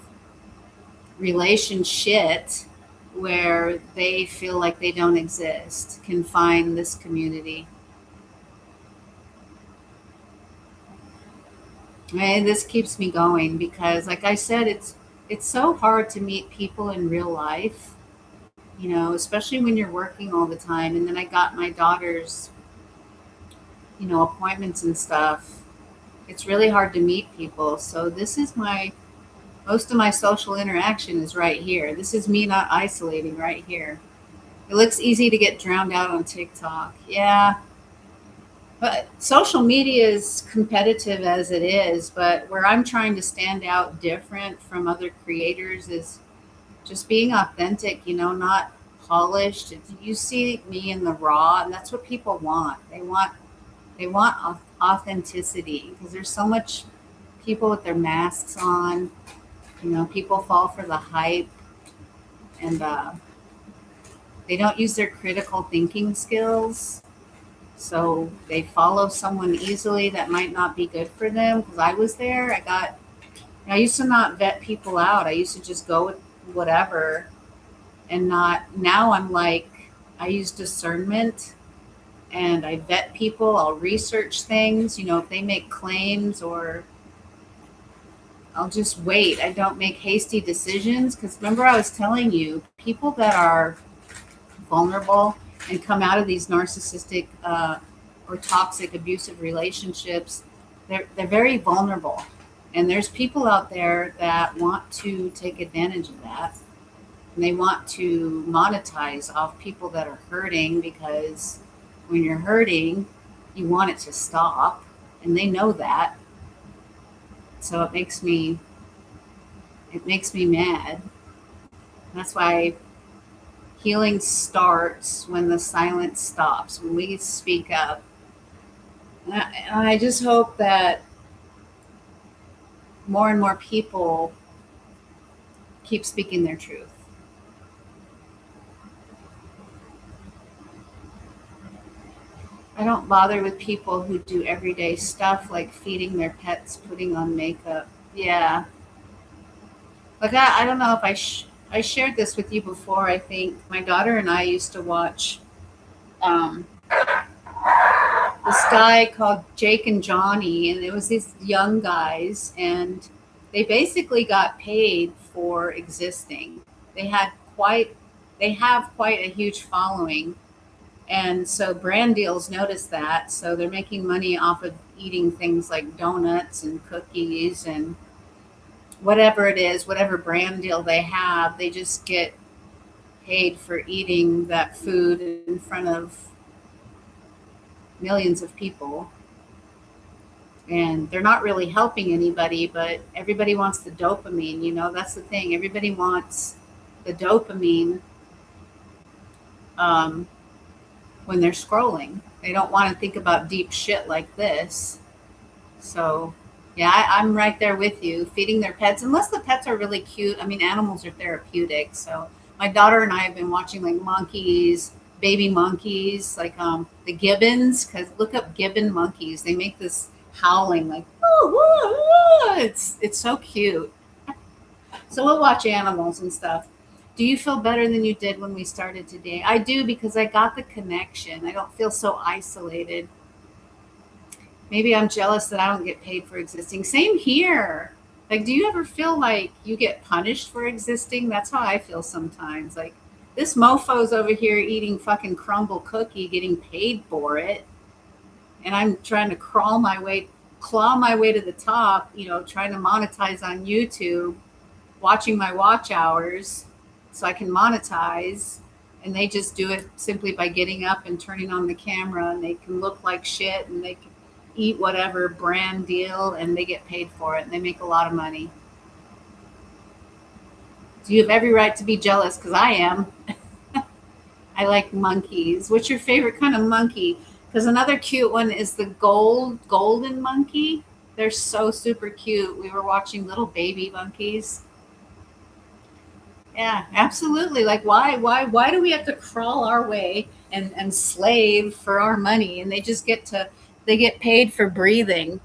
relationship where they feel like they don't exist, can find this community. And this keeps me going because, like I said, it's so hard to meet people in real life, especially when you're working all the time. And then I got my daughter's, appointments and stuff. It's really hard to meet people. So this is most of my social interaction is right here. This is me not isolating right here. It looks easy to get drowned out on TikTok. Yeah. But social media is competitive as it is, but where I'm trying to stand out different from other creators is just being authentic, not polished. You see me in the raw, and that's what people want. They want authenticity because there's so much people with their masks on. People fall for the hype, and they don't use their critical thinking skills. So they follow someone easily that might not be good for them. Because I was there, I used to not vet people out. I used to just go with whatever, and not now. I'm like, I use discernment and I vet people. I'll research things. If they make claims, or I'll just wait. I don't make hasty decisions because remember, I was telling you, people that are vulnerable and come out of these narcissistic or toxic abusive relationships, they're very vulnerable. And there's people out there that want to take advantage of that. And they want to monetize off people that are hurting because when you're hurting, you want it to stop. And they know that. So it makes me mad. That's why healing starts when the silence stops, when we speak up. And I just hope that more and more people keep speaking their truth. I don't bother with people who do everyday stuff like feeding their pets, putting on makeup. Yeah. Like, I don't know if I shared this with you before. I think my daughter and I used to watch um, this guy called Jake and Johnny, and it was these young guys, and they basically got paid for existing. They had quite, they have quite a huge following, and so brand deals noticed that, so they're making money off of eating things like donuts and cookies, and whatever it is, whatever brand deal they have, they just get paid for eating that food in front of millions of people. And they're not really helping anybody, but everybody wants the dopamine. That's the thing. Everybody wants the dopamine um, when they're scrolling. They don't want to think about deep shit like this. So, yeah, I'm right there with you. Feeding their pets, unless the pets are really cute. I mean, animals are therapeutic. So, my daughter and I have been watching like monkeys, baby monkeys, like the gibbons. Because look up gibbon monkeys. They make this howling like, oh, whoa, whoa. It's so cute. So we'll watch animals and stuff. Do you feel better than you did when we started today? I do, because I got the connection. I don't feel so isolated. Maybe I'm jealous that I don't get paid for existing. Same here. Like, do you ever feel like you get punished for existing? That's how I feel sometimes. Like, this mofo's over here eating fucking crumble cookie, getting paid for it. And I'm trying to claw my way to the top, trying to monetize on YouTube, watching my watch hours so I can monetize. And they just do it simply by getting up and turning on the camera, and they can look like shit, and they can eat whatever brand deal, and they get paid for it, and they make a lot of money. So you have every right to be jealous, because I am. I like monkeys. What's your favorite kind of monkey? Because another cute one is the golden monkey. They're so super cute. We were watching little baby monkeys. Yeah, absolutely. Like, why do we have to crawl our way and slave for our money? And they get paid for breathing,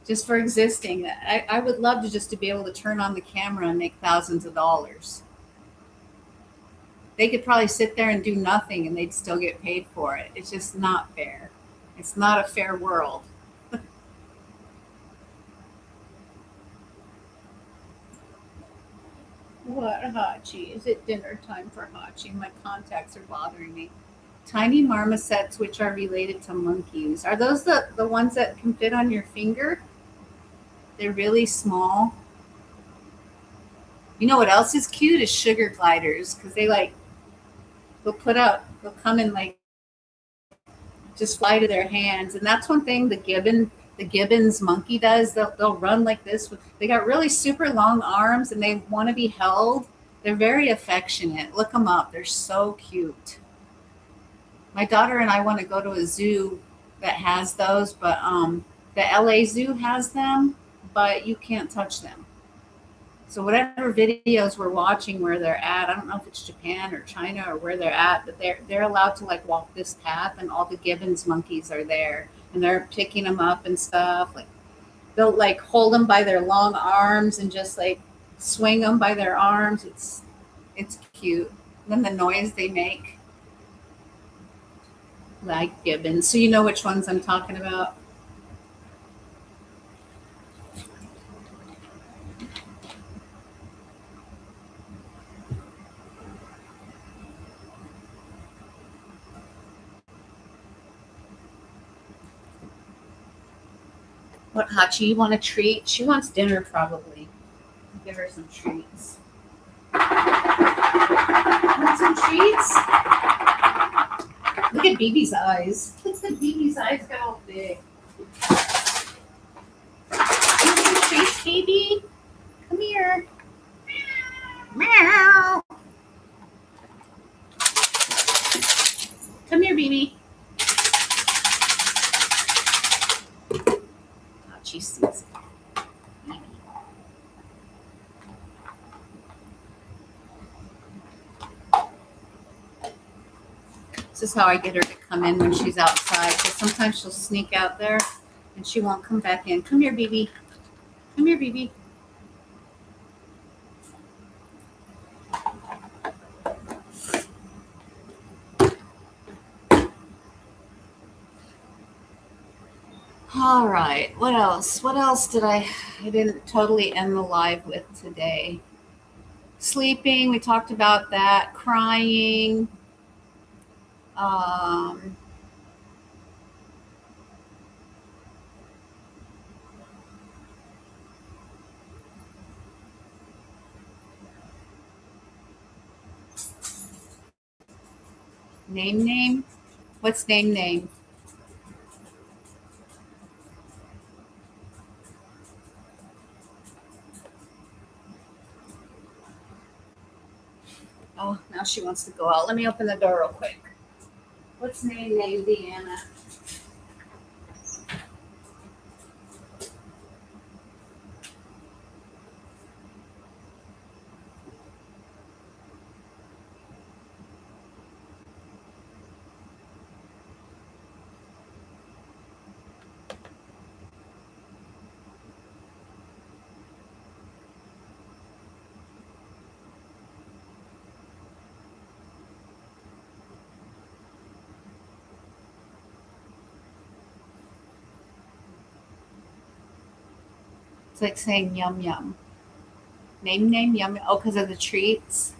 just for existing. I would love to just to be able to turn on the camera and make thousands of dollars. They could probably sit there and do nothing and they'd still get paid for it. It's just not fair. It's not a fair world. What, Hachi? Is it dinner time for Hachi? My contacts are bothering me. Tiny marmosets, which are related to monkeys. Are those the ones that can fit on your finger? They're really small. You know what else is cute is sugar gliders, because they'll come in like just fly to their hands. And that's one thing the gibbons monkey does. They'll run like this. They got really super long arms, and they want to be held. They're very affectionate. Look them up. They're so cute. My daughter and I want to go to a zoo that has those, but the LA Zoo has them, but you can't touch them. So whatever videos we're watching where they're at, I don't know if it's Japan or China or where they're at, but they're allowed to like walk this path, and all the gibbons monkeys are there, and they're picking them up and stuff. Like, they'll like hold them by their long arms and just like swing them by their arms. It's cute. And then the noise they make, like gibbons. So you know which ones I'm talking about. What, Hachi? You want a treat? She wants dinner probably. Give her some treats. Want some treats? Look at BB's eyes. Look at BB's eyes got all big. You want some treats, baby? Come here. Meow. Come here, baby. Oh, she sees baby. This is how I get her to come in when she's outside. Because sometimes she'll sneak out there and she won't come back in. Come here, baby. Come here, baby. All right. What else? What else did I didn't totally end the live with today? Sleeping. We talked about that. Crying. Um, Name name? What's name name? Oh, now she wants to go out. Let me open the door real quick. What's name name, Deanna? It's like saying yum yum. Name name yum. Oh, because of the treats.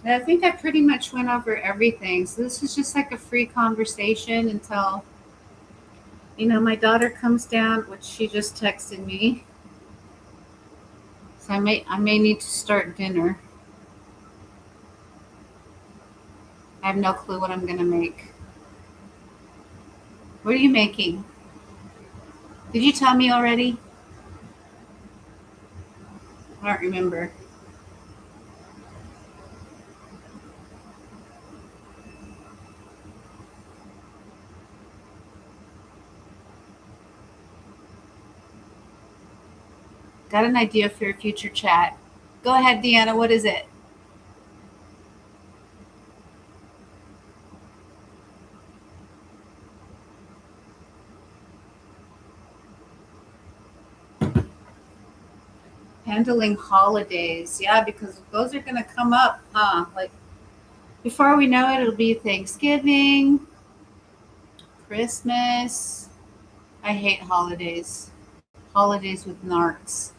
And I think I pretty much went over everything. So this is just like a free conversation until my daughter comes down, which she just texted me. So I may need to start dinner. I have no clue what I'm gonna make. What are you making? Did you tell me already? I don't remember. Got an idea for your future chat. Go ahead, Deanna. What is it? Handling holidays. Yeah, because those are going to come up, huh? Like before we know it, it'll be Thanksgiving, Christmas. I hate holidays. Holidays with narcs.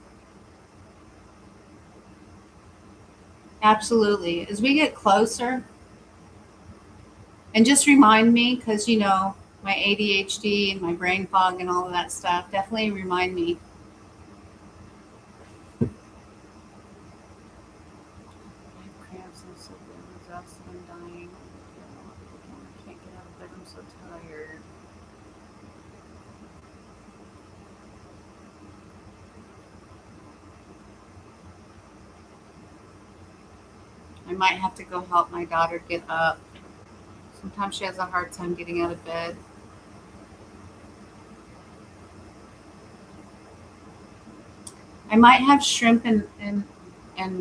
Absolutely. As we get closer, and just remind me, because my ADHD and my brain fog and all of that stuff, definitely remind me. I have cramps, I'm so good, I'm exhausted, I'm dying. I can't get out of bed, I'm so tired. I might have to go help my daughter get up. Sometimes she has a hard time getting out of bed. I might have shrimp and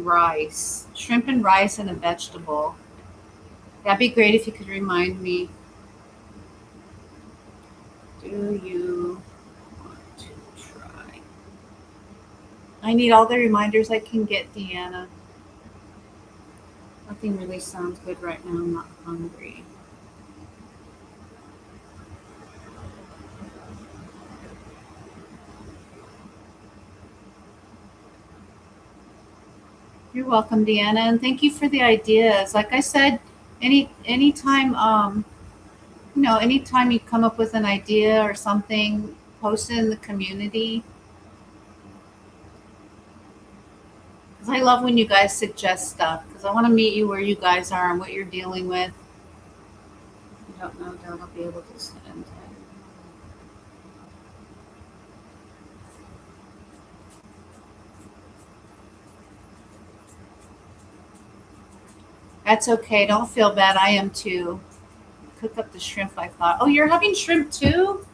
rice. Shrimp and rice and a vegetable. That'd be great if you could remind me. Do you want to try? I need all the reminders I can get, Deanna. Nothing really sounds good right now. I'm not hungry. You're welcome, Deanna, and thank you for the ideas. Like I said, anytime anytime you come up with an idea or something, post it in the community. Because I love when you guys suggest stuff. Because I want to meet you where you guys are and what you're dealing with. I don't know that I'll be able to send it. That's okay. Don't feel bad. I am too. Cook up the shrimp. I thought. Oh, you're having shrimp too?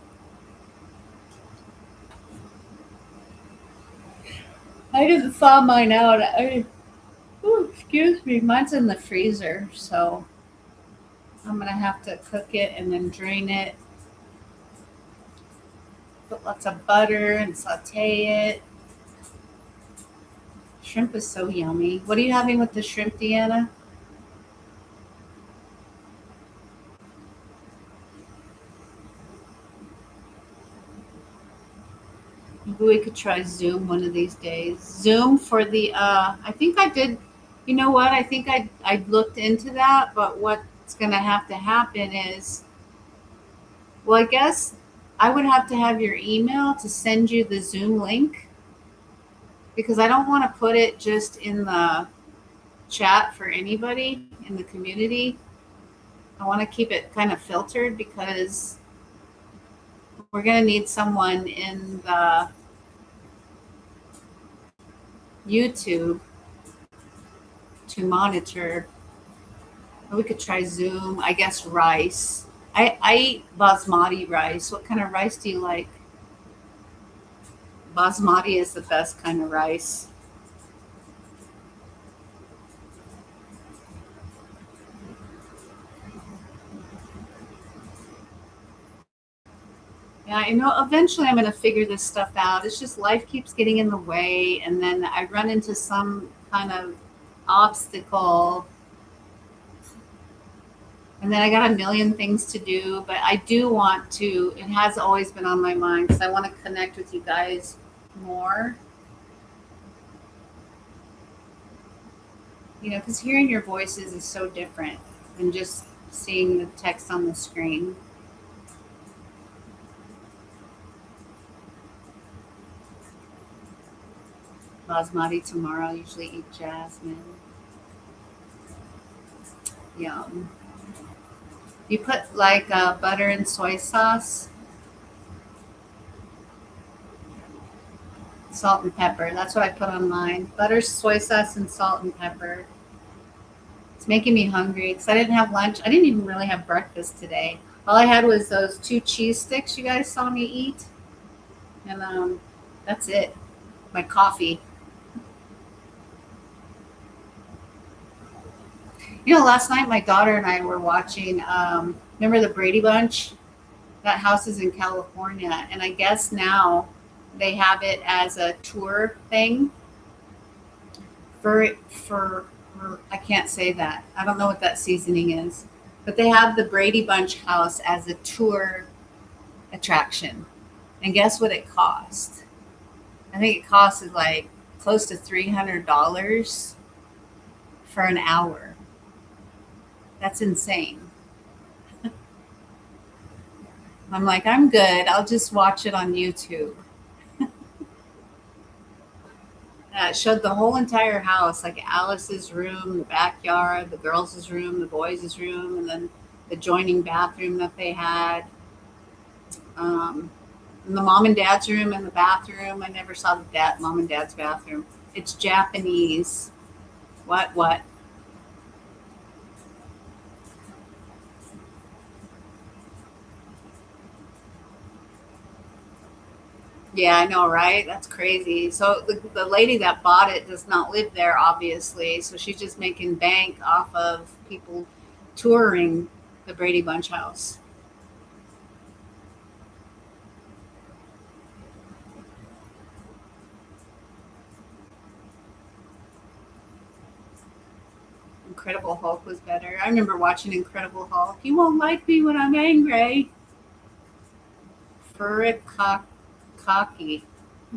I didn't thaw mine out. Excuse me. Mine's in the freezer, so I'm gonna have to cook it and then drain it. Put lots of butter and saute it. Shrimp is so yummy. What are you having with the shrimp, Deanna? Maybe we could try Zoom one of these days. Zoom for the I think I did. You know what? I think I looked into that, but what what's going to happen is, well, I guess I would have to have your email to send you the Zoom link because I don't want to put it just in the chat for anybody in the community. I want to keep it kind of filtered because we're going to need someone in the YouTube to monitor. We could try Zoom. I guess rice. I eat basmati rice. What kind of rice do you like? Basmati is the best kind of rice. Yeah, I know eventually I'm going to figure this stuff out. It's just life keeps getting in the way, and then I run into some kind of obstacle, and then I got a million things to do. But I do want to, it has always been on my mind because I want to connect with you guys more. You know, because hearing your voices is so different than just seeing the text on the screen. Basmati tomorrow. Usually eat jasmine. Yum. You put like butter and soy sauce, salt and pepper. That's what I put on mine. Butter, soy sauce, and salt and pepper. It's making me hungry because I didn't have lunch. I didn't even really have breakfast today. All I had was those 2 cheese sticks you guys saw me eat, and that's it. My coffee. You know, last night my daughter and I were watching. Remember the Brady Bunch? That house is in California, and I guess now they have it as a tour thing for I can't say that. I don't know what that seasoning is, but they have the Brady Bunch house as a tour attraction. And guess what it cost? I think it costed like close to $300 for an hour. That's insane. I'm like, I'm good. I'll just watch it on YouTube. It showed the whole entire house, like Alice's room, the backyard, the girls' room, the boys' room, and then the adjoining bathroom that they had. Um, and the mom and dad's room and the bathroom. I never saw the mom and dad's bathroom. It's Japanese. What? Yeah, I know, right? That's crazy. So the lady that bought it does not live there, obviously. So she's just making bank off of people touring the Brady Bunch house. Incredible Hulk was better. I remember watching Incredible Hulk. You won't like me when I'm angry. Furikaki.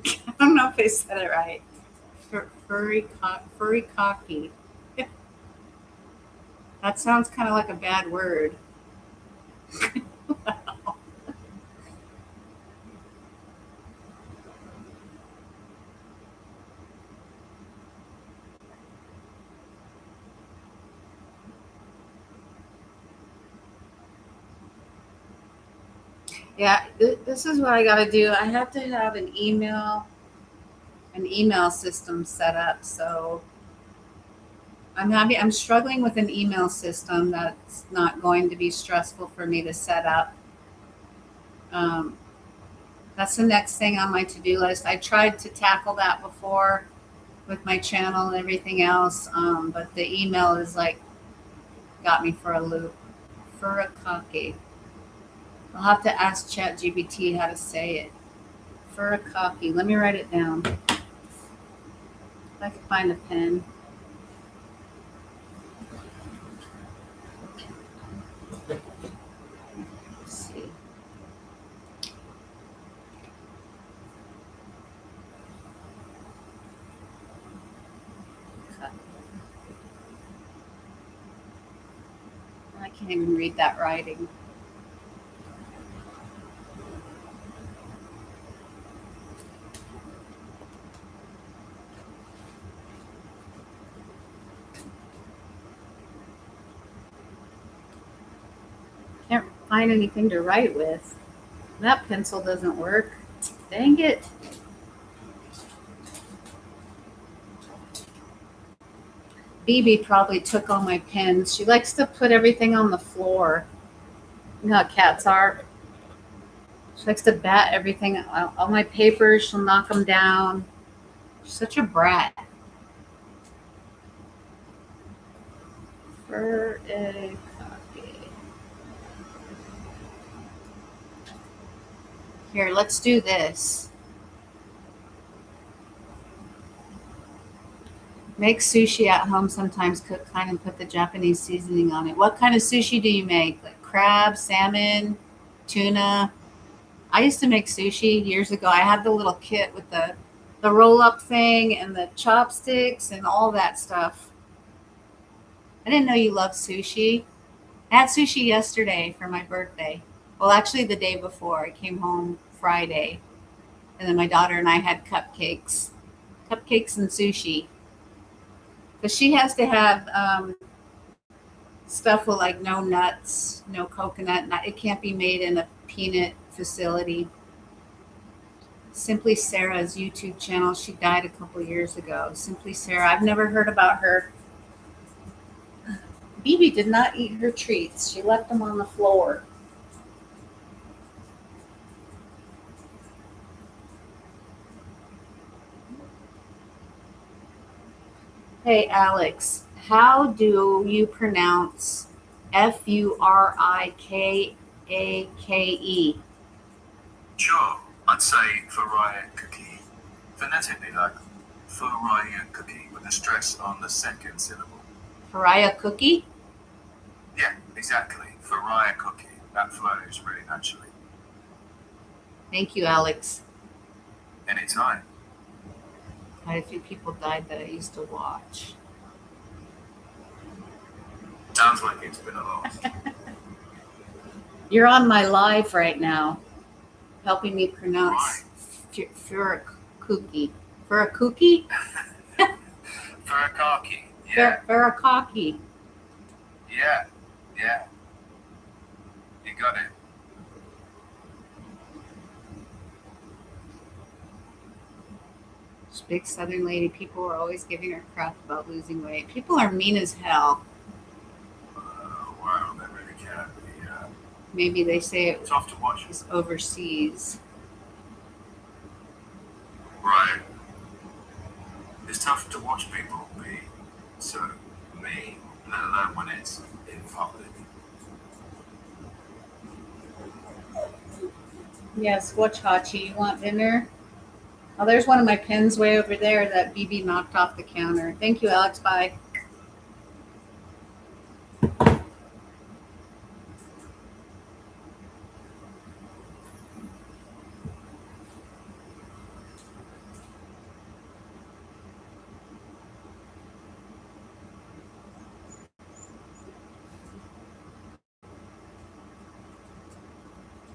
I don't know if I said it right. Furikaki. That sounds kind of like a bad word. Yeah, this is what I got to do. I have to have an email system set up. So I'm struggling with an email system that's not going to be stressful for me to set up. Um, that's the next thing on my to-do list. I tried to tackle that before with my channel and everything else, but the email is like got me for a loop. Furikake. I'll have to ask ChatGPT how to say it. Furikake. Let me write it down. If I can find a pen. Let's see. I Can't even read that writing. Can't find anything to write with. That pencil doesn't work. Dang it. BB probably took all my pens. She likes to put everything on the floor. You know how cats are. She likes to bat everything, all my papers. She'll knock them down. She's such a brat. For a copy. Here, let's do this. Make sushi at home sometimes. Cook kind and put the Japanese seasoning on it. What kind of sushi do you make? Like crab, salmon, tuna? I used to make sushi years ago. I had the little kit with the roll up thing and the chopsticks and all that stuff. I didn't know you loved sushi. I had sushi yesterday for my birthday. Well, actually, the day before. I came home Friday, and then my daughter and I had cupcakes and sushi. Because she has to have stuff with like no nuts, no coconut. It can't be made in a peanut facility. Simply Sarah's YouTube channel. She died a couple years ago. Simply Sarah. I've never heard about her. BB did not eat her treats. She left them on the floor. Hey, Alex, how do you pronounce Furikake? Sure, I'd say Furikake. Phonetically, like Furikake, with a stress on the second syllable. Faraya cookie? Yeah, exactly. Furikake. That flows really naturally. Thank you, Alex. Anytime. Quite a few people died that I used to watch. Sounds like it's been a loss. You're on my live right now, helping me pronounce Furikake. Furikake? Furikake. Yeah. Furikake. Yeah. Yeah. You got it. This big Southern lady, people are always giving her crap about losing weight. People are mean as hell. Wow, they really can be. Maybe they say it Tough to watch. was overseas. Right. It's tough to watch people be so mean, let alone when it's in public. Yes, watch Hachi. You want dinner? Oh, there's one of my pens way over there that BB knocked off the counter. Thank you, Alex. Bye.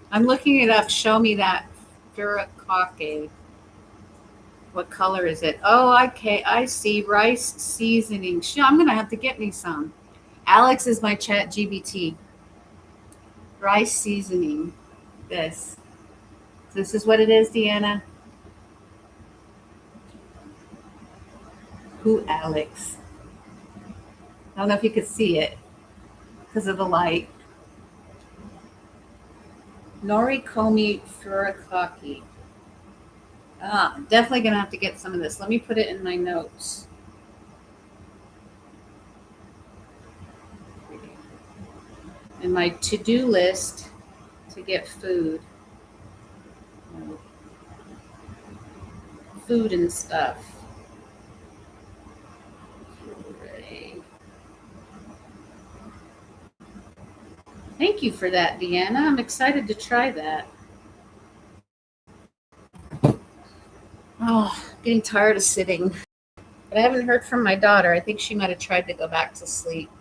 I'm looking it up. Show me that Furikake. What color is it? Oh, okay. I see rice seasoning. I'm gonna have to get me some. Alex is my chat GBT. Rice seasoning. This. This is what it is, Deanna. Who, Alex? I don't know if you could see it because of the light. Norikomi Furikake. I'm definitely going to have to get some of this. Let me put it in my notes. In my to-do list to get food. Food and stuff. Thank you for that, Deanna. I'm excited to try that. Oh, getting tired of sitting. But I haven't heard from my daughter. I think she might have tried to go back to sleep.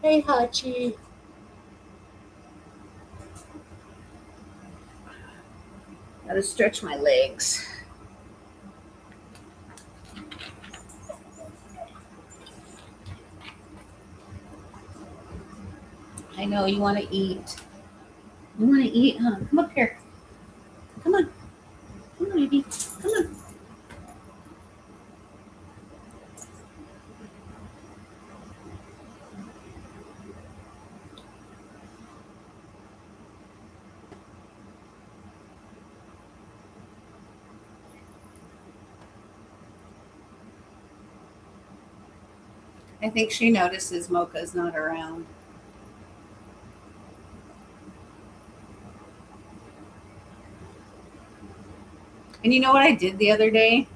Hey, Hachi. Gotta stretch my legs. I know you want to eat. You want to eat, huh? Come up here. Come on. Come on, baby. Come on. I think she notices Mocha's not around. And you know what I did the other day?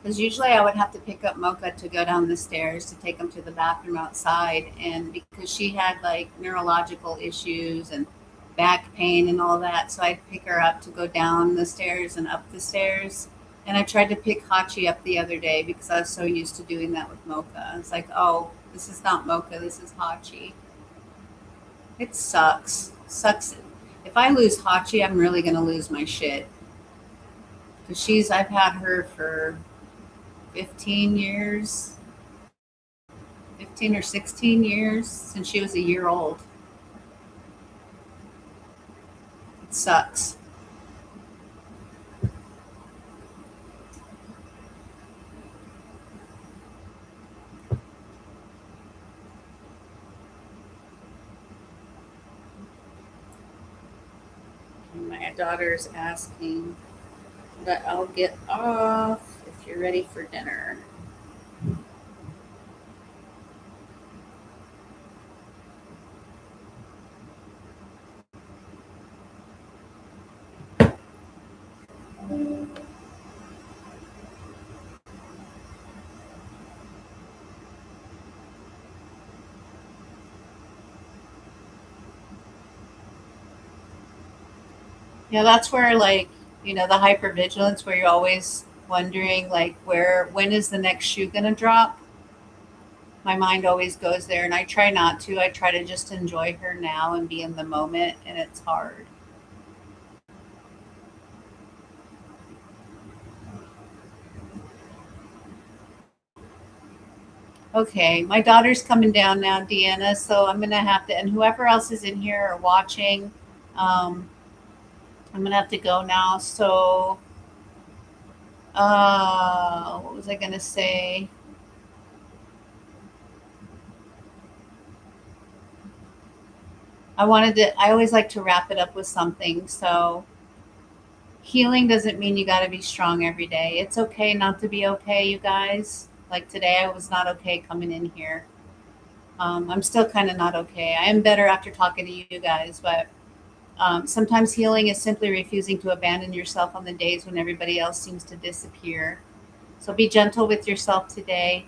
Because usually I would have to pick up Mocha to go down the stairs to take him to the bathroom outside. And because she had like neurological issues and back pain and all that, so I'd pick her up to go down the stairs and up the stairs. And I tried to pick Hachi up the other day because I was so used to doing that with Mocha. It's like, oh, this is not Mocha, this is Hachi. It sucks. Sucks. If I lose Hachi, I'm really going to lose my shit. Because I've had her for 15 years, 15 or 16 years since she was a year old. It sucks. And my daughter's asking that I'll get off if you're ready for dinner. Yeah, that's where like, the hypervigilance where you're always wondering like when is the next shoe gonna drop? My mind always goes there and I try not to. I try to just enjoy her now and be in the moment and it's hard. Okay, my daughter's coming down now, Deanna, so I'm gonna have to, and whoever else is in here or watching, um, I'm gonna have to go now. So, what was I gonna say? I always like to wrap it up with something. So, healing doesn't mean you gotta be strong every day. It's okay not to be okay, you guys. Like today, I was not okay coming in here. I'm still kind of not okay. I am better after talking to you guys, but sometimes healing is simply refusing to abandon yourself on the days when everybody else seems to disappear. So be gentle with yourself today.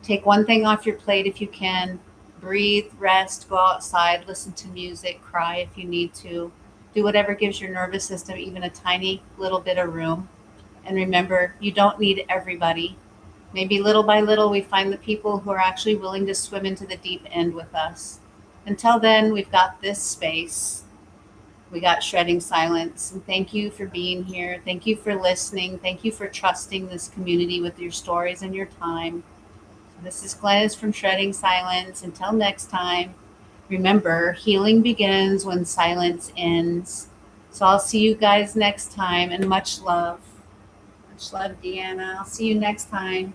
Take one thing off your plate if you can. Breathe, rest, go outside, listen to music, cry if you need to. Do whatever gives your nervous system even a tiny little bit of room. And remember, you don't need everybody. Maybe little by little, we find the people who are actually willing to swim into the deep end with us. Until then, we've got this space. We got Shredding Silence. And thank you for being here. Thank you for listening. Thank you for trusting this community with your stories and your time. This is Glennis from Shredding Silence. Until next time, remember, healing begins when silence ends. So I'll see you guys next time and much love. Much love, Deanna. I'll see you next time.